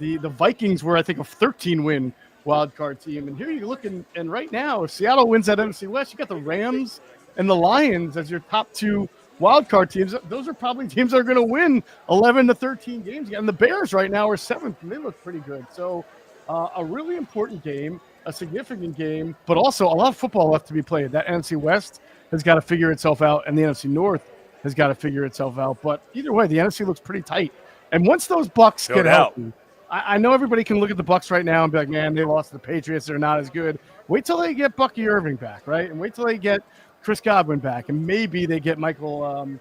The Vikings were, I think, a 13-win wild card team. And here you look, and right now, if Seattle wins that NFC West, you got the Rams and the Lions as your top two wild card teams. Those are probably teams that are going to win 11 to 13 games. And the Bears right now are 7th, and they look pretty good. So a really important game, a significant game, but also a lot of football left to be played. That NFC West has got to figure itself out, and the NFC North has got to figure itself out. But either way, the NFC looks pretty tight. And once those Bucks get healthy, I know everybody can look at the Bucks right now and be like, man, they lost to the Patriots. They're not as good. Wait till they get Bucky Irving back, right? And wait till they get Chris Godwin back. And maybe they get Michael,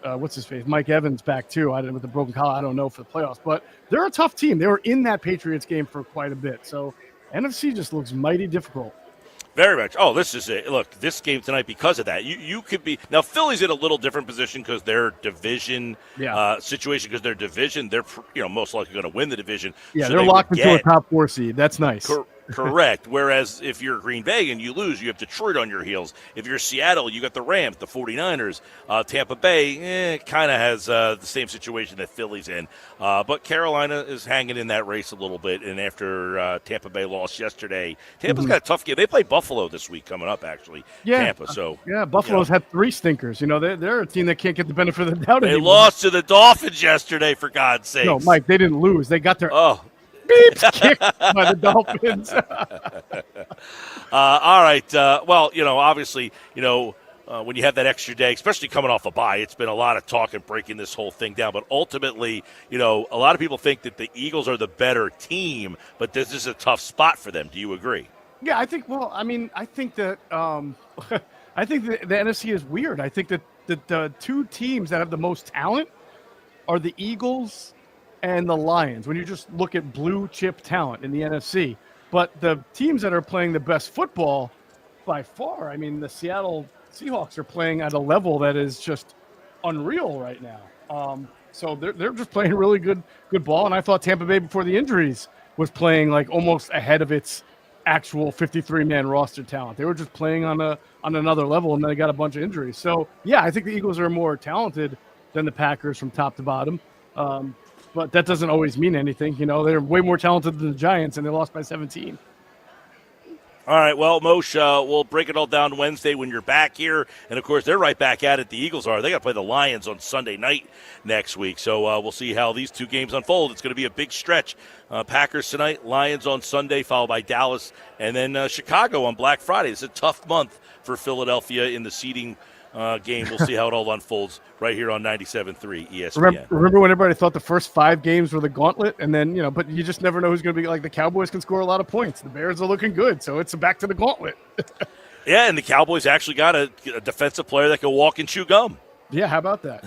what's his face? Mike Evans back too. With the broken collar, I don't know for the playoffs. But they're a tough team. They were in that Patriots game for quite a bit. So NFC just looks mighty difficult. Very much. Oh, this is it. Look, this game tonight, because of that, you could be – now, Philly's in a little different position because their division situation, because their division, they're most likely going to win the division. Yeah, so they're locked into a top 4 seed. That's nice. Correct. Whereas if you're Green Bay and you lose, you have Detroit on your heels. If you're Seattle, you got the Rams, the 49ers. Tampa Bay kind of has the same situation that Philly's in. But Carolina is hanging in that race a little bit. And after Tampa Bay lost yesterday, Tampa's got a tough game. They play Buffalo this week coming up, actually. Yeah. Tampa. So Buffalo's had 3 stinkers. They're a team that can't get the benefit of the doubt anymore. They lost to the Dolphins yesterday, for God's sake. No, Mike, they didn't lose. They got their beeps kicked by the Dolphins. All right. Well, obviously, when you have that extra day, especially coming off a bye, it's been a lot of talk and breaking this whole thing down. But ultimately, a lot of people think that the Eagles are the better team, but this is a tough spot for them. Do you agree? Yeah, I think. Well, I think that I think the NFC is weird. I think that the 2 teams that have the most talent are the Eagles and the Lions, when you just look at blue chip talent in the NFC. But the teams that are playing the best football by far, the Seattle Seahawks are playing at a level that is just unreal right now. So they're just playing really good ball. And I thought Tampa Bay, before the injuries, was playing like almost ahead of its actual 53-man roster talent. They were just playing on another level, and then they got a bunch of injuries. So, yeah, I think the Eagles are more talented than the Packers from top to bottom. But that doesn't always mean anything. They're way more talented than the Giants, and they lost by 17. All right, well, Moshe, we'll break it all down Wednesday when you're back here. And, of course, they're right back at it. The Eagles are. They got to play the Lions on Sunday night next week. So we'll see how these 2 games unfold. It's going to be a big stretch. Packers tonight, Lions on Sunday, followed by Dallas, and then Chicago on Black Friday. It's a tough month for Philadelphia in the seeding game. We'll see how it all unfolds right here on 97.3 ESPN. Remember when everybody thought the first 5 games were the gauntlet, and then but you just never know who's going to be. Like the Cowboys can score a lot of points. The Bears are looking good, so it's back to the gauntlet. Yeah, and the Cowboys actually got a defensive player that can walk and chew gum. Yeah, how about that?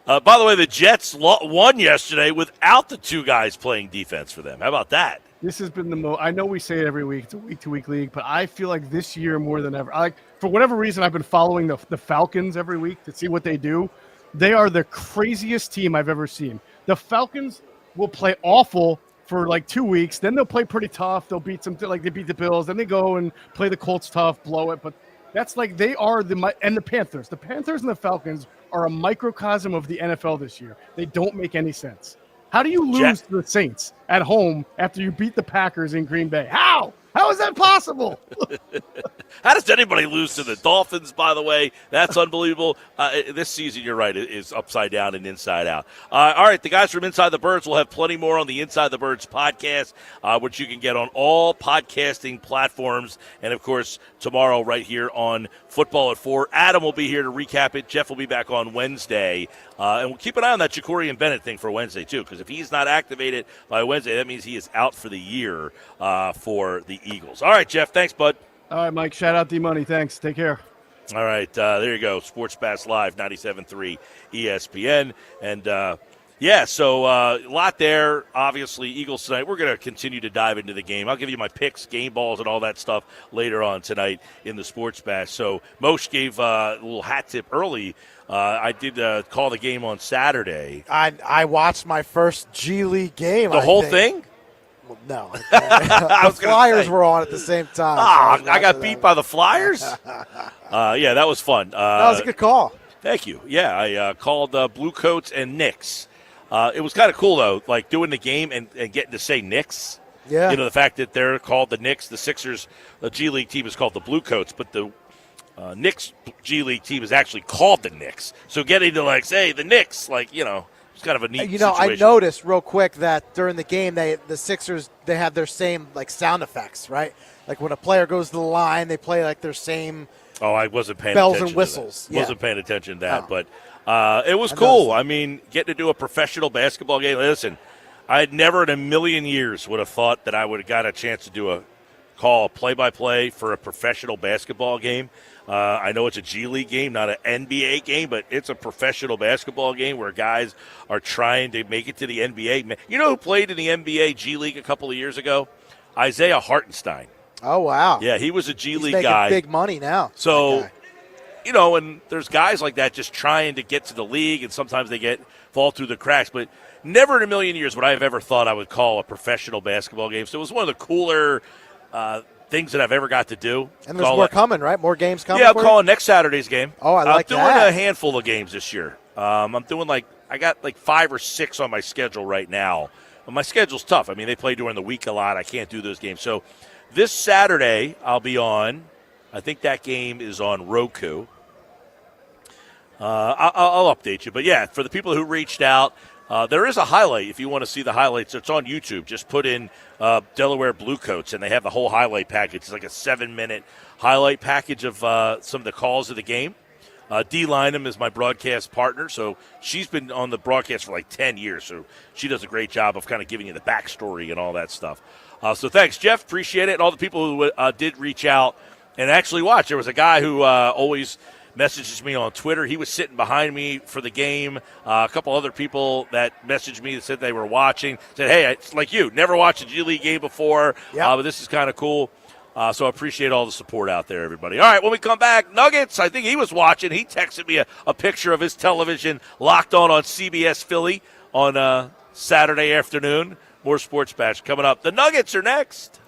By the way, the Jets won yesterday without the 2 guys playing defense for them. How about that? This has been the most. I know we say it every week. It's a week-to-week league, but I feel like this year more than ever. For whatever reason, I've been following the Falcons every week to see what they do. They are the craziest team I've ever seen. The Falcons will play awful for like 2 weeks, then they'll play pretty tough. They'll beat they beat the Bills, then they go and play the Colts tough, blow it. But that's like they are and the Panthers. The Panthers and the Falcons are a microcosm of the NFL this year. They don't make any sense. How do you lose to the Saints at home after you beat the Packers in Green Bay? How? How is that possible? How does anybody lose to the Dolphins, by the way? That's unbelievable. This season, you're right, is upside down and inside out. All right, the guys from Inside the Birds will have plenty more on the Inside the Birds podcast, which you can get on all podcasting platforms. And, of course, tomorrow right here on Football at 4. Adam will be here to recap it. Jeff will be back on Wednesday. And we'll keep an eye on that Ja'Cory and Bennett thing for Wednesday, too, because if he's not activated by Wednesday, that means he is out for the year for the Eagles. All right, Jeff. Thanks, bud. All right, Mike. Shout out D-Money. Thanks. Take care. All right. There you go. Sports Bass Live, 97.3 ESPN. And, so a lot there. Obviously, Eagles tonight. We're going to continue to dive into the game. I'll give you my picks, game balls, and all that stuff later on tonight in the Sports Bash. So Moshe gave a little hat tip early. I did call the game on Saturday. I watched my first G League game. The whole thing? Well, no. The Flyers were on at the same time. So I got beat by the Flyers? Yeah, that was fun. That was a good call. Thank you. Yeah, I called Blue Coats and Knicks. It was kind of cool, though, like doing the game and getting to say Knicks. Yeah. You know, the fact that they're called the Knicks, the Sixers, the G League team is called the Blue Coats, but the Knicks G League team is actually called the Knicks. So getting to, like, say the Knicks, like, you know, it's kind of a neat situation. I noticed real quick that during the game, the Sixers, they have their same, like, sound effects, right? Like when a player goes to the line, they play, like, their same Oh, I wasn't paying bells attention and whistles. to that. Wasn't paying attention to that, Oh. but it was cool. I mean, getting to do a professional basketball game. Listen, I had never in a million years would have thought that I would have got a chance to do a play-by-play for a professional basketball game. I know it's a G League game, not an NBA game, but it's a professional basketball game where guys are trying to make it to the NBA. You know who played in the NBA G League a couple of years ago? Isaiah Hartenstein. Oh, wow. Yeah, he was a G League making guy. Big money now. So, you know, and there's guys like that just trying to get to the league, and sometimes they fall through the cracks. But never in a million years would I have ever thought I would call a professional basketball game. So it was one of the cooler things that I've ever got to do. And there's more coming, right? More games coming. Yeah, I'm calling next Saturday's game. Oh, I like that. I'm doing a handful of games this year. I'm doing I got 5 or 6 on my schedule right now. But my schedule's tough. I mean, they play during the week a lot. I can't do those games. So this Saturday I'll be on. I think that game is on Roku. I'll update you. But, yeah, for the people who reached out, there is a highlight if you want to see the highlights. It's on YouTube. Just put in Delaware Blue Coats, and they have the whole highlight package. It's like a 7-minute highlight package of some of the calls of the game. Dee Lynham is my broadcast partner, so she's been on the broadcast for 10 years, so she does a great job of kind of giving you the backstory and all that stuff. So thanks, Jeff. Appreciate it. And all the people who did reach out and actually watch. There was a guy who always messages me on Twitter. He was sitting behind me for the game. A couple other people that messaged me that said they were watching. Said, hey, it's like you. Never watched a G League game before, but this is kind of cool. So I appreciate all the support out there, everybody. All right, when we come back, Nuggets, I think he was watching. He texted me a picture of his television locked on CBS Philly on Saturday afternoon. More Sports Bash coming up. The Nuggets are next.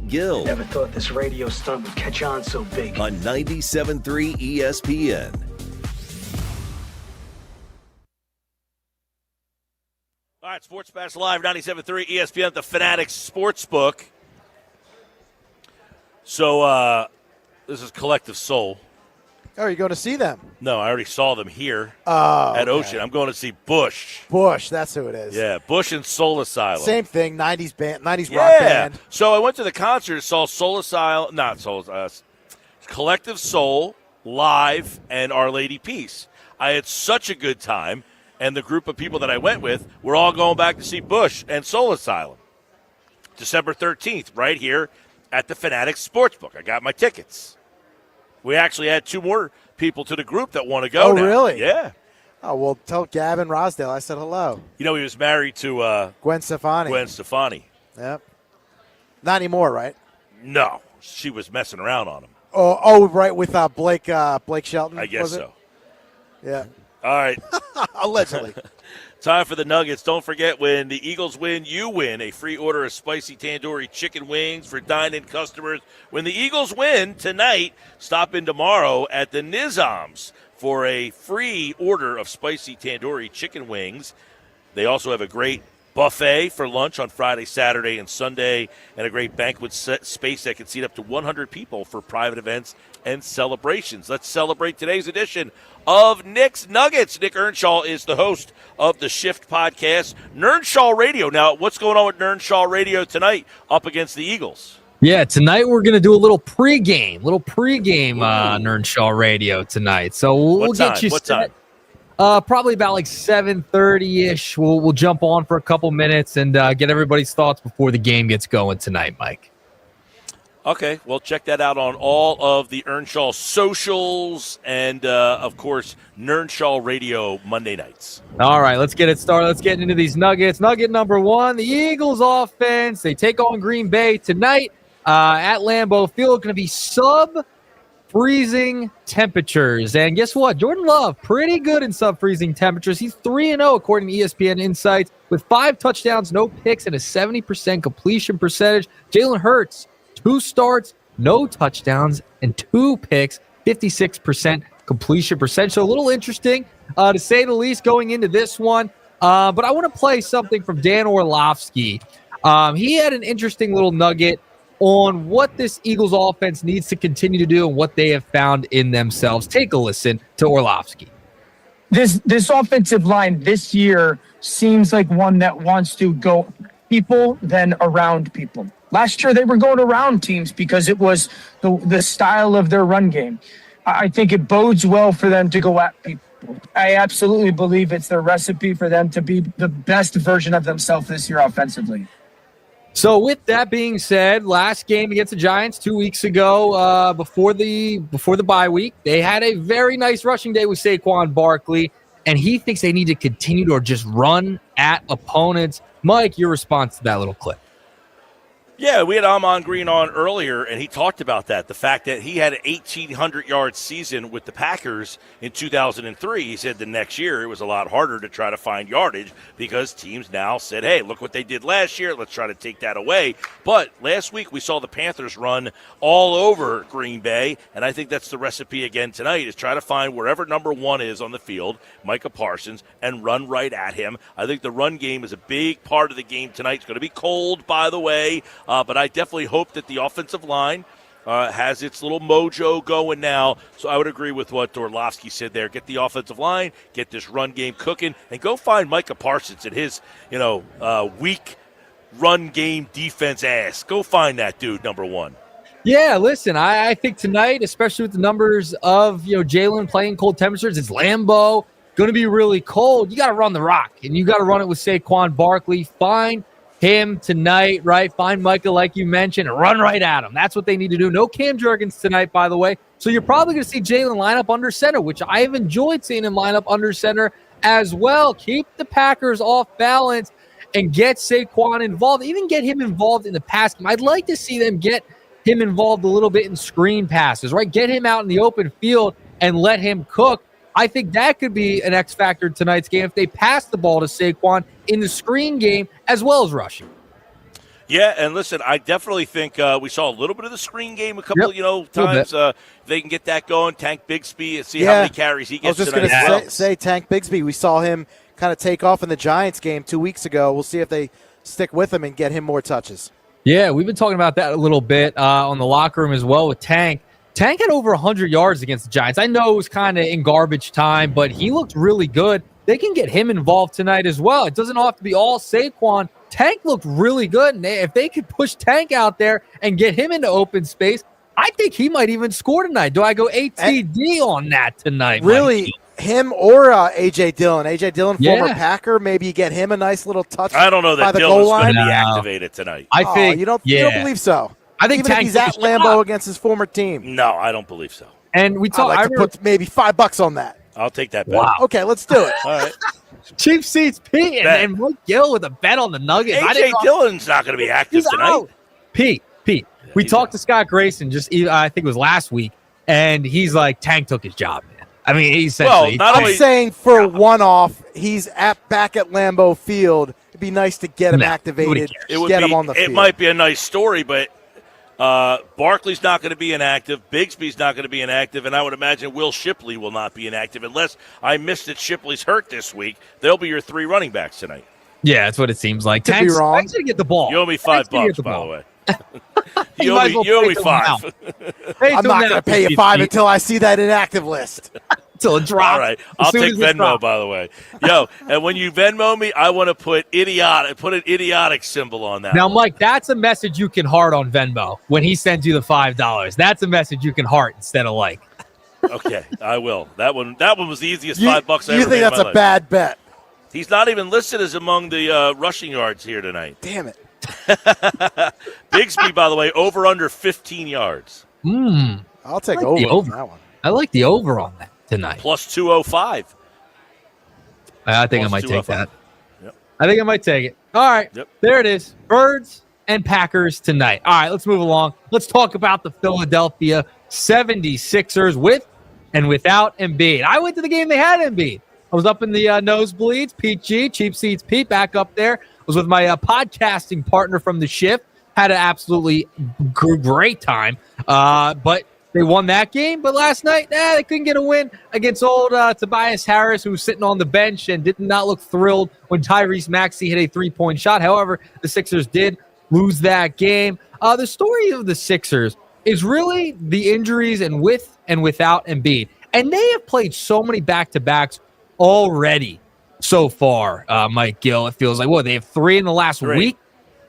Gill. Never thought this radio stunt would catch on so big. On 97.3 ESPN. All right, Sports Pass Live, 97.3 ESPN at the Fanatics Sportsbook. So, this is Collective Soul. Oh, are you going to see them? No, I already saw them here okay. at Ocean. I'm going to see Bush. Bush, that's who it is. Yeah, Bush and Soul Asylum. Same thing, 90s band, 90s rock band. So I went to the concert, saw Collective Soul live and Our Lady Peace. I had such a good time, and the group of people that I went with were all going back to see Bush and Soul Asylum. December 13th, right here at the Fanatics Sportsbook. I got my tickets. We actually had 2 more people to the group that want to go now. Really? Yeah. Oh, well, tell Gavin Rosdale I said hello. You know, he was married to Gwen Stefani. Gwen Stefani. Yep. Not anymore, right? No. She was messing around on him. Oh, right, with Blake Shelton. I guess so. Yeah. All right. Allegedly. Time for the Nuggets. Don't forget, when the Eagles win, you win a free order of spicy tandoori chicken wings for dine-in customers. When the Eagles win tonight, stop in tomorrow at the Nizams for a free order of spicy tandoori chicken wings. They also have a great buffet for lunch on Friday, Saturday, and Sunday, and a great banquet space that can seat up to 100 people for private events and celebrations. Let's celebrate today's edition of Nick's Nuggets. Nick Earnshaw is the host of the Shift podcast, Earnshaw Radio. Now, what's going on with Earnshaw Radio tonight up against the Eagles? Yeah, tonight we're going to do a little pregame on Earnshaw Radio tonight. So we'll get you set. Probably about like 7:30-ish. We'll jump on for a couple minutes and get everybody's thoughts before the game gets going tonight, Mike. Okay, well, check that out on all of the Earnshaw socials and, of course, Earnshaw Radio Monday nights. All right, let's get it started. Let's get into these Nuggets. Nugget number 1, the Eagles offense. They take on Green Bay tonight at Lambeau Field. Going to be sub-freezing temperatures. And guess what? Jordan Love, pretty good in sub-freezing temperatures. He's 3-0 according to ESPN Insights with 5 touchdowns, no picks, and a 70% completion percentage. Jalen Hurts, 2 starts, no touchdowns, and 2 picks, 56% completion percentage. So a little interesting, to say the least, going into this one. But I want to play something from Dan Orlovsky. He had an interesting little nugget on what this Eagles offense needs to continue to do and what they have found in themselves. Take a listen to Orlovsky. This offensive line this year seems like one that wants to go people than around people. Last year, they were going around teams because it was the style of their run game. I think it bodes well for them to go at people. I absolutely believe it's their recipe for them to be the best version of themselves this year offensively. So with that being said, last game against the Giants 2 weeks ago, before the bye week, they had a very nice rushing day with Saquon Barkley, and he thinks they need to continue to just run at opponents. Mike, your response to that little clip? Yeah, we had Amon Green on earlier, and he talked about that, the fact that he had an 1,800-yard season with the Packers in 2003. He said the next year it was a lot harder to try to find yardage because teams now said, hey, look what they did last year. Let's try to take that away. But last week we saw the Panthers run all over Green Bay, and I think that's the recipe again tonight is try to find wherever number 1 is on the field, Micah Parsons, and run right at him. I think the run game is a big part of the game tonight. It's going to be cold, by the way. But I definitely hope that the offensive line has its little mojo going now. So I would agree with what Orlovsky said there. Get the offensive line, get this run game cooking, and go find Micah Parsons and his, weak run game defense ass. Go find that dude, number 1. Yeah, listen, I think tonight, especially with the numbers of Jalen playing cold temperatures, it's Lambeau, going to be really cold. You got to run the rock, and you got to run it with Saquon Barkley. Find him tonight, right? Find Micah, like you mentioned, and run right at him. That's what they need to do. No Cam Jurgens tonight, by the way. So you're probably going to see Jalen line up under center, which I have enjoyed seeing him line up under center as well. Keep the Packers off balance and get Saquon involved. Even get him involved in the pass game. I'd like to see them get him involved a little bit in screen passes, right? Get him out in the open field and let him cook. I think that could be an X factor in tonight's game if they pass the ball to Saquon in the screen game as well as rushing. Yeah, and listen, I definitely think we saw a little bit of the screen game a couple, times. They can get that going. Tank Bigsby, see how many carries he gets. I was just going to say Tank Bigsby. We saw him kind of take off in the Giants game 2 weeks ago. We'll see if they stick with him and get him more touches. Yeah, we've been talking about that a little bit on the locker room as well with Tank. Tank had over 100 yards against the Giants. I know it was kind of in garbage time, but he looked really good. They can get him involved tonight as well. It doesn't have to be all Saquon. Tank looked really good, and if they could push Tank out there and get him into open space, I think he might even score tonight. Do I go ATD on that tonight? Really, him or A.J. Dillon? A.J. Dillon, former Packer, maybe you get him a nice little touch. I don't know that by the Dillon's goal line. going to be activated tonight. I think you don't believe so. I think even if he's at Lambeau against his former team. No, I don't believe so. And we talk. I'd like to put maybe $5 on that. I'll take that bet. Wow. Okay, let's do it. All right. Cheap seats, Pete, and Mike Gill with a bet on the Nuggets. A.J. Dillon's not going to be active tonight. Out. Pete, we talked to Scott Grayson I think it was last week, and he's like, Tank took his job, man. I mean, he essentially. Well, I'm saying for a one-off, he's back at Lambeau Field. It'd be nice to get him activated, get him on the field. It might be a nice story, but Barkley's not going to be inactive. Bigsby's not going to be inactive, and I would imagine Will Shipley will not be inactive unless I missed that Shipley's hurt this week. They'll be your 3 running backs tonight. Yeah, that's what it seems like. Could be wrong. Tank's going to get the ball. You owe me $5, by the way. you owe me $5. I'm not going to pay you $5 until I see that inactive list. Until it drops. All right, I'll take Venmo, by the way. And when you Venmo me, I want to put an idiotic symbol on that. Now, Mike, that's a message you can heart on Venmo when he sends you the $5. That's a message you can heart instead of like. Okay, I will. That one was the easiest $5 I ever made. You think that's a bad bet? He's not even listed as among the rushing yards here tonight. Damn it. Bigsby, by the way, over under 15 yards. I'll take over on that one. I like the over on that tonight. Plus 205. I think I might take that. Yep. I think I might take it. All right. Yep. There it is. Birds and Packers tonight. All right, let's move along. Let's talk about the Philadelphia 76ers with and without Embiid. I went to the game they had Embiid. I was up in the nosebleeds. Pete G, Cheap Seats Pete, back up there. I was with my podcasting partner from the shift. Had an absolutely great time. But they won that game. But last night, they couldn't get a win against old Tobias Harris, who was sitting on the bench and did not look thrilled when Tyrese Maxey hit a 3-point shot. However, the Sixers did lose that game. The story of the Sixers is really the injuries and with and without Embiid. And they have played so many back-to-backs already so far, Mike Gill. It feels like, they have 3 in the last week.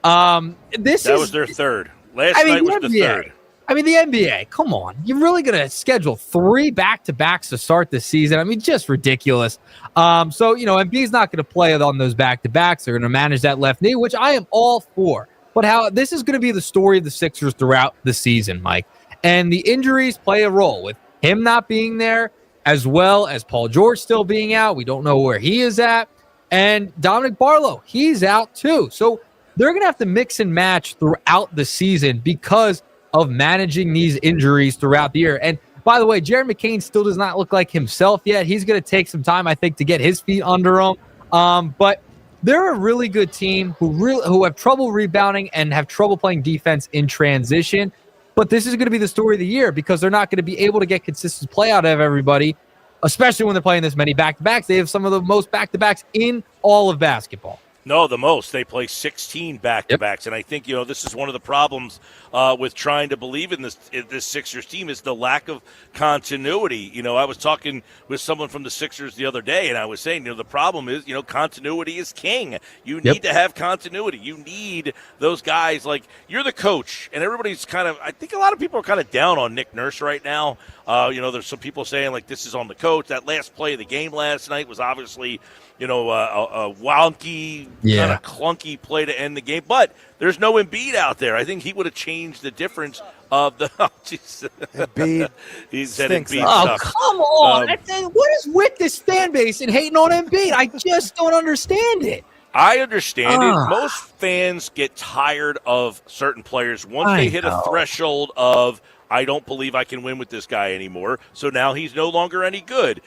That was their third. Last night was the third. I mean, the NBA, come on. You're really going to schedule 3 back-to-backs to start the season? I mean, just ridiculous. Embiid's not going to play on those back-to-backs. They're going to manage that left knee, which I am all for. But this is going to be the story of the Sixers throughout the season, Mike. And the injuries play a role with him not being there, as well as Paul George still being out. We don't know where he is at. And Dominic Barlow, he's out too. So they're going to have to mix and match throughout the season because of managing these injuries throughout the year. And by the way, Jared McCain still does not look like himself yet. He's going to take some time, I think, to get his feet under him. But they're a really good team who have trouble rebounding and have trouble playing defense in transition. But this is going to be the story of the year because they're not going to be able to get consistent play out of everybody, especially when they're playing this many back-to-backs. They have some of the most back-to-backs in all of basketball. No, the most. They play 16 back-to-backs, and I think this is one of the problems with trying to believe in this Sixers team is the lack of continuity. I was talking with someone from the Sixers the other day, and I was saying, the problem is, continuity is king. You need to have continuity. You need those guys. Like, you're the coach, and everybody's I think a lot of people are kind of down on Nick Nurse right now. There's some people saying, like, this is on the coach. That last play of the game last night was obviously – a wonky, kind of clunky play to end the game. But there's no Embiid out there. I think he would have changed the difference of the – Embiid he said Embiid sucks. Come on. What is with this fan base and hating on Embiid? I just don't understand it. I understand it. Most fans get tired of certain players once they hit a threshold of, I don't believe I can win with this guy anymore. So now he's no longer any good.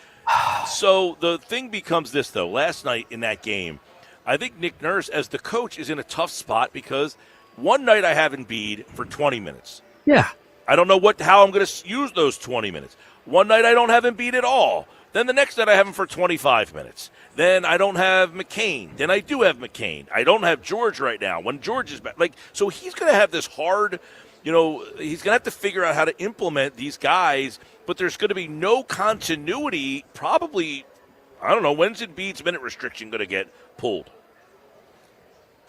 So the thing becomes this, though. Last night in that game, I think Nick Nurse, as the coach, is in a tough spot because One night I have Embiid for 20 minutes. Yeah. I don't know how I'm going to use those 20 minutes. One night I don't have Embiid at all. Then the next night I have him for 25 minutes. Then I don't have McCain. Then I do have McCain. I don't have George right now when George is back. So he's going to have this hard, he's going to have to figure out how to implement these guys, but there's going to be no continuity. Probably, I don't know, when's Embiid's minute restriction going to get pulled?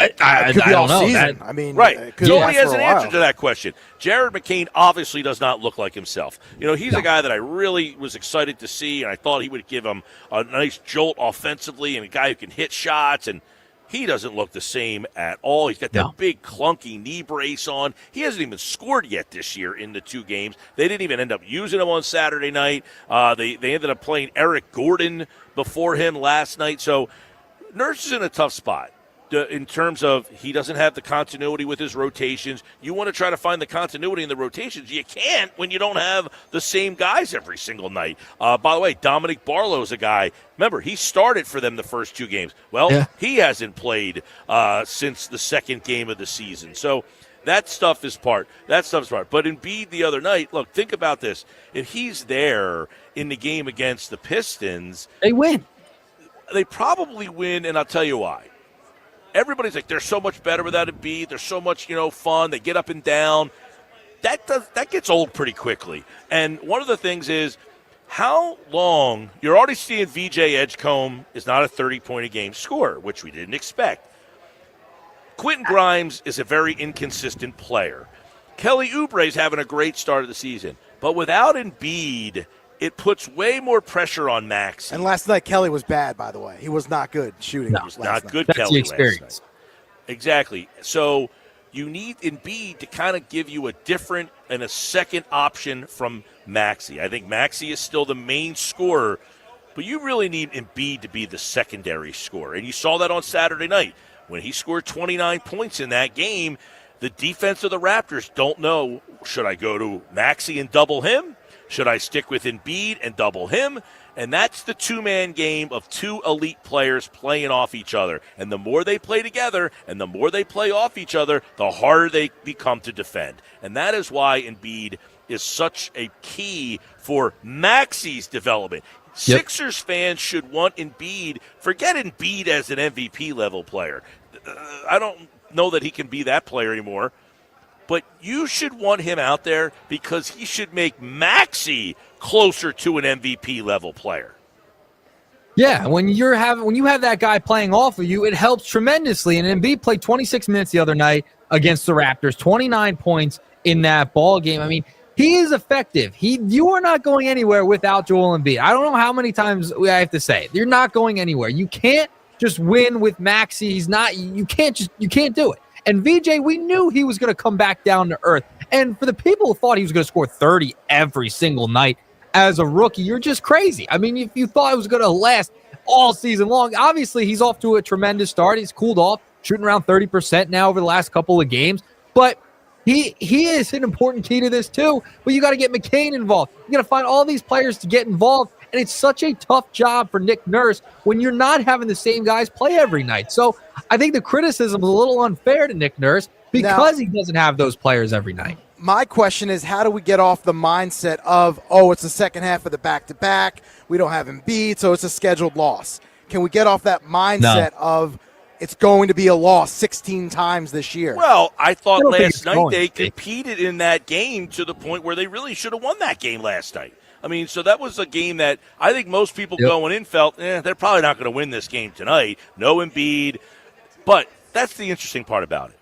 I don't know. Right. Nobody has an answer to that question. Jared McCain obviously does not look like himself. He's a guy that I really was excited to see, and I thought he would give him a nice jolt offensively and a guy who can hit shots, and he doesn't look the same at all. He's got that big, clunky knee brace on. He hasn't even scored yet this year in the 2 games. They didn't even end up using him on Saturday night. They ended up playing Eric Gordon before him last night. So Nurse is in a tough spot. In terms of he doesn't have the continuity with his rotations. You want to try to find the continuity in the rotations. You can't when you don't have the same guys every single night. By the way, Dominic Barlow's a guy. Remember, he started for them the first 2 games. Well, he hasn't played since the second game of the season. So that stuff is part. But Embiid the other night, look, think about this. If he's there in the game against the Pistons, they win. They probably win, and I'll tell you why. Everybody's like, they're so much better without Embiid. They're so much, fun. They get up and down. That gets old pretty quickly. And one of the things is how long – you're already seeing VJ Edgecombe is not a 30-point-a-game scorer, which we didn't expect. Quentin Grimes is a very inconsistent player. Kelly Oubre's having a great start of the season. But without Embiid – it puts way more pressure on Maxey. And last night, Kelly was bad, by the way. He was not good shooting. He was not good, That's Kelly, the experience. last night. Exactly. So you need Embiid to kind of give you a different and a second option from Maxey. I think Maxey is still the main scorer, but you really need Embiid to be the secondary scorer. And you saw that on Saturday night. When he scored 29 points in that game, the defense of the Raptors don't know, should I go to Maxey and double him? Should I stick with Embiid and double him? And that's the 2-man game of 2 elite players playing off each other. And the more they play together and the more they play off each other, the harder they become to defend. And that is why Embiid is such a key for Maxey's development. Sixers fans should want Embiid. Forget Embiid as an MVP level player. I don't know that he can be that player anymore. But you should want him out there because he should make Maxey closer to an MVP level player. Yeah, when you have that guy playing off of you, it helps tremendously. And Embiid played 26 minutes the other night against the Raptors, 29 points in that ball game. I mean, he is effective. You are not going anywhere without Joel Embiid. I don't know how many times I have to say it. You're not going anywhere. You can't just win with Maxey. You can't do it. And VJ, we knew he was going to come back down to earth. And for the people who thought he was going to score 30 every single night as a rookie, you're just crazy. I mean, if you thought it was going to last all season long, obviously he's off to a tremendous start. He's cooled off, shooting around 30% now over the last couple of games. But he is an important key to this too. But you got to get McCain involved. You got to find all these players to get involved. And it's such a tough job for Nick Nurse when you're not having the same guys play every night. So I think the criticism is a little unfair to Nick Nurse because he doesn't have those players every night. My question is, how do we get off the mindset of, it's the second half of the back-to-back, we don't have Embiid, so it's a scheduled loss? Can we get off that mindset of it's going to be a loss 16 times this year? Well, I thought last night they competed in that game to the point where they really should have won that game last night. I mean, so that was a game that I think most people going in felt, they're probably not going to win this game tonight. No Embiid. But that's the interesting part about it.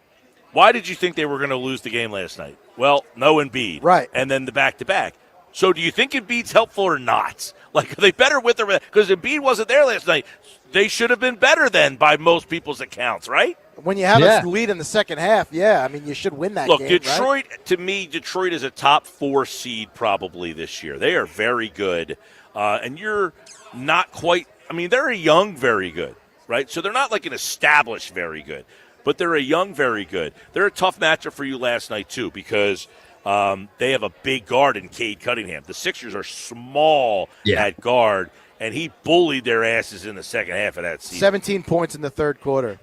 Why did you think they were going to lose the game last night? Well, no Embiid. Right. And then the back-to-back. So do you think Embiid's helpful or not? Like, are they better with or without? Because Embiid wasn't there last night. They should have been better then by most people's accounts, right? When you have a lead in the second half, I mean, you should win that game. Look, Detroit, to me, Detroit is a top 4 seed probably this year. They are very good. And you're not quite – I mean, they're a young very good, right? So they're not like an established very good, but they're a young very good. They're a tough matchup for you last night, too, because they have a big guard in Cade Cunningham. The Sixers are small at guard, and he bullied their asses in the second half of that season. 17 points in the third quarter.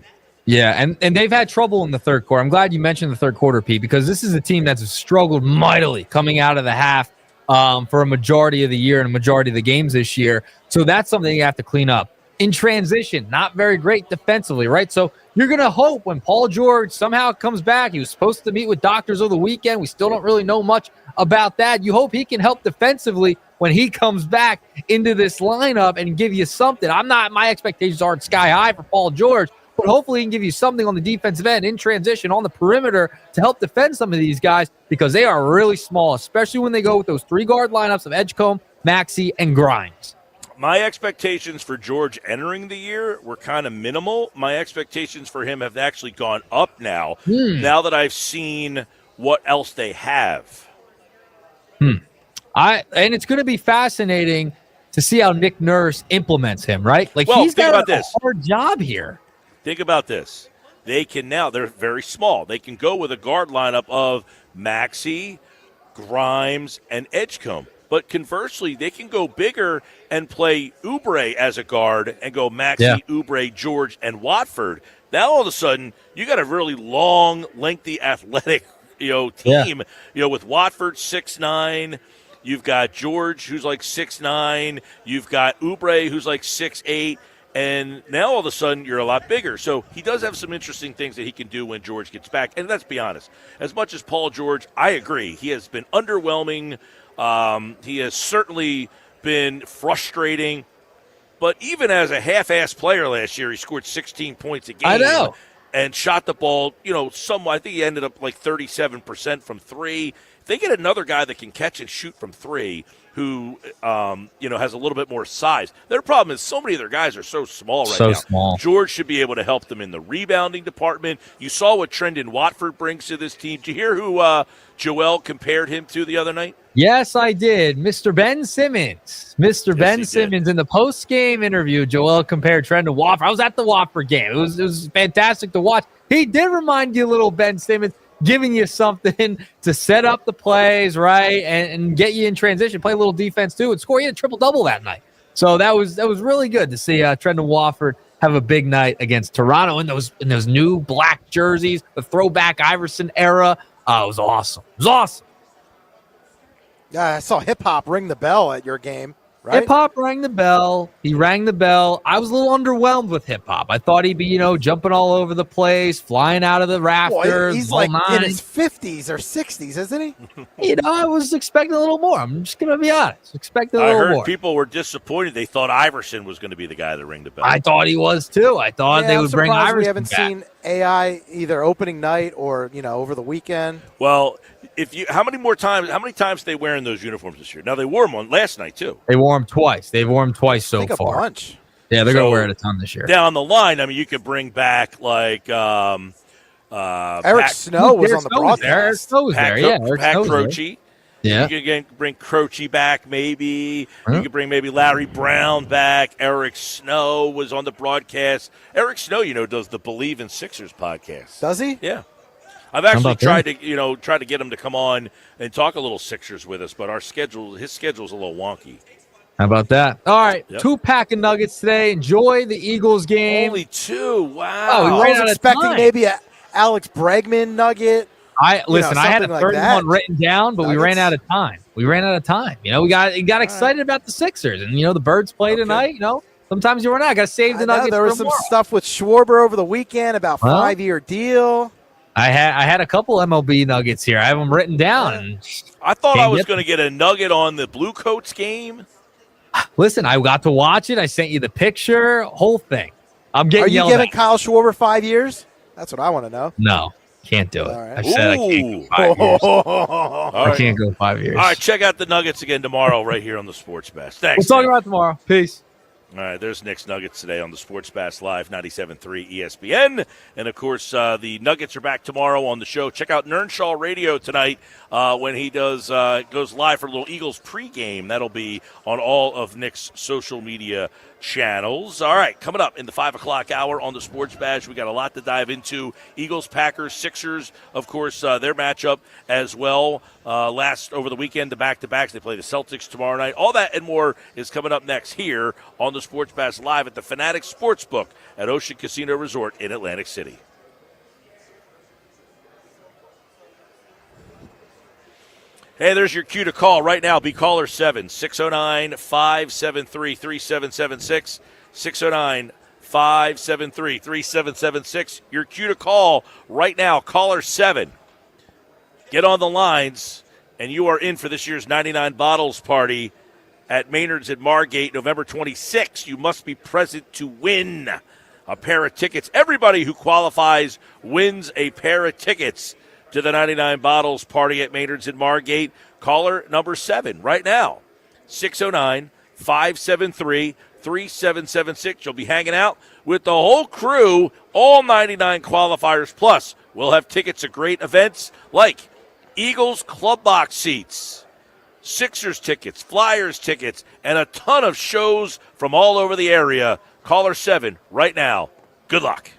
Yeah, and they've had trouble in the third quarter. I'm glad you mentioned the third quarter, Pete, because this is a team that's struggled mightily coming out of the half for a majority of the year and a majority of the games this year. So that's something you have to clean up. In transition, not very great defensively, right? So you're going to hope when Paul George somehow comes back, he was supposed to meet with doctors over the weekend. We still don't really know much about that. You hope he can help defensively when he comes back into this lineup and give you something. My expectations aren't sky high for Paul George, but hopefully he can give you something on the defensive end in transition on the perimeter to help defend some of these guys because they are really small, especially when they go with those 3-guard lineups of Edgecombe, Maxey, and Grimes. My expectations for George entering the year were kind of minimal. My expectations for him have actually gone up now, now that I've seen what else they have. And it's going to be fascinating to see how Nick Nurse implements him, right? Like, he's got a hard job here. Think about this. They can now, they're very small. They can go with a guard lineup of Maxey, Grimes, and Edgecombe. But conversely, they can go bigger and play Oubre as a guard and go Maxey, Oubre, George, and Watford. Now all of a sudden, you got a really long, lengthy, athletic, team. With Watford 6'9", you've got George who's like 6'9", you've got Oubre who's like 6'8". And now all of a sudden you're a lot bigger. So he does have some interesting things that he can do when George gets back. And let's be honest, as much as Paul George, I agree, he has been underwhelming. He has certainly been frustrating. But even as a half-assed player last year, he scored 16 points a game. I know. And shot the ball, somewhat. I think he ended up like 37% from three. If they get another guy that can catch and shoot from three, who, has a little bit more size. Their problem is so many of their guys are so small right now. Small. George should be able to help them in the rebounding department. You saw what Trendon Watford brings to this team. Did you hear who Joel compared him to the other night? Yes, I did. Mr. Ben Simmons. Ben Simmons in the post-game interview, Joel compared Trendon Watford. I was at the Watford game. It was fantastic to watch. He did remind you a little Benn Simmons, giving you something to set up the plays, right, and get you in transition, play a little defense too, and score you a triple-double that night. So that was really good to see Trendon Watford have a big night against Toronto in those new black jerseys, the throwback Iverson era. It was awesome. Yeah, I saw Hip Hop ring the bell at your game, right? Hip Hop rang the bell. He rang the bell. I was a little underwhelmed with Hip Hop. I thought he'd be, jumping all over the place, flying out of the rafters. Boy, he's like in his 50s or 60s, isn't he? I was expecting a little more. I'm just going to be honest. Expecting a little more. I heard people were disappointed. They thought Iverson was going to be the guy that rang the bell. I thought he was too. I thought they would bring Iverson we haven't back. seen AI either opening night or, over the weekend. Well, how many times are they wearing those uniforms this year? Now, they wore them on last night, too. They wore them twice. They've worn them twice so far. A bunch. Yeah, they're going to wear it a ton this year. Down the line, you could bring back, like, Eric Snow was on the broadcast. Eric Snow was there, yeah. Pat Croce. Yeah. You can bring Croce back, maybe. You could bring maybe Larry Brown back. Eric Snow was on the broadcast. Eric Snow, does the Believe in Sixers podcast. Does he? Yeah. I've actually tried to get him to come on and talk a little Sixers with us, but his schedule's a little wonky. How about that? All right, 2 pack of nuggets today. Enjoy the Eagles game. Only 2. Wow. Oh, I was expecting maybe a Alex Bregman nugget. I had a third one written down, but we ran out of time. We got excited about the Sixers, and the Birds play tonight. Sometimes you run out. I got to save the nuggets. There was some stuff with Schwarber over the weekend about 5-year deal. I had a couple MLB nuggets here. I have them written down. I thought I was going to get a nugget on the Blue Coats game. Listen, I got to watch it. I sent you the picture, whole thing. I'm getting. Are you giving Kyle Schwarber 5 years? That's what I want to know. No, can't do it. Right. I said I can't go 5 years. I can't go 5 years. All right, check out the Nuggets again tomorrow right here on the Sports Bash. Thanks. We'll talk about it tomorrow. Peace. All right, there's Nick's Nuggets today on the Sports Bash Live 97.3 ESPN. And, of course, the Nuggets are back tomorrow on the show. Check out Nernshaw Radio tonight when he goes live for a little Eagles pregame. That'll be on all of Nick's social media channels. All right, coming up in the 5 o'clock hour on the Sports Bash, we got a lot to dive into. Eagles, Packers, Sixers, of course, their matchup as well. Last over the weekend, the back-to-backs. They play the Celtics tomorrow night. All that and more is coming up next here on the Sports Bash live at the Fanatics Sportsbook at Ocean Casino Resort in Atlantic City. Hey, there's your cue to call right now. Be caller 7, 609-573-3776, 609-573-3776. Your cue to call right now, caller 7. Get on the lines, and you are in for this year's 99 Bottles Party at Maynard's at Margate, November 26th. You must be present to win a pair of tickets. Everybody who qualifies wins a pair of tickets to the 99 Bottles Party at Maynard's in Margate. Caller number 7 right now, 609-573-3776. You'll be hanging out with the whole crew, all 99 qualifiers. Plus, we'll have tickets to great events like Eagles Club Box seats, Sixers tickets, Flyers tickets, and a ton of shows from all over the area. Caller 7 right now. Good luck.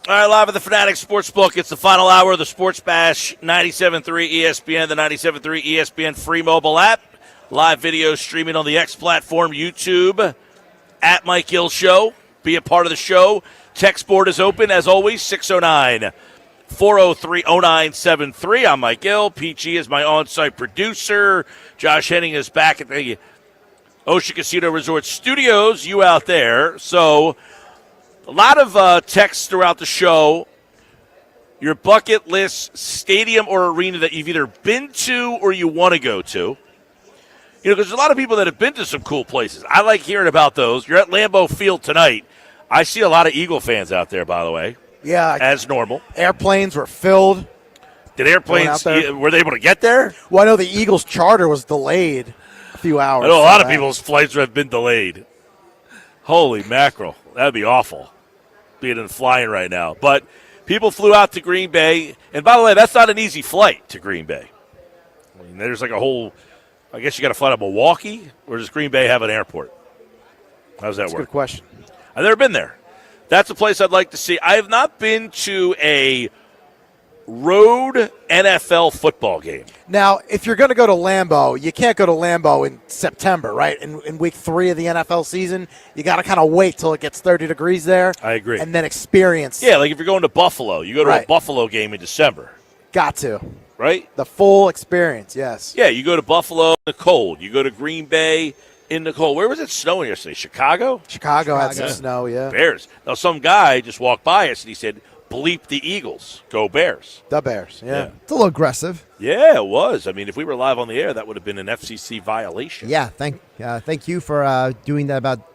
All right, live at the Fanatic Sportsbook. It's the final hour of the Sports Bash, 97.3 ESPN, the 97.3 ESPN free mobile app. Live video streaming on the X platform, YouTube, at Mike Gill Show. Be a part of the show. Text board is open, as always, 609-403-0973. I'm Mike Gill. PG is my on-site producer. Josh Henning is back at the Ocean Casino Resort Studios. You out there. So a lot of texts throughout the show. Your bucket list stadium or arena that you've either been to or you want to go to. You know, there's a lot of people that have been to some cool places. I like hearing about those. You're at Lambeau Field tonight. I see a lot of Eagle fans out there, by the way. Yeah. As normal. Airplanes were filled. Did airplanes, were they able to get there? Well, I know the Eagles charter was delayed a few hours. I know a lot of people's flights have been delayed. Holy mackerel. That would be awful, being flying right now. But people flew out to Green Bay. And by the way, that's not an easy flight to Green Bay. I mean, there's like a whole, I guess you got to fly to Milwaukee, or does Green Bay have an airport? How does that work? That's a good question. I've never been there. That's a place I'd like to see. I have not been to a road NFL football game. Now, if you're going to go to Lambeau, you can't go to Lambeau in September, right? In week 3 of the NFL season, you got to kind of wait till it gets 30 degrees there. I agree. And then experience. Yeah, like if you're going to Buffalo, you go to a Buffalo game in December. Got to. Right? The full experience, yes. Yeah, you go to Buffalo in the cold. You go to Green Bay in the cold. Where was it snowing yesterday? Chicago? Chicago had some snow, yeah. Bears. Now, some guy just walked by us and he said, bleep the Eagles. Go Bears. The Bears, yeah. It's a little aggressive. Yeah, it was. I mean, if we were live on the air, that would have been an FCC violation. Yeah, thank you for doing that about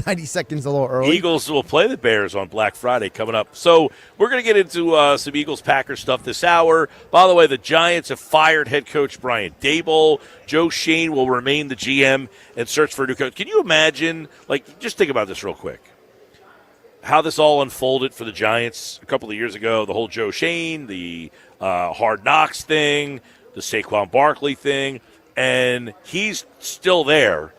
90 seconds a little early. Eagles will play the Bears on Black Friday coming up. So we're going to get into some Eagles-Packers stuff this hour. By the way, the Giants have fired head coach Brian Daboll. Joe Shane will remain the GM and search for a new coach. Can you imagine, like, just think about this real quick, how this all unfolded for the Giants a couple of years ago, the whole Joe Shane, the Hard Knocks thing, the Saquon Barkley thing, and he's still there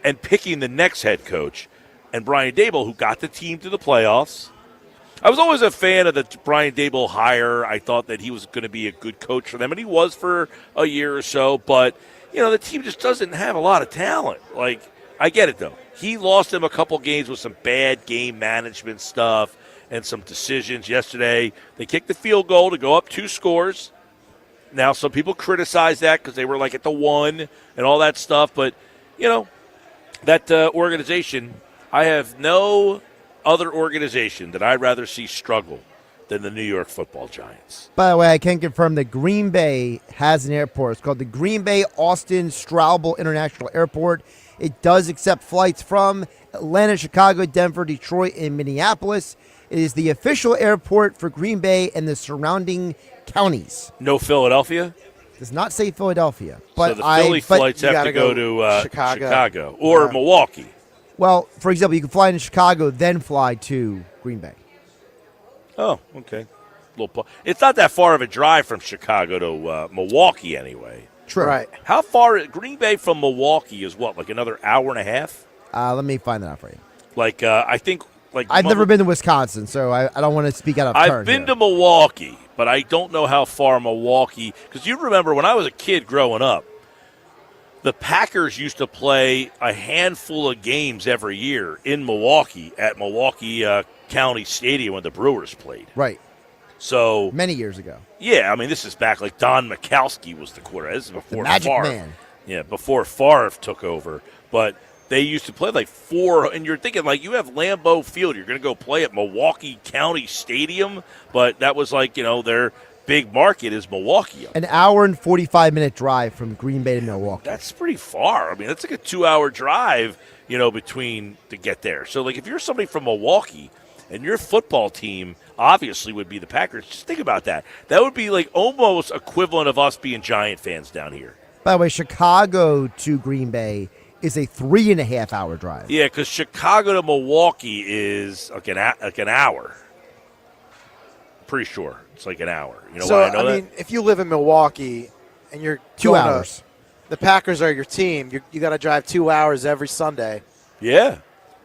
and picking the next head coach, and Brian Daboll, who got the team to the playoffs. I was always a fan of the Brian Daboll hire. I thought that he was going to be a good coach for them, and he was for a year or so, but, you know, the team just doesn't have a lot of talent. Like, I get it, though. He lost them a couple games with some bad game management stuff and some decisions yesterday. They kicked the field goal to go up 2 scores. Now, some people criticize that because they were, like, at the 1 and all that stuff, but, you know, that organization, I have no other organization that I'd rather see struggle than the New York Football Giants. By the way, I can confirm that Green Bay has an airport. It's called the Green Bay Austin Straubel International Airport. It does accept flights from Atlanta, Chicago, Denver, Detroit, and Minneapolis. It is the official airport for Green Bay and the surrounding counties. No Philadelphia? Does not say Philadelphia. But so the Philly flights have to go to Chicago or Milwaukee. Well, for example, you can fly into Chicago, then fly to Green Bay. Oh, okay. It's not that far of a drive from Chicago to Milwaukee anyway. True. Right. How far Green Bay from Milwaukee is what, like another hour and a half? Let me find that out for you. Like, I think, like I've never been to Wisconsin, so I don't want to speak out of turn. I've been to Milwaukee, but I don't know how far Milwaukee, because you remember when I was a kid growing up, the Packers used to play a handful of games every year in Milwaukee at Milwaukee County Stadium when the Brewers played. Right. So many years ago. Yeah, I mean, this is back like Don Mikowski was the quarterback. This is before the Magic Favre. Man. Yeah, before Favre took over. But they used to play like 4, and you're thinking like you have Lambeau Field. You're going to go play at Milwaukee County Stadium, but that was like, you know, their big market is Milwaukee. An hour and 45-minute drive from Green Bay to Milwaukee. That's pretty far. I mean, that's like a 2-hour drive, you know, between to get there. So like if you're somebody from Milwaukee and your football team obviously would be the Packers, just think about that. That would be like almost equivalent of us being Giant fans down here. By the way, Chicago to Green Bay is a 3.5-hour drive. Yeah, because Chicago to Milwaukee is like an hour. Pretty sure it's like an hour. You know why I know that? Mean, if you live in Milwaukee and you're 2 hours, the Packers are your team. You got to drive 2 hours every Sunday. Yeah.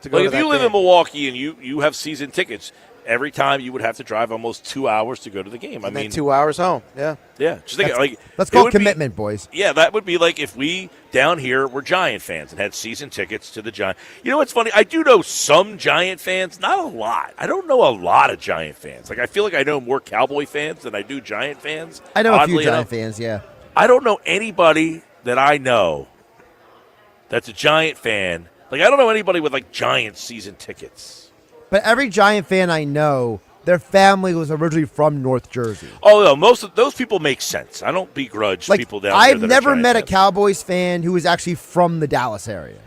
To go like to if that you live game. in Milwaukee and you have season tickets, every time you would have to drive almost 2 hours to go to the game. And then 2 hours home. Yeah. Yeah. Just think, let's call it commitment, boys. Yeah, that would be like if we down here were Giant fans and had season tickets to the Giant. You know what's funny? I do know some Giant fans, not a lot. I don't know a lot of Giant fans. Like I feel like I know more Cowboy fans than I do Giant fans. I know a few Giant fans, yeah. I don't know anybody that I know that's a Giant fan. Like I don't know anybody with like Giant season tickets. But every Giant fan I know, their family was originally from North Jersey. Oh, no, most of those people make sense. I don't begrudge people down there. I've never met a Cowboys fan who was actually from the Dallas area.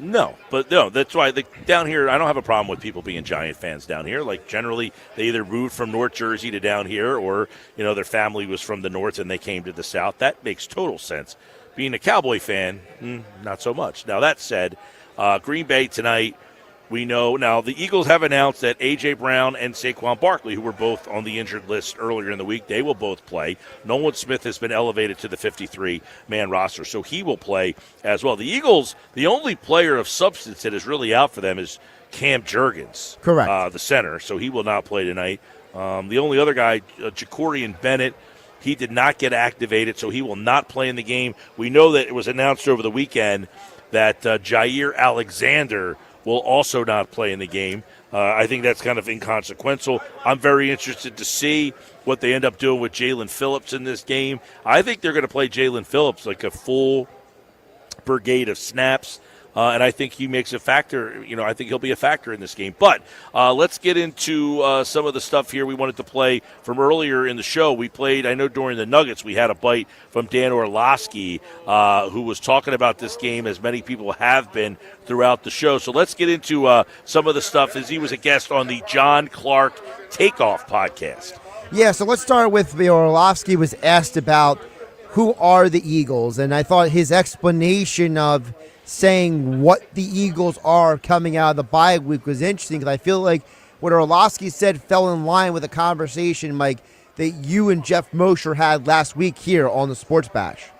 No, but no, that's why down here I don't have a problem with people being Giant fans down here. Like generally they either moved from North Jersey to down here or, their family was from the north and they came to the south. That makes total sense. Being a Cowboy fan, not so much. Now that said, Green Bay tonight, we know now the Eagles have announced that A.J. Brown and Saquon Barkley, who were both on the injured list earlier in the week, they will both play. Nolan Smith has been elevated to the 53-man roster, so he will play as well. The Eagles, the only player of substance that is really out for them is Cam Jurgens. Correct. The center, so he will not play tonight. The only other guy, Jacorian Bennett, he did not get activated, so he will not play in the game. We know that it was announced over the weekend that Jair Alexander will also not play in the game. I think that's kind of inconsequential. I'm very interested to see what they end up doing with Jalen Phillips in this game. I think they're going to play Jalen Phillips like a full brigade of snaps. And I think he makes a factor. I think he'll be a factor in this game. But let's get into some of the stuff here we wanted to play from earlier in the show. We played, I know during the Nuggets, we had a bite from Dan Orlovsky, who was talking about this game, as many people have been throughout the show. So let's get into some of the stuff, as he was a guest on the John Clark Takeoff podcast. Yeah, so let's start with Orlovsky was asked about who are the Eagles, and I thought his explanation of saying what the Eagles are coming out of the bye week was interesting, because I feel like what Orlovsky said fell in line with a conversation, Mike, that you and Jeff Mosher had last week here on the Sports Bash.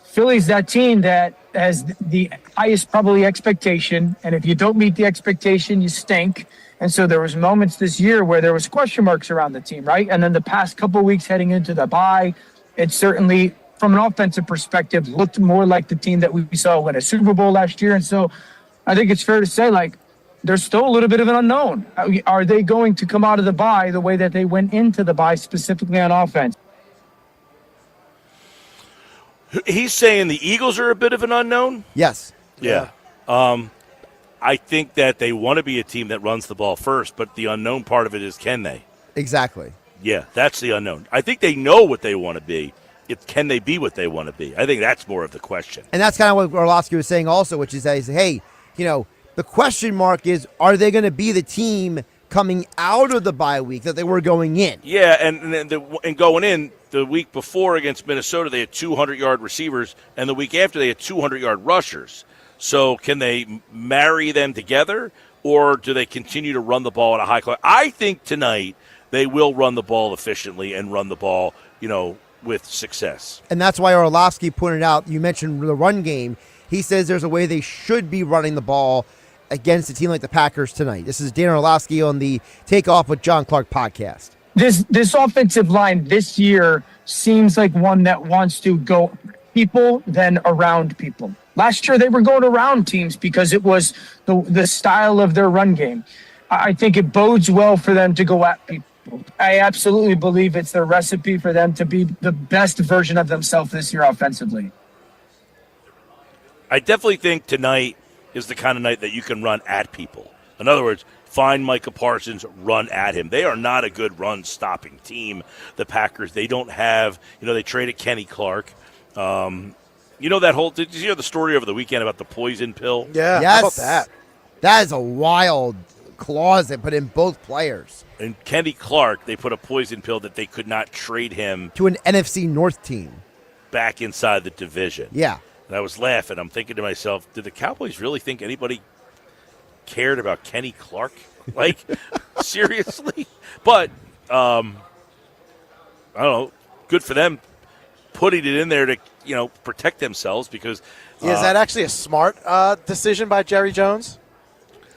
Philly's that team that has the highest probably expectation, and if you don't meet the expectation, you stink. And so there was moments this year where there was question marks around the team, right? And then the past couple of weeks heading into the bye, it certainly, from an offensive perspective, looked more like the team that we saw win a Super Bowl last year. And so I think it's fair to say, there's still a little bit of an unknown. Are they going to come out of the bye the way that they went into the bye, specifically on offense? He's saying the Eagles are a bit of an unknown? Yes. Yeah. I think that they want to be a team that runs the ball first, but the unknown part of it is, can they? Exactly. Yeah, that's the unknown. I think they know what they want to be. Can they be what they want to be? I think that's more of the question. And that's kind of what Orlovsky was saying also, which is that he said, hey, the question mark is, are they going to be the team coming out of the bye week that they were going in? Yeah, and going in, the week before against Minnesota, they had 200-yard receivers, and the week after they had 200-yard rushers. So can they marry them together, or do they continue to run the ball at a high class? I think tonight they will run the ball efficiently and run the ball, with success. And that's why Orlovsky pointed out, you mentioned the run game. He says there's a way they should be running the ball against a team like the Packers tonight. This is Dan Orlovsky on the Takeoff with John Clark podcast. This offensive line this year seems like one that wants to go people than around people. Last year they were going around teams because it was the style of their run game. I think it bodes well for them to go at people. I absolutely believe it's the recipe for them to be the best version of themselves this year offensively. I definitely think tonight is the kind of night that you can run at people. In other words, find Micah Parsons, run at him. They are not a good run-stopping team, the Packers. They don't have, they traded Kenny Clark. Did you hear the story over the weekend about the poison pill? Yeah, yes. How about that? That is a wild clause they put in both players. And Kenny Clark, they put a poison pill that they could not trade him to an NFC North team back inside the division. Yeah. And I was laughing. I'm thinking to myself, did the Cowboys really think anybody cared about Kenny Clark? Seriously? But, I don't know, good for them putting it in there to, protect themselves because. Is that actually a smart decision by Jerry Jones?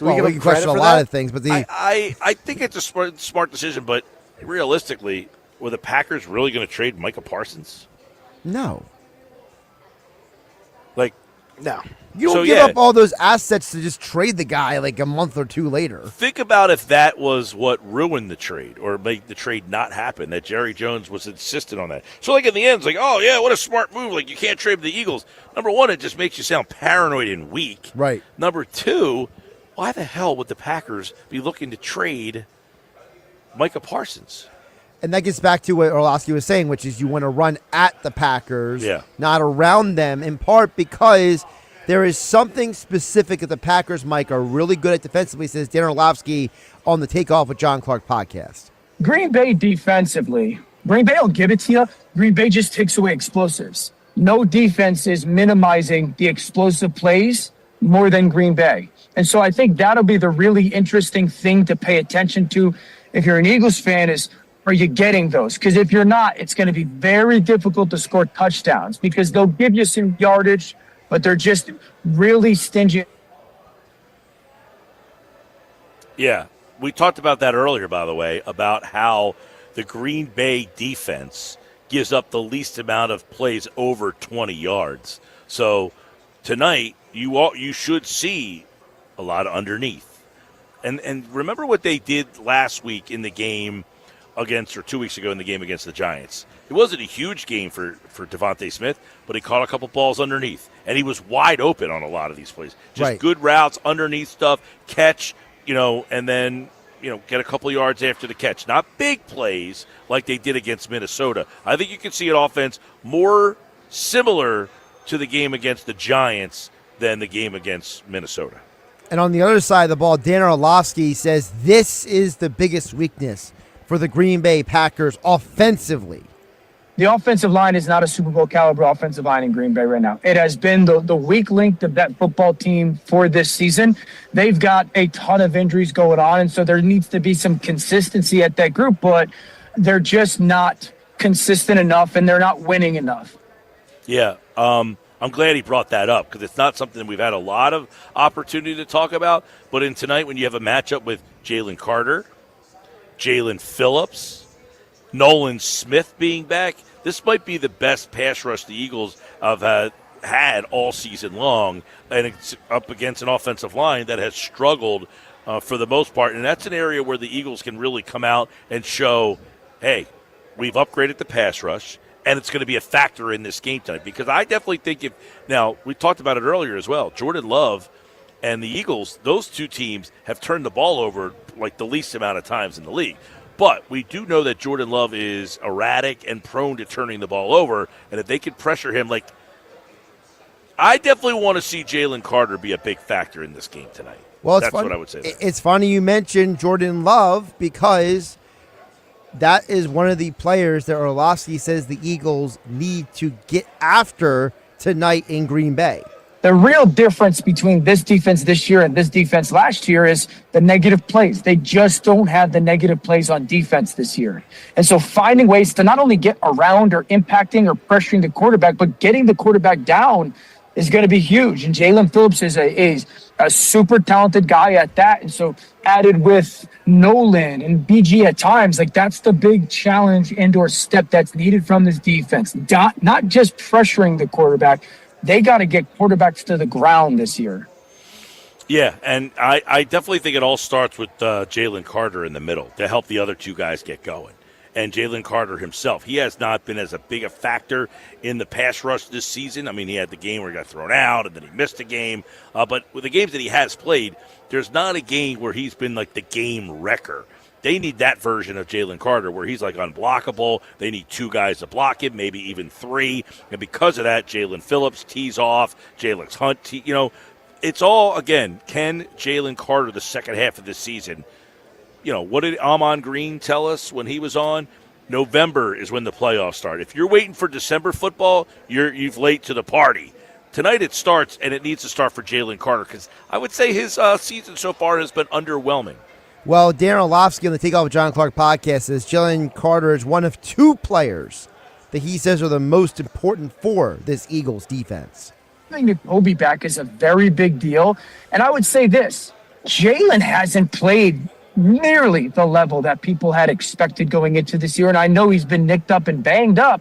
Do we give we him can question credit a for lot that? of things, but I think it's a smart decision, but realistically, were the Packers really going to trade Micah Parsons? no. Like, No. You don't So, give yeah. up all those assets to just trade the guy like a month or two later. think about if that was what ruined the trade or made the trade not happen, that Jerry Jones was insistent on that. So, like, in the end, it's like, oh, yeah, what a smart move. Like, you can't trade with the Eagles. Number one, it just makes you sound paranoid and weak. Right. Number two, why the hell would the Packers be looking to trade Micah Parsons? And that gets back to what Orlovsky was saying, which is you want to run at the Packers, Yeah. not around them, in part because there is something specific that the Packers, Mike, are really good at defensively, says Dan Orlovsky on the Takeoff with John Clark podcast. Green Bay defensively, Green Bay will give it to you. Green Bay just takes away explosives. No defense is minimizing the explosive plays more than Green Bay. And so I think that'll be the really interesting thing to pay attention to if you're an Eagles fan is, are you getting those? Because if you're not, it's going to be very difficult to score touchdowns because they'll give you some yardage, but they're just really stingy. Yeah, we talked about that earlier, by the way, about how the Green Bay defense gives up the least amount of plays over 20 yards. So tonight, you should see a lot of underneath. And remember what they did last week in the game against, or 2 weeks ago in the game against the Giants. It wasn't a huge game for Devontae Smith, but he caught a couple balls underneath, and he was wide open on a lot of these plays. Just Right. good routes, underneath stuff, catch, and then, get a couple yards after the catch. Not big plays like they did against Minnesota. I think you can see an offense more similar to the game against the Giants than the game against Minnesota. And on the other side of the ball, Dan Orlovsky says this is the biggest weakness for the Green Bay Packers offensively. The offensive line is not a Super Bowl caliber offensive line in Green Bay right now. It has been the weak link of that football team for this season. They've got a ton of injuries going on, and so there needs to be some consistency at that group, but they're just not consistent enough, and they're not winning enough. Yeah, I'm glad he brought that up because it's not something we've had a lot of opportunity to talk about. But in tonight, when you have a matchup with Jalen Carter, Jalen Phillips, Nolan Smith being back, this might be the best pass rush the Eagles have had all season long, and it's up against an offensive line that has struggled for the most part. And that's an area where the Eagles can really come out and show, hey, we've upgraded the pass rush, and it's going to be a factor in this game tonight. Because I definitely think now, we talked about it earlier as well, Jordan Love and the Eagles, those two teams have turned the ball over like the least amount of times in the league. But we do know that Jordan Love is erratic and prone to turning the ball over, and if they could pressure him, I definitely want to see Jalen Carter be a big factor in this game tonight. Well, that's what I would say. It's funny you mentioned Jordan Love because that is one of the players that Orlovsky says the Eagles need to get after tonight in Green Bay. The real difference between this defense this year and this defense last year is the negative plays. They just don't have the negative plays on defense this year. And so finding ways to not only get around or impacting or pressuring the quarterback, but getting the quarterback down is going to be huge. And Jalen Phillips is a super talented guy at that. And so added with Nolan and BG at times, that's the big challenge and or step that's needed from this defense. Not just pressuring the quarterback. They got to get quarterbacks to the ground this year. Yeah, and I definitely think it all starts with Jalen Carter in the middle to help the other two guys get going. And Jalen Carter himself, he has not been as big a factor in the pass rush this season. I mean, he had the game where he got thrown out, and then he missed a game. But with the games that he has played, there's not a game where he's been the game wrecker. They need that version of Jalen Carter where he's unblockable. They need two guys to block him, maybe even three. And because of that, Jalen Phillips tees off, Jalen Hunt, it's all, again, can Jalen Carter the second half of the season, what did Amon Green tell us when he was on? November is when the playoffs start. If you're waiting for December football, you've late to the party. Tonight it starts, and it needs to start for Jalen Carter because I would say his season so far has been underwhelming. Well, Darren Orlovsky on the Takeoff with John Clark podcast says Jalen Carter is one of two players that he says are the most important for this Eagles defense. Having Kobe back is a very big deal. And I would say this, Jalen hasn't played nearly the level that people had expected going into this year. And I know he's been nicked up and banged up,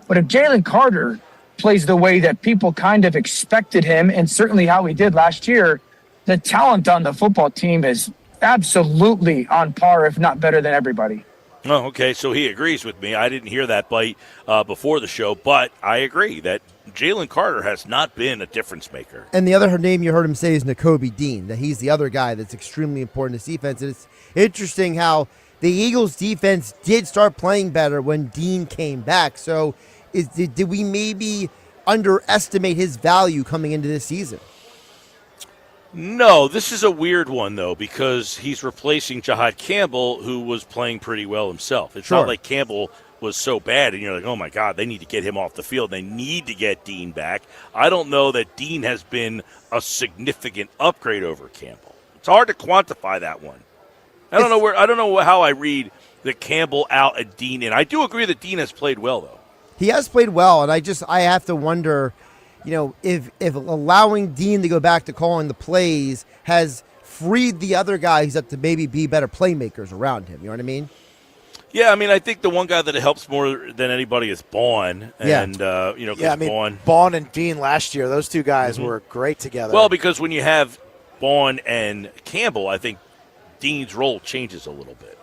but if Jalen Carter plays the way that people kind of expected him, and certainly how he did last year, the talent on the football team is absolutely on par, if not better than everybody. Oh, okay, so he agrees with me. I didn't hear that bite before the show, but I agree that Jalen Carter has not been a difference maker. And the other name you heard him say is Nakobe Dean, that he's the other guy that's extremely important to defense. And it's interesting how the Eagles' defense did start playing better when Dean came back. So did we maybe underestimate his value coming into this season? No, this is a weird one, though, because he's replacing Jahad Campbell, who was playing pretty well himself. It's not like Campbell was so bad, and you're like, oh, my God, they need to get him off the field. They need to get Dean back. I don't know that Dean has been a significant upgrade over Campbell. It's hard to quantify that one. I don't know how I read the Campbell out and Dean in. I do agree that Dean has played well, though. He has played well, and I have to wonder, if allowing Dean to go back to calling the plays has freed the other guys up to maybe be better playmakers around him. You know what I mean? Yeah, I mean, I think the one guy that helps more than anybody is Baun. And, Baun and Dean last year, those two guys were great together. Well, because when you have Baun and Campbell, I think Dean's role changes a little bit.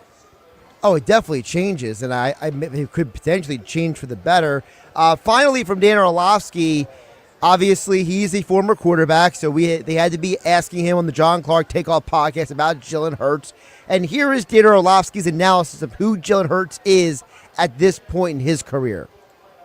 Oh, it definitely changes, and it could potentially change for the better. Finally, from Dan Orlovsky, obviously he's a former quarterback, so they had to be asking him on the John Clark Takeoff podcast about Jalen Hurts. And here is Dan Orlovsky's analysis of who Jalen Hurts is at this point in his career.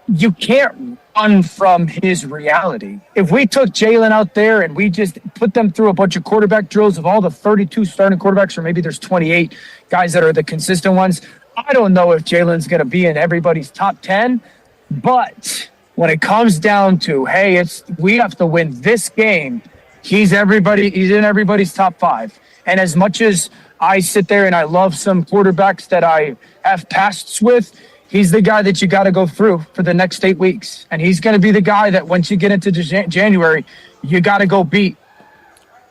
You can't run from his reality. If we took Jalen out there and we just put them through a bunch of quarterback drills of all the 32 starting quarterbacks, or maybe there's 28 guys that are the consistent ones, I don't know if Jalen's going to be in everybody's top 10. But when it comes down to, hey, we have to win this game, he's in everybody's top 5. And as much as I sit there and I love some quarterbacks that I have pasts with, he's the guy that you got to go through for the next 8 weeks. And he's going to be the guy that once you get into January, you got to go beat.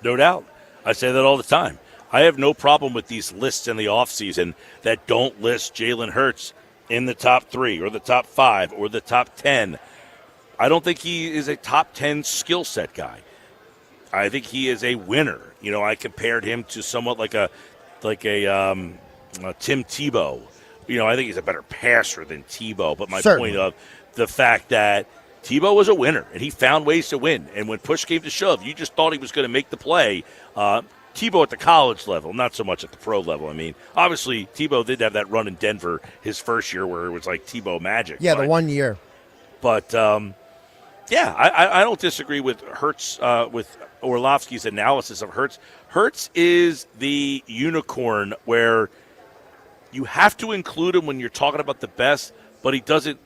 No doubt. I say that all the time. I have no problem with these lists in the offseason that don't list Jalen Hurts in the top 3 or the top 5 or the top 10. I don't think he is a top 10 skill set guy. I think he is a winner. I compared him to somewhat like a Tim Tebow. I think he's a better passer than Tebow, but my point of the fact that Tebow was a winner, and he found ways to win. And when push came to shove, you just thought he was going to make the play. Tebow at the college level, not so much at the pro level. I mean, obviously, Tebow did have that run in Denver his first year where it was like Tebow magic. Yeah, the 1 year. But, I don't disagree with Hurts, with Orlovsky's analysis of Hurts. Hurts is the unicorn where you have to include him when you're talking about the best, but he doesn't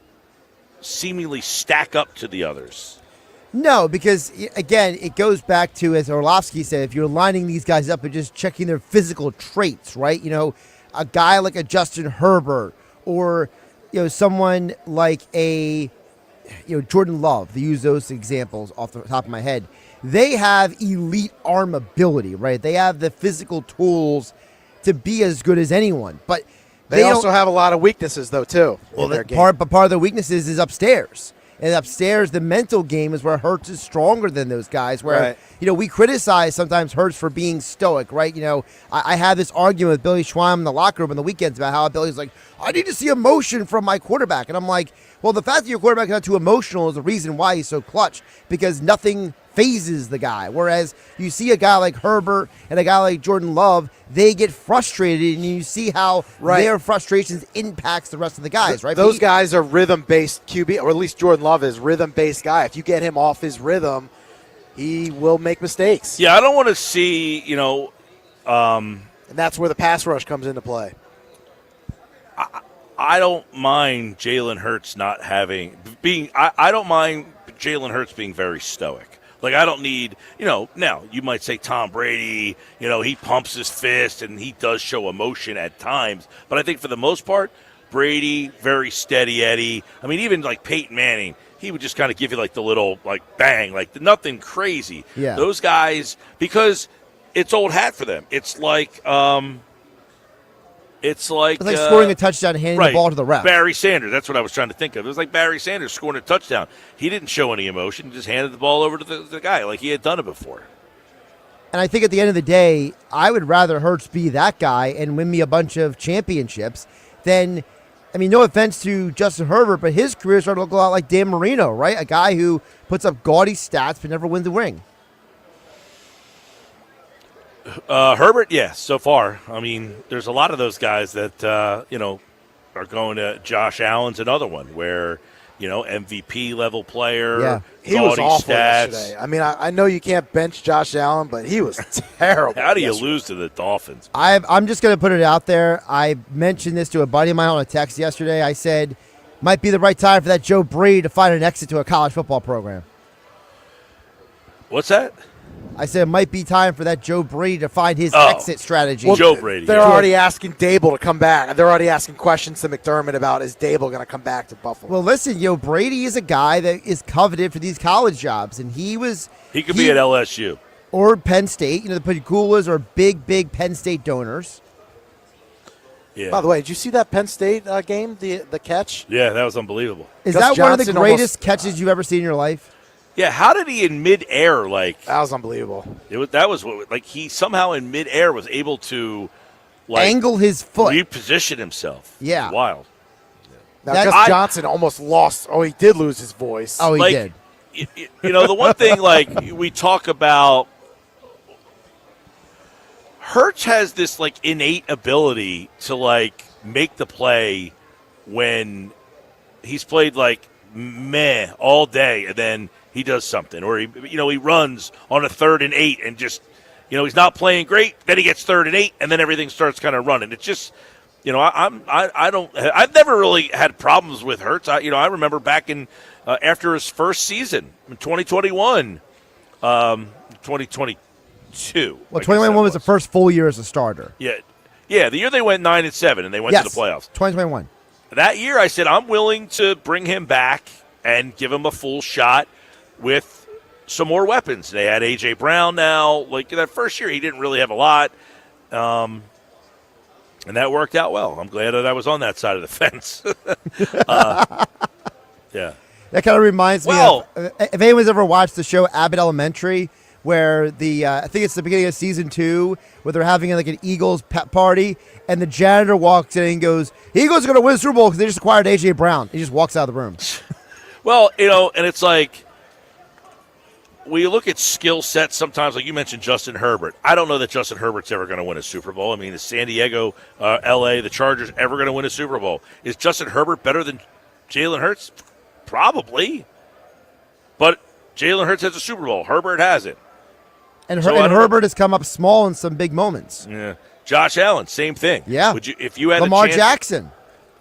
seemingly stack up to the others. No, because, again, it goes back to, as Orlovsky said, if you're lining these guys up and just checking their physical traits, right? A guy like a Justin Herbert or, someone like a, Jordan Love, to use those examples off the top of my head, they have elite arm ability, right? They have the physical tools to be as good as anyone, but they also have a lot of weaknesses, though, too. Well, part of the weaknesses is upstairs. And upstairs, the mental game is where Hurts is stronger than those guys. Where, we criticize sometimes Hurts for being stoic, right? I have this argument with Billy Schweim in the locker room on the weekends about how Billy's like, I need to see emotion from my quarterback. And I'm like, well, the fact that your quarterback is not too emotional is the reason why he's so clutch, because nothing phases the guy. Whereas you see a guy like Herbert and a guy like Jordan Love, they get frustrated, and you see how their frustrations impacts the rest of the guys, right? Those guys are rhythm-based QB, or at least Jordan Love is rhythm-based guy. If you get him off his rhythm, he will make mistakes. Yeah, I don't want to see, and that's where the pass rush comes into play. I don't mind Jalen Hurts I don't mind Jalen Hurts being very stoic. Like, I don't need, now you might say Tom Brady, he pumps his fist and he does show emotion at times. But I think for the most part, Brady, very steady Eddie. I mean, even like Peyton Manning, he would just kind of give you like the little, like, bang, like nothing crazy. Yeah. Those guys, because it's old hat for them. It's like scoring a touchdown and handing the ball to the ref. Barry Sanders. That's what I was trying to think of. It was like Barry Sanders scoring a touchdown. He didn't show any emotion. He just handed the ball over to the guy like he had done it before. And I think at the end of the day, I would rather Hurts be that guy and win me a bunch of championships than, I mean, no offense to Justin Herbert, but his career started to look a lot like Dan Marino, right? A guy who puts up gaudy stats but never wins a ring. Herbert, yeah, so far. I mean, there's a lot of those guys that, are going to Josh Allen's another one where, MVP level player. Yeah, he was awful yesterday. I mean, I know you can't bench Josh Allen, but he was terrible. How do you lose to the Dolphins? I'm just going to put it out there. I mentioned this to a buddy of mine on a text yesterday. I said, might be the right time for that Joe Brady to find an exit to a college football program. What's that? I said it might be time for that Joe Brady to find his exit strategy. Well, Joe Brady. They're already asking Dable to come back. They're already asking questions to McDermott about, is Dable going to come back to Buffalo? Well, listen, Brady is a guy that is coveted for these college jobs, and he could be at LSU. Or Penn State. The Pagulas are big Penn State donors. Yeah. By the way, did you see that Penn State game, the catch? Yeah, that was unbelievable. Is that one of the greatest catches you've ever seen in your life? Yeah, how did he in midair that was unbelievable. He somehow in midair was able to angle his foot, reposition himself. Yeah, it's wild. Now, Gus Johnson almost lost. Oh, he did lose his voice. Oh, he did. The one thing we talk about, Hurts has this innate ability to make the play when he's played meh all day, and then he does something, or he runs on a 3rd and 8 and just, he's not playing great. Then he gets 3rd and 8, and then everything starts kind of running. It's just, I've never really had problems with Hurts. I remember back in after his first season in 2021, 2022. Well, 2021 was the first full year as a starter. Yeah, the year they went 9-7 and they went to the playoffs. 2021. That year, I said I'm willing to bring him back and give him a full shot with some more weapons. They had A.J. Brown now. That first year, he didn't really have a lot. And that worked out well. I'm glad that I was on that side of the fence. Yeah. That kind of reminds me of, if anyone's ever watched the show Abbott Elementary, where I think it's the beginning of season 2, where they're having an Eagles pep party, and the janitor walks in and goes, Eagles are going to win the Super Bowl because they just acquired A.J. Brown. He just walks out of the room. Well, and it's when you look at skill sets sometimes, like you mentioned Justin Herbert, I don't know that Justin Herbert's ever going to win a Super Bowl. I mean, is San Diego, L.A., the Chargers ever going to win a Super Bowl? Is Justin Herbert better than Jalen Hurts? Probably. But Jalen Hurts has a Super Bowl. Herbert hasn't. And Herbert has come up small in some big moments. Yeah. Josh Allen, same thing. Yeah. If you had Lamar a chance, Jackson.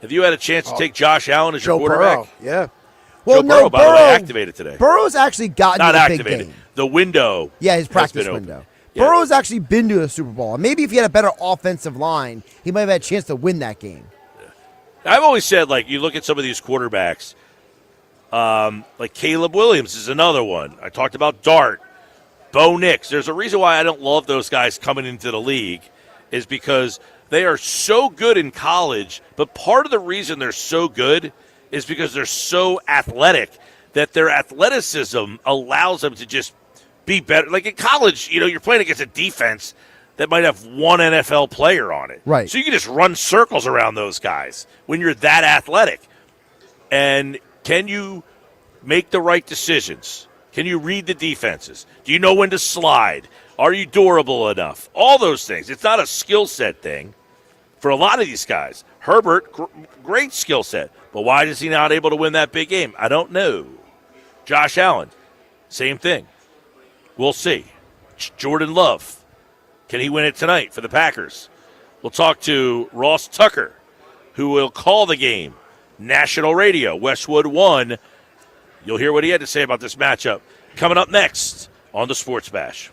If you had a chance to take Josh Allen as your quarterback. Burrow. Yeah. Well, Joe Burrow, by the way, activated today. Burrow's actually gotten Not to the activated. big game. The window. Yeah, his practice window. Yeah. Burrow's actually been to a Super Bowl. And maybe if he had a better offensive line, he might have had a chance to win that game. I've always said, you look at some of these quarterbacks, like Caleb Williams is another one. I talked about Dart, Bo Nix. There's a reason why I don't love those guys coming into the league is because they are so good in college, but part of the reason they're so good is because they're so athletic that their athleticism allows them to just be better. Like in college, you're playing against a defense that might have one NFL player on it. Right. So you can just run circles around those guys when you're that athletic. And can you make the right decisions? Can you read the defenses? Do you know when to slide? Are you durable enough? All those things. It's not a skill set thing for a lot of these guys. Herbert, great skill set. But why is he not able to win that big game? I don't know. Josh Allen, same thing. We'll see. Jordan Love, can he win it tonight for the Packers? We'll talk to Ross Tucker, who will call the game. National Radio, Westwood 1. You'll hear what he had to say about this matchup coming up next on the Sports Bash.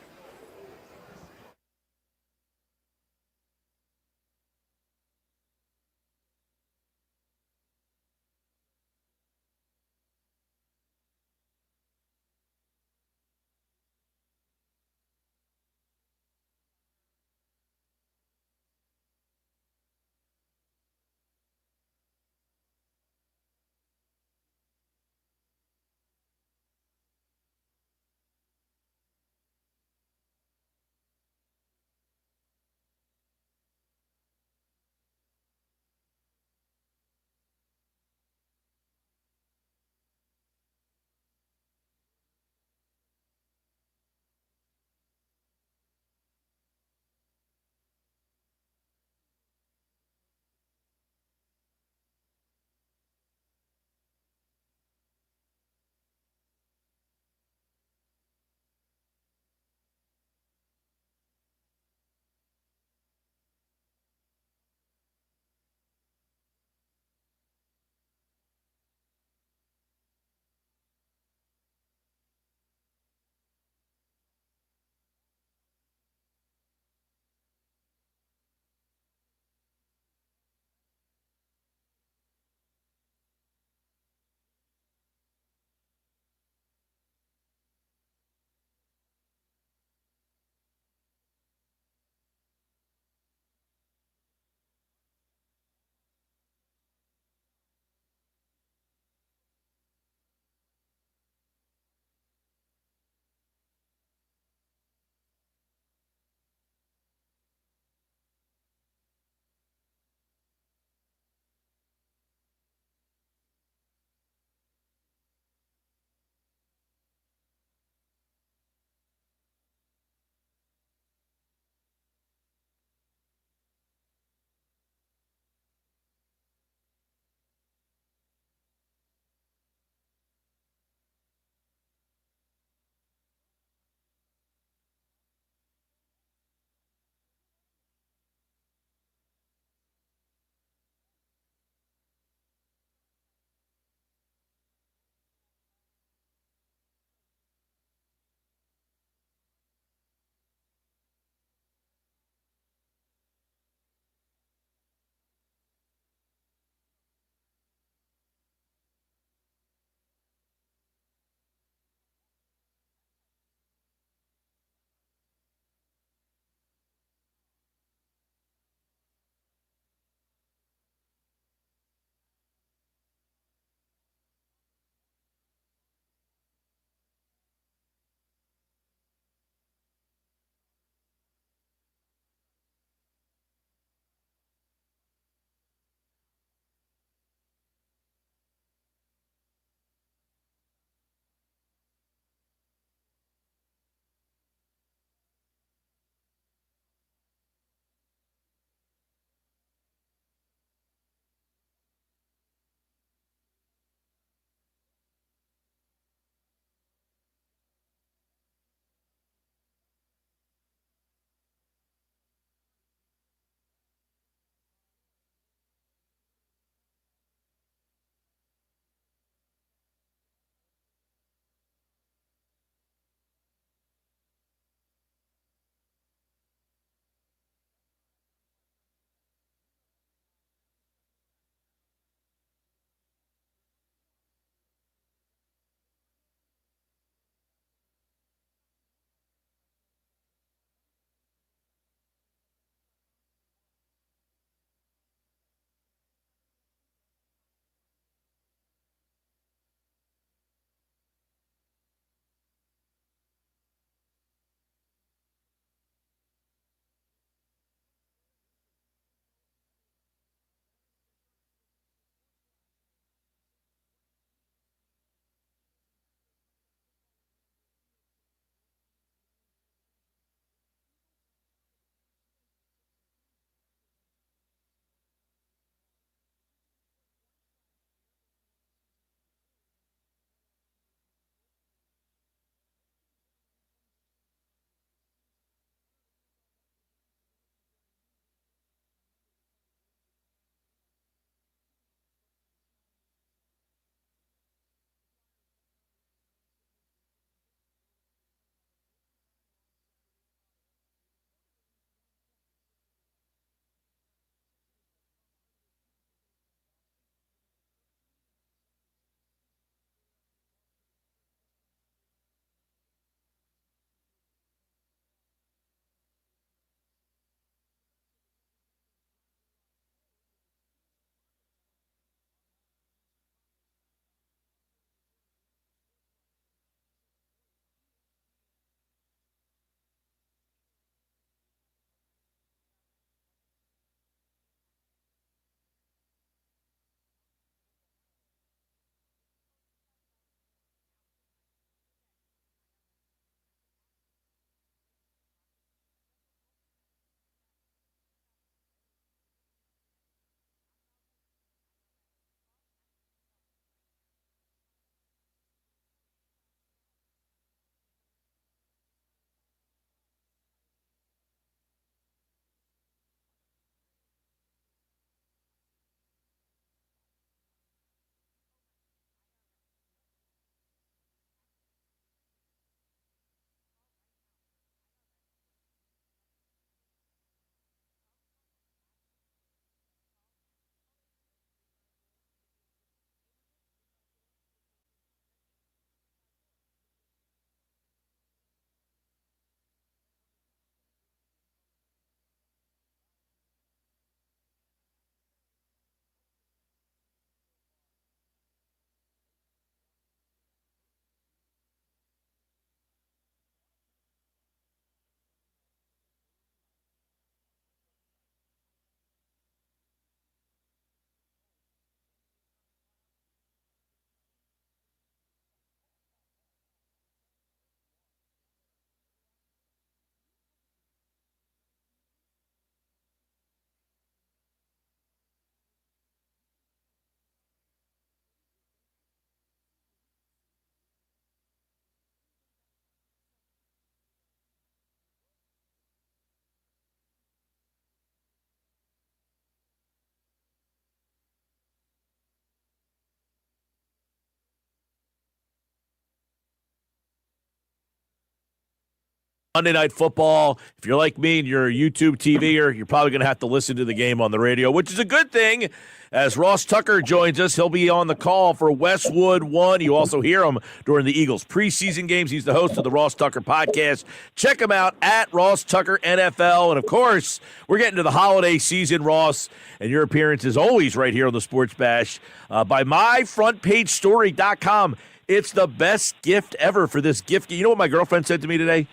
Monday Night Football. If you're like me and you're a YouTube TVer, you're probably going to have to listen to the game on the radio, which is a good thing. As Ross Tucker joins us, he'll be on the call for Westwood 1. You also hear him during the Eagles preseason games. He's the host of the Ross Tucker podcast. Check him out at Ross Tucker NFL. And, of course, we're getting to the holiday season, Ross, and your appearance is always right here on the Sports Bash by myfrontpagestory.com. It's the best gift ever for this gift. You know what my girlfriend said to me today?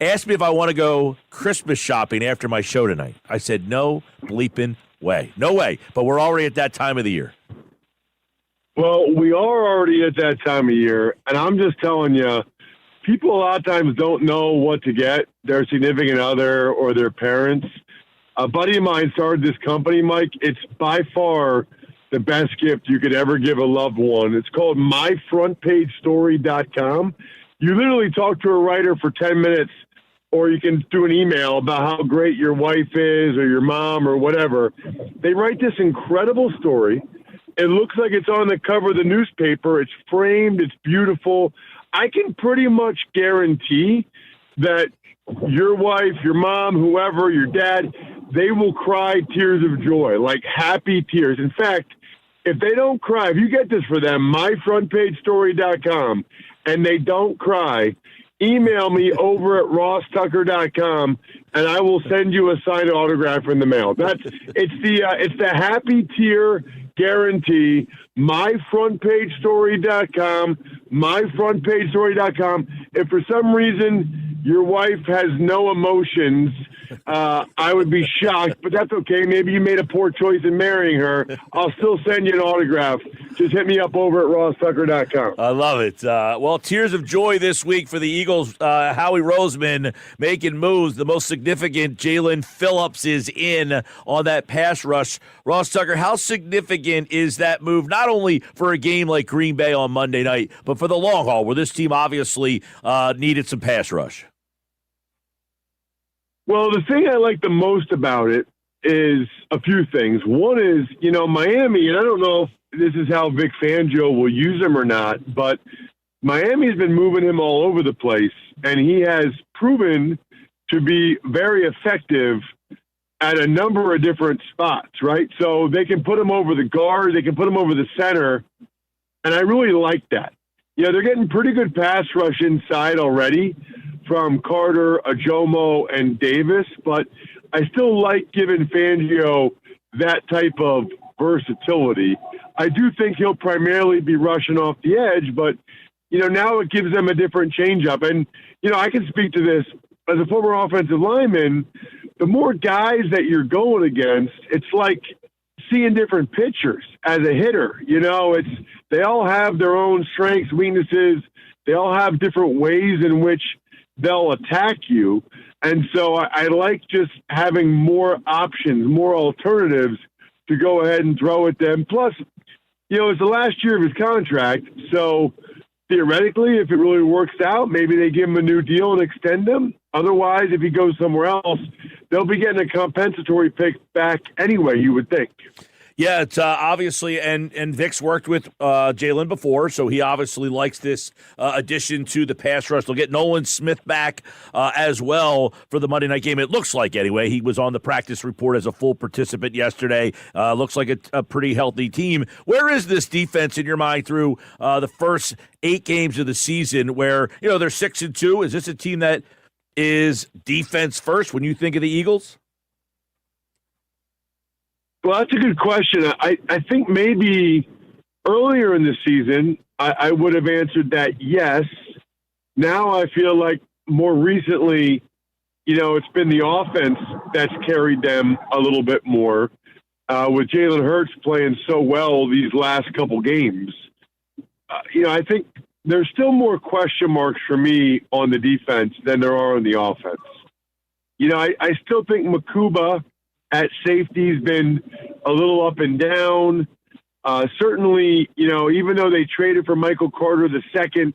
Asked me if I want to go Christmas shopping after my show tonight. I said, no bleeping way. No way. But we're already at that time of the year. Well, we are already at that time of year. And I'm just telling you, people a lot of times don't know what to get their significant other or their parents. A buddy of mine started this company, Mike. It's by far the best gift you could ever give a loved one. It's called myfrontpagestory.com. You literally talk to a writer for 10 minutes, or you can do an email about how great your wife is or your mom or whatever. They write this incredible story. It looks like it's on the cover of the newspaper. It's framed. It's beautiful. I can pretty much guarantee that your wife, your mom, whoever, your dad, they will cry tears of joy, like happy tears. In fact, if they don't cry, if you get this for them, myfrontpagestory.com, and they don't cry, email me over at rosstucker.com, and I will send you a signed autograph in the mail. It's the happy tear guarantee. Myfrontpagestory.com, myfrontpagestory.com. If for some reason your wife has no emotions, I would be shocked, but that's okay. Maybe you made a poor choice in marrying her. I'll still send you an autograph. Just hit me up over at rosstucker.com. I love it. Well, tears of joy this week for the Eagles. Howie Roseman making moves. The most significant, Jalen Phillips is in on that pass rush. Ross Tucker, how significant is that move, not only for a game like Green Bay on Monday night, but for the long haul, where this team obviously needed some pass rush? Well, the thing I like the most about it is a few things. One is, Miami, and I don't know if this is how Vic Fangio will use him or not, but Miami's been moving him all over the place, and he has proven to be very effective at a number of different spots, right? So they can put him over the guard, they can put him over the center, and I really like that. They're getting pretty good pass rush inside already from Carter, Ajomo, and Davis, but I still like giving Fangio that type of versatility. I do think he'll primarily be rushing off the edge, but, now it gives them a different changeup. And, I can speak to this as a former offensive lineman. The more guys that you're going against, it's like seeing different pitchers as a hitter. They all have their own strengths, weaknesses. They all have different ways in which they'll attack you. And so I like just having more options, more alternatives to go ahead and throw at them. Plus, it's the last year of his contract. So theoretically, if it really works out, maybe they give him a new deal and extend him. Otherwise, if he goes somewhere else, they'll be getting a compensatory pick back anyway, you would think. Yeah, it's obviously, and Vic's worked with Jalen before, so he obviously likes this addition to the pass rush. They'll get Nolan Smith back as well for the Monday night game. It looks like, anyway. He was on the practice report as a full participant yesterday. Looks like a pretty healthy team. Where is this defense in your mind through the first 8 games of the season where, they're 6-2? Is this a team that is defense first when you think of the Eagles? Well, that's a good question. I think maybe earlier in the season, I would have answered that yes. Now I feel like more recently, it's been the offense that's carried them a little bit more with Jalen Hurts playing so well these last couple games. I think there's still more question marks for me on the defense than there are on the offense. I still think Makuba at safety has been a little up and down. Certainly, even though they traded for Michael Carter II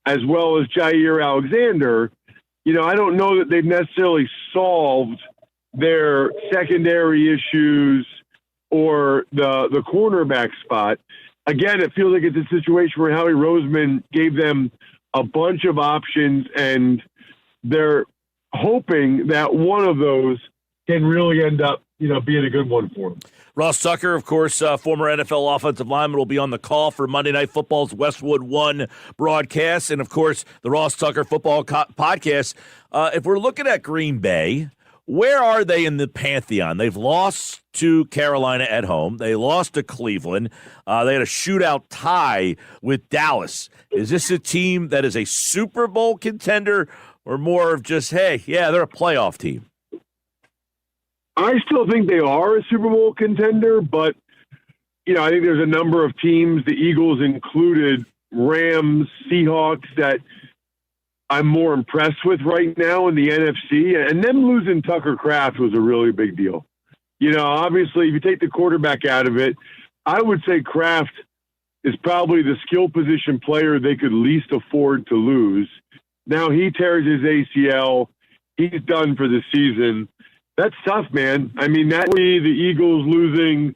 as well as Jair Alexander, I don't know that they've necessarily solved their secondary issues or the cornerback spot. Again, it feels like it's a situation where Howie Roseman gave them a bunch of options and they're hoping that one of those can really end up, being a good one for them. Ross Tucker, of course, former NFL offensive lineman, will be on the call for Monday Night Football's Westwood One broadcast. And, of course, the Ross Tucker Football podcast. If we're looking at Green Bay, where are they in the pantheon? They've lost to Carolina at home. They lost to Cleveland. They had a shootout tie with Dallas. Is this a team that is a Super Bowl contender or more of just, hey, yeah, they're a playoff team? I still think they are a Super Bowl contender, but, I think there's a number of teams, the Eagles included, Rams, Seahawks, that I'm more impressed with right now in the NFC. And them losing Tucker Kraft was a really big deal. Obviously, if you take the quarterback out of it, I would say Kraft is probably the skill position player they could least afford to lose. Now he tears his ACL. He's done for the season. That's tough, man. I mean, that way the Eagles losing,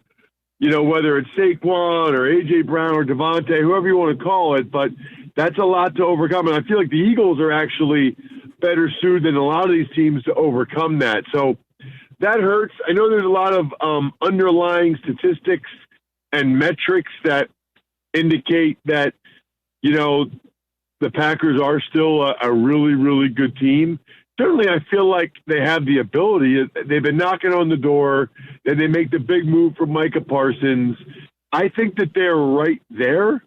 whether it's Saquon or A.J. Brown or Devontae, whoever you want to call it, but that's a lot to overcome. And I feel like the Eagles are actually better suited than a lot of these teams to overcome that. So that hurts. I know there's a lot of underlying statistics and metrics that indicate that, the Packers are still a really, really good team. Certainly, I feel like they have the ability. They've been knocking on the door, and they make the big move for Micah Parsons. I think that they're right there,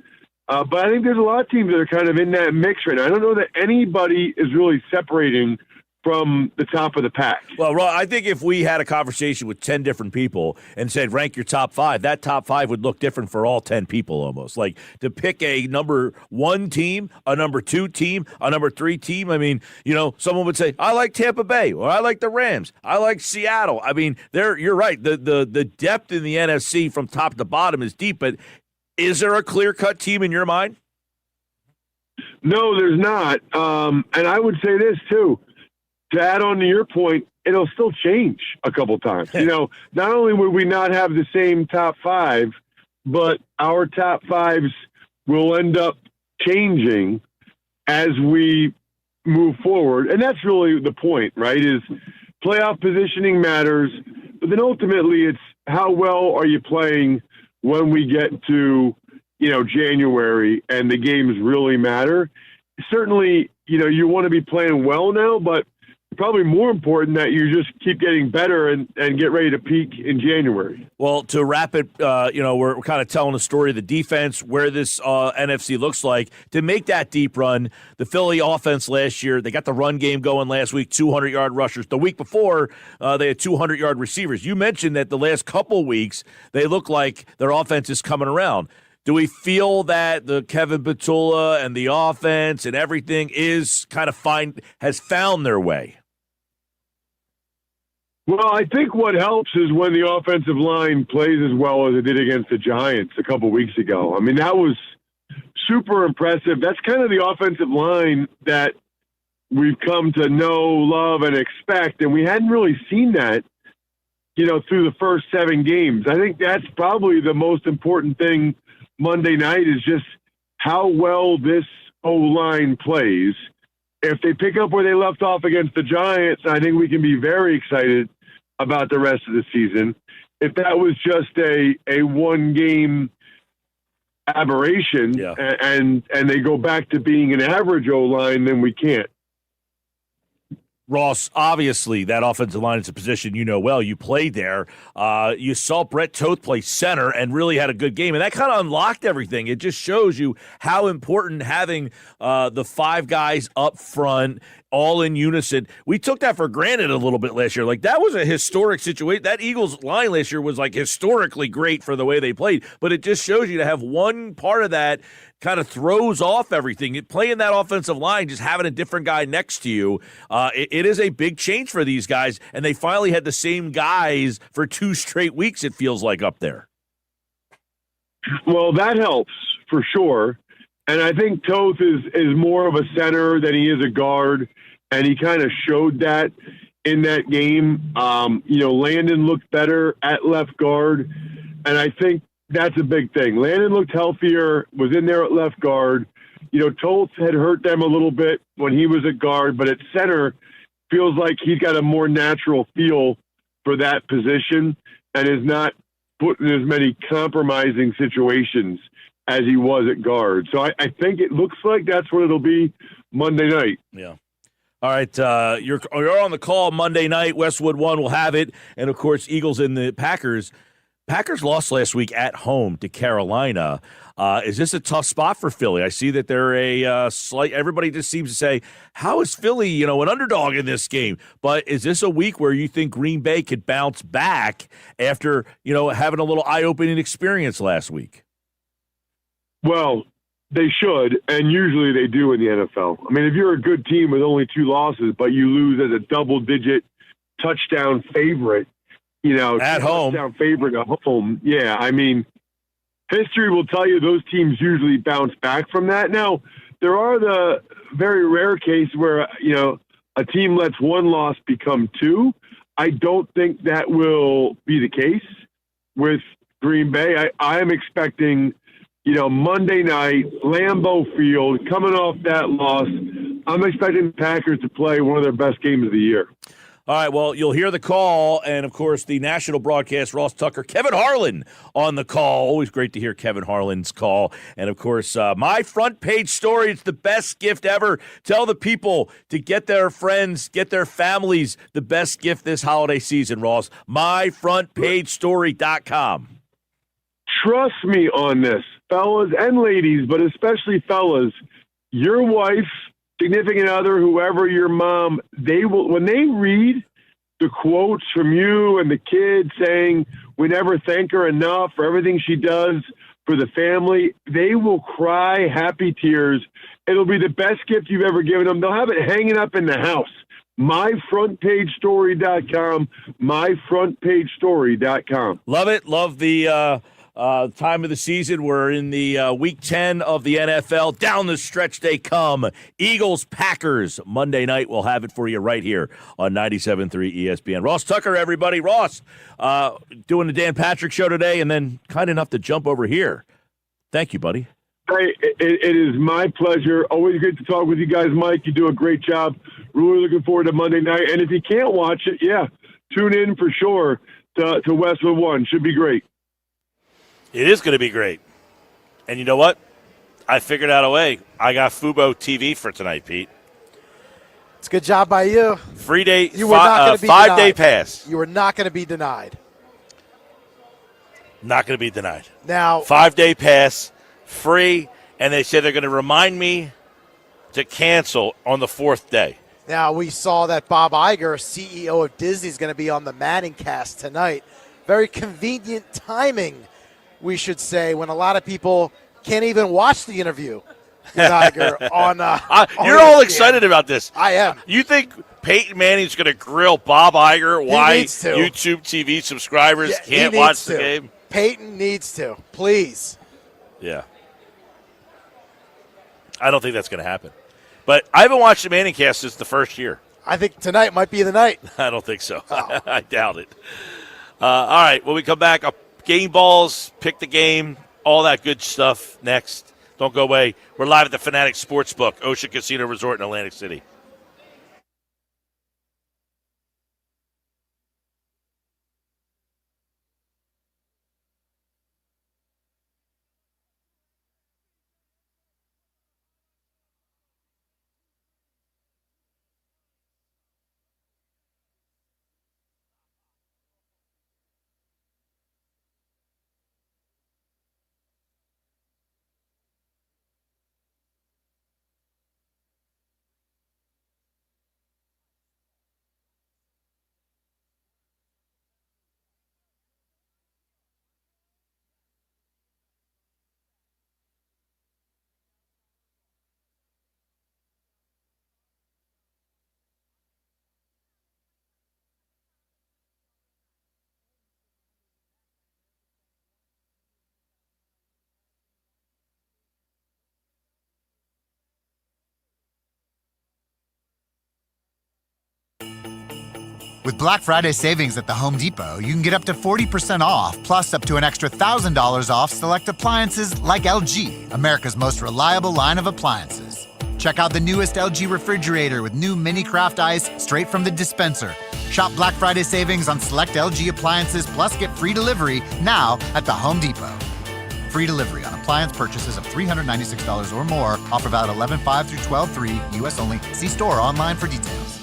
but I think there's a lot of teams that are kind of in that mix right now. I don't know that anybody is really separating from the top of the pack. Well, Ron, I think if we had a conversation with 10 different people and said, rank your top five, that top five would look different for all 10 people almost. Like to pick a number one team, a number two team, a number three team. I mean, someone would say, I like Tampa Bay, or I like the Rams. I like Seattle. I mean, you're right. The depth in the NFC from top to bottom is deep, but is there a clear-cut team in your mind? No, there's not. And I would say this, too. To add on to your point, it'll still change a couple times. Not only would we not have the same top five, but our top fives will end up changing as we move forward. And that's really the point, right? Is playoff positioning matters, but then ultimately it's how well are you playing when we get to, January and the games really matter. Certainly, you want to be playing well now, but probably more important that you just keep getting better and get ready to peak in January. Well, to wrap it, we're kind of telling the story of the defense, where this NFC looks like. To make that deep run, the Philly offense last year, they got the run game going last week, 200-yard rushers. The week before, they had 200-yard receivers. You mentioned that the last couple weeks, they look like their offense is coming around. Do we feel that the Kevin Petula and the offense and everything is kind of has found their way? Well, I think what helps is when the offensive line plays as well as it did against the Giants a couple weeks ago. I mean, that was super impressive. That's kind of the offensive line that we've come to know, love, and expect, and we hadn't really seen that, through the first 7 games. I think that's probably the most important thing Monday night is just how well this O-line plays. If they pick up where they left off against the Giants, I think we can be very excited about the rest of the season. If that was just a one-game aberration and they go back to being an average O-line, then we can't. Ross, obviously that offensive line is a position well. You played there. You saw Brett Toth play center and really had a good game, and that kind of unlocked everything. It just shows you how important having the 5 guys up front all in unison. We took that for granted a little bit last year. Like, that was a historic situation. That Eagles line last year was, like, historically great for the way they played, but it just shows you to have one part of that kind of throws off everything. Playing that offensive line, just having a different guy next to you, it is a big change for these guys, and they finally had the same guys for 2 straight weeks, it feels like, up there. Well, that helps for sure. And I think Toth is more of a center than he is a guard, and he kind of showed that in that game. Landon looked better at left guard, and I think that's a big thing. Landon looked healthier, was in there at left guard. Toltz had hurt them a little bit when he was at guard, but at center, feels like he's got a more natural feel for that position and is not put in as many compromising situations as he was at guard. So I think it looks like that's what it'll be Monday night. Yeah. All right, you're on the call Monday night. Westwood 1 will have it. And, of course, Eagles and the Packers. Packers lost last week at home to Carolina. Is this a tough spot for Philly? I see that they're a slight – everybody just seems to say, how is Philly, an underdog in this game? But is this a week where you think Green Bay could bounce back after, having a little eye-opening experience last week? Well, they should, and usually they do in the NFL. I mean, if you're a good team with only 2 losses, but you lose as a double-digit touchdown favorite, at home, touchdown favorite at home, yeah, I mean, history will tell you those teams usually bounce back from that. Now, there are the very rare case where, a team lets 1 loss become 2. I don't think that will be the case with Green Bay. I am expecting – Monday night, Lambeau Field, coming off that loss, I'm expecting the Packers to play one of their best games of the year. All right, well, you'll hear the call, and, of course, the national broadcast, Ross Tucker, Kevin Harlan on the call. Always great to hear Kevin Harlan's call. And, of course, my front page story, it's the best gift ever. Tell the people to get their friends, get their families the best gift this holiday season, Ross. MyFrontPageStory.com. Trust me on this, fellas and ladies, but especially fellas. Your wife, significant other, whoever, your mom, they will, when they read the quotes from you and the kids saying we never thank her enough for everything she does for the family, they will cry happy tears. It'll be the best gift you've ever given them. They'll have it hanging up in the house. MyFrontPageStory.com, MyFrontPageStory.com. Love it. Love the time of the season. We're in the week 10 of the NFL. Down the stretch they come. Eagles, Packers. Monday night, we'll have it for you right here on 97.3 ESPN. Ross Tucker, everybody. Ross, doing the Dan Patrick Show today, and then kind enough to jump over here. Thank you, buddy. Hey, it is my pleasure. Always great to talk with you guys, Mike. You do a great job. Really looking forward to Monday night. And if you can't watch it, tune in for sure to Westwood 1. Should be great. It is going to be great. And you know what? I figured out a way. I got Fubo TV for tonight, Pete. It's a good job by you. Free day, you were not going to be 5-day pass. You were not going to be denied. Not going to be denied. Now, 5-day pass, free, and they said they're going to remind me to cancel on the 4th day. Now, we saw that Bob Iger, CEO of Disney, is going to be on the Manning cast tonight. Very convenient timing, we should say, when a lot of people can't even watch the interview with Iger on you're all excited about this. I am. You think Peyton Manning's going to grill Bob Iger why needs to. YouTube TV subscribers can't watch the game? Peyton needs to. Please. Yeah. I don't think that's going to happen. But I haven't watched the Manning cast since the first year. I think tonight might be the night. I don't think so. Oh. I doubt it. All right, when we come back, game balls, pick the game, all that good stuff next. Don't go away. We're live at the Fanatic Sportsbook, Ocean Casino Resort in Atlantic City. With Black Friday savings at the Home Depot, you can get up to 40% off, plus up to an extra $1,000 off select appliances like LG, America's most reliable line of appliances. Check out the newest LG refrigerator with new mini craft ice straight from the dispenser. Shop Black Friday savings on select LG appliances, plus get free delivery now at the Home Depot. Free delivery on appliance purchases of $396 or more. Offer valid 11/5 through 12/3, U.S. only. See store or online for details.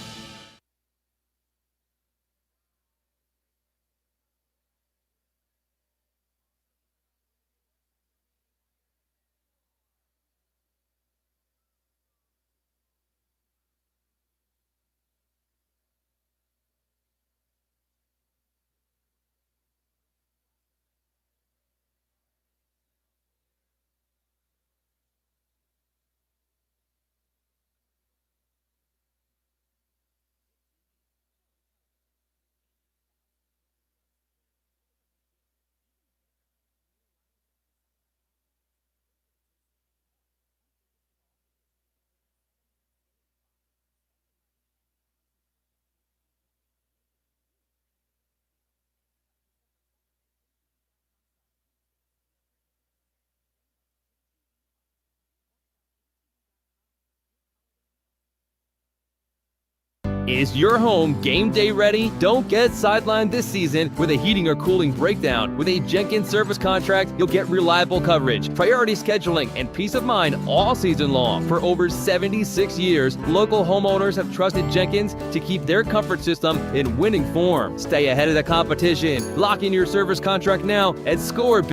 Is your home game day ready? Don't get sidelined this season with a heating or cooling breakdown. With a Jenkins service contract, you'll get reliable coverage, priority scheduling, and peace of mind all season long. For over 76 years, local homeowners have trusted Jenkins to keep their comfort system in winning form. Stay ahead of the competition. Lock in your service contract now and score big.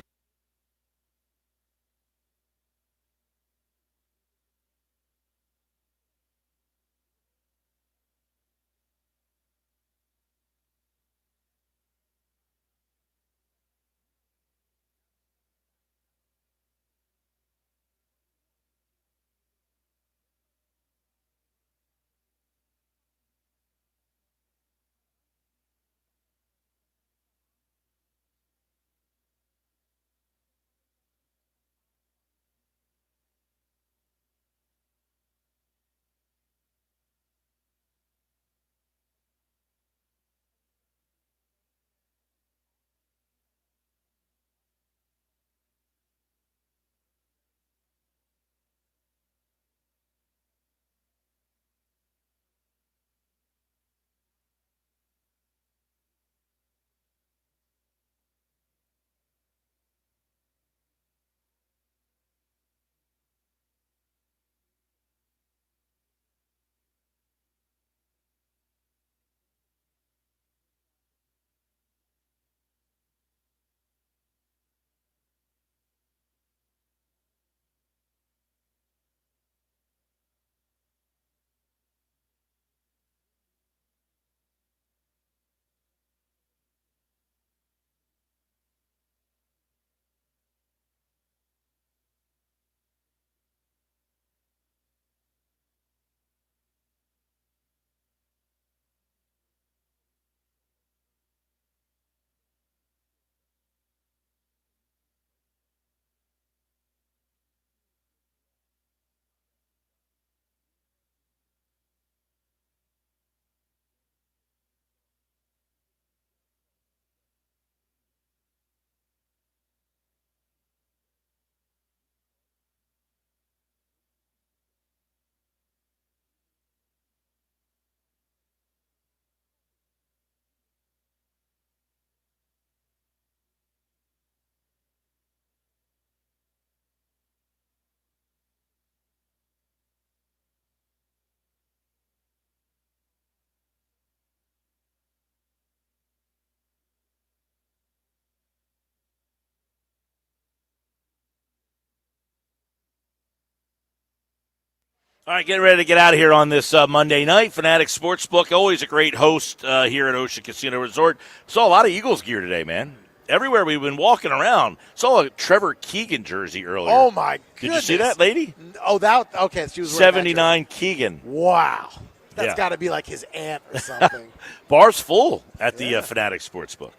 All right, getting ready to get out of here on this Monday night. Fanatic Sportsbook, always a great host here at Ocean Casino Resort. Saw a lot of Eagles gear today, man. Everywhere we've been walking around. Saw a Trevor Keegan jersey earlier. Oh, my goodness. Did you see that, lady? Oh, okay. She was 79 Keegan. Wow. That's got to be like his aunt or something. Bar's full at the Fanatic Sportsbook.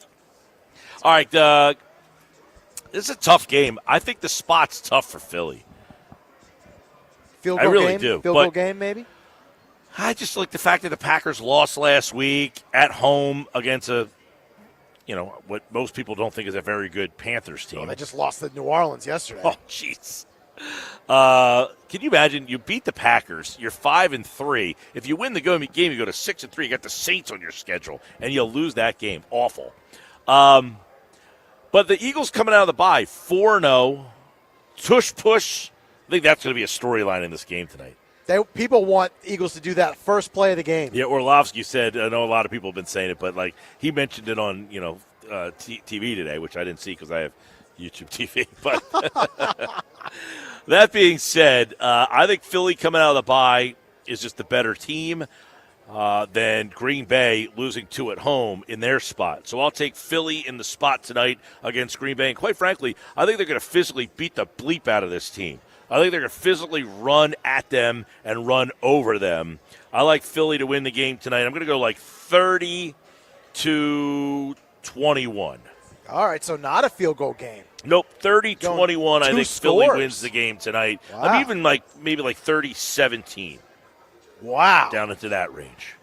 All right, this is a tough game. I think the spot's tough for Philly. Field goal I really game? do. Field goal game, maybe? I just like the fact that the Packers lost last week at home against what most people don't think is a very good Panthers team. Oh, they just lost to New Orleans yesterday. Oh, jeez. Can you imagine? You beat the Packers. You're 5-3. If you win the game, you go to 6-3. You got the Saints on your schedule, and you'll lose that game. Awful. But the Eagles coming out of the bye 4-0. Tush push. I think that's going to be a storyline in this game tonight. People want Eagles to do that first play of the game. Yeah, Orlovsky said, I know a lot of people have been saying it, but like he mentioned it on TV today, which I didn't see because I have YouTube TV. But that being said, I think Philly coming out of the bye is just the better team than Green Bay losing 2 at home in their spot. So I'll take Philly in the spot tonight against Green Bay. And quite frankly, I think they're going to physically beat the bleep out of this team. I think they're going to physically run at them and run over them. I like Philly to win the game tonight. I'm going to go like 30-21. All right, so not a field goal game. Nope, 30-21. I think Philly scores. wins the game tonight. Wow. I'm even maybe 30-17. Wow. Down into that range.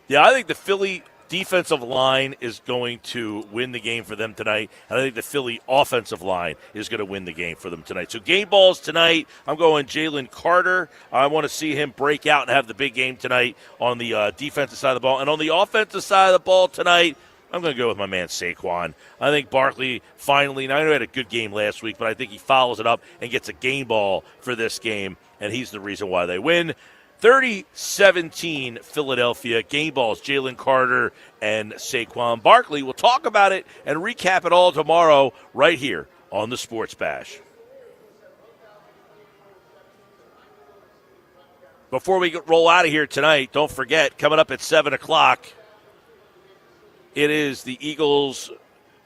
Yeah, I think the Philly defensive line is going to win the game for them tonight. And I think the Philly offensive line is going to win the game for them tonight. So game balls tonight, I'm going Jalen Carter. I want to see him break out and have the big game tonight on the defensive side of the ball. And on the offensive side of the ball tonight, I'm going to go with my man Saquon. I think Barkley finally, now I know he had a good game last week, but I think he follows it up and gets a game ball for this game, and he's the reason why they win. 30-17 Philadelphia. Game balls, Jalen Carter and Saquon Barkley. We'll talk about it and recap it all tomorrow right here on the Sports Bash. Before we roll out of here tonight, don't forget, coming up at 7 o'clock, it is the Eagles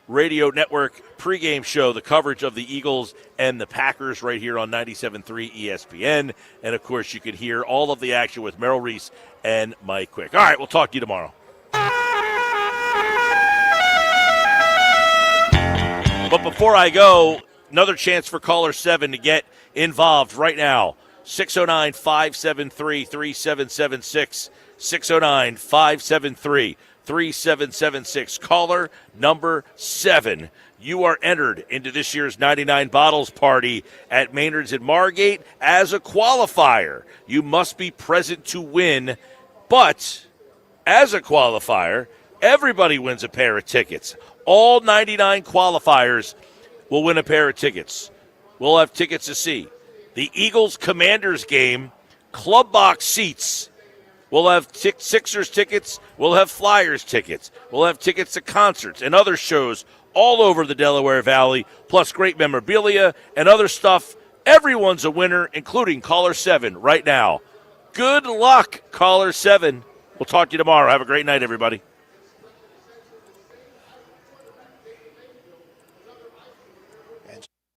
Radio Network pregame show, the coverage of the Eagles and the Packers right here on 97.3 ESPN. And, of course, you can hear all of the action with Merrill Reese and Mike Quick. All right, we'll talk to you tomorrow. But before I go, another chance for caller 7 to get involved right now. 609-573-3776. 609-573-3776. Caller number 7. You are entered into this year's 99 Bottles Party at Maynard's in Margate as a qualifier. You must be present to win, but as a qualifier, everybody wins a pair of tickets. All 99 qualifiers will win a pair of tickets. We'll have tickets to see the Eagles-Commanders game, club box seats. We'll have Sixers tickets. We'll have Flyers tickets. We'll have tickets to concerts and other shows all over the Delaware Valley, plus great memorabilia and other stuff. Everyone's a winner, including caller 7 right now. Good luck, caller 7. We'll talk to you tomorrow. Have a great night, everybody.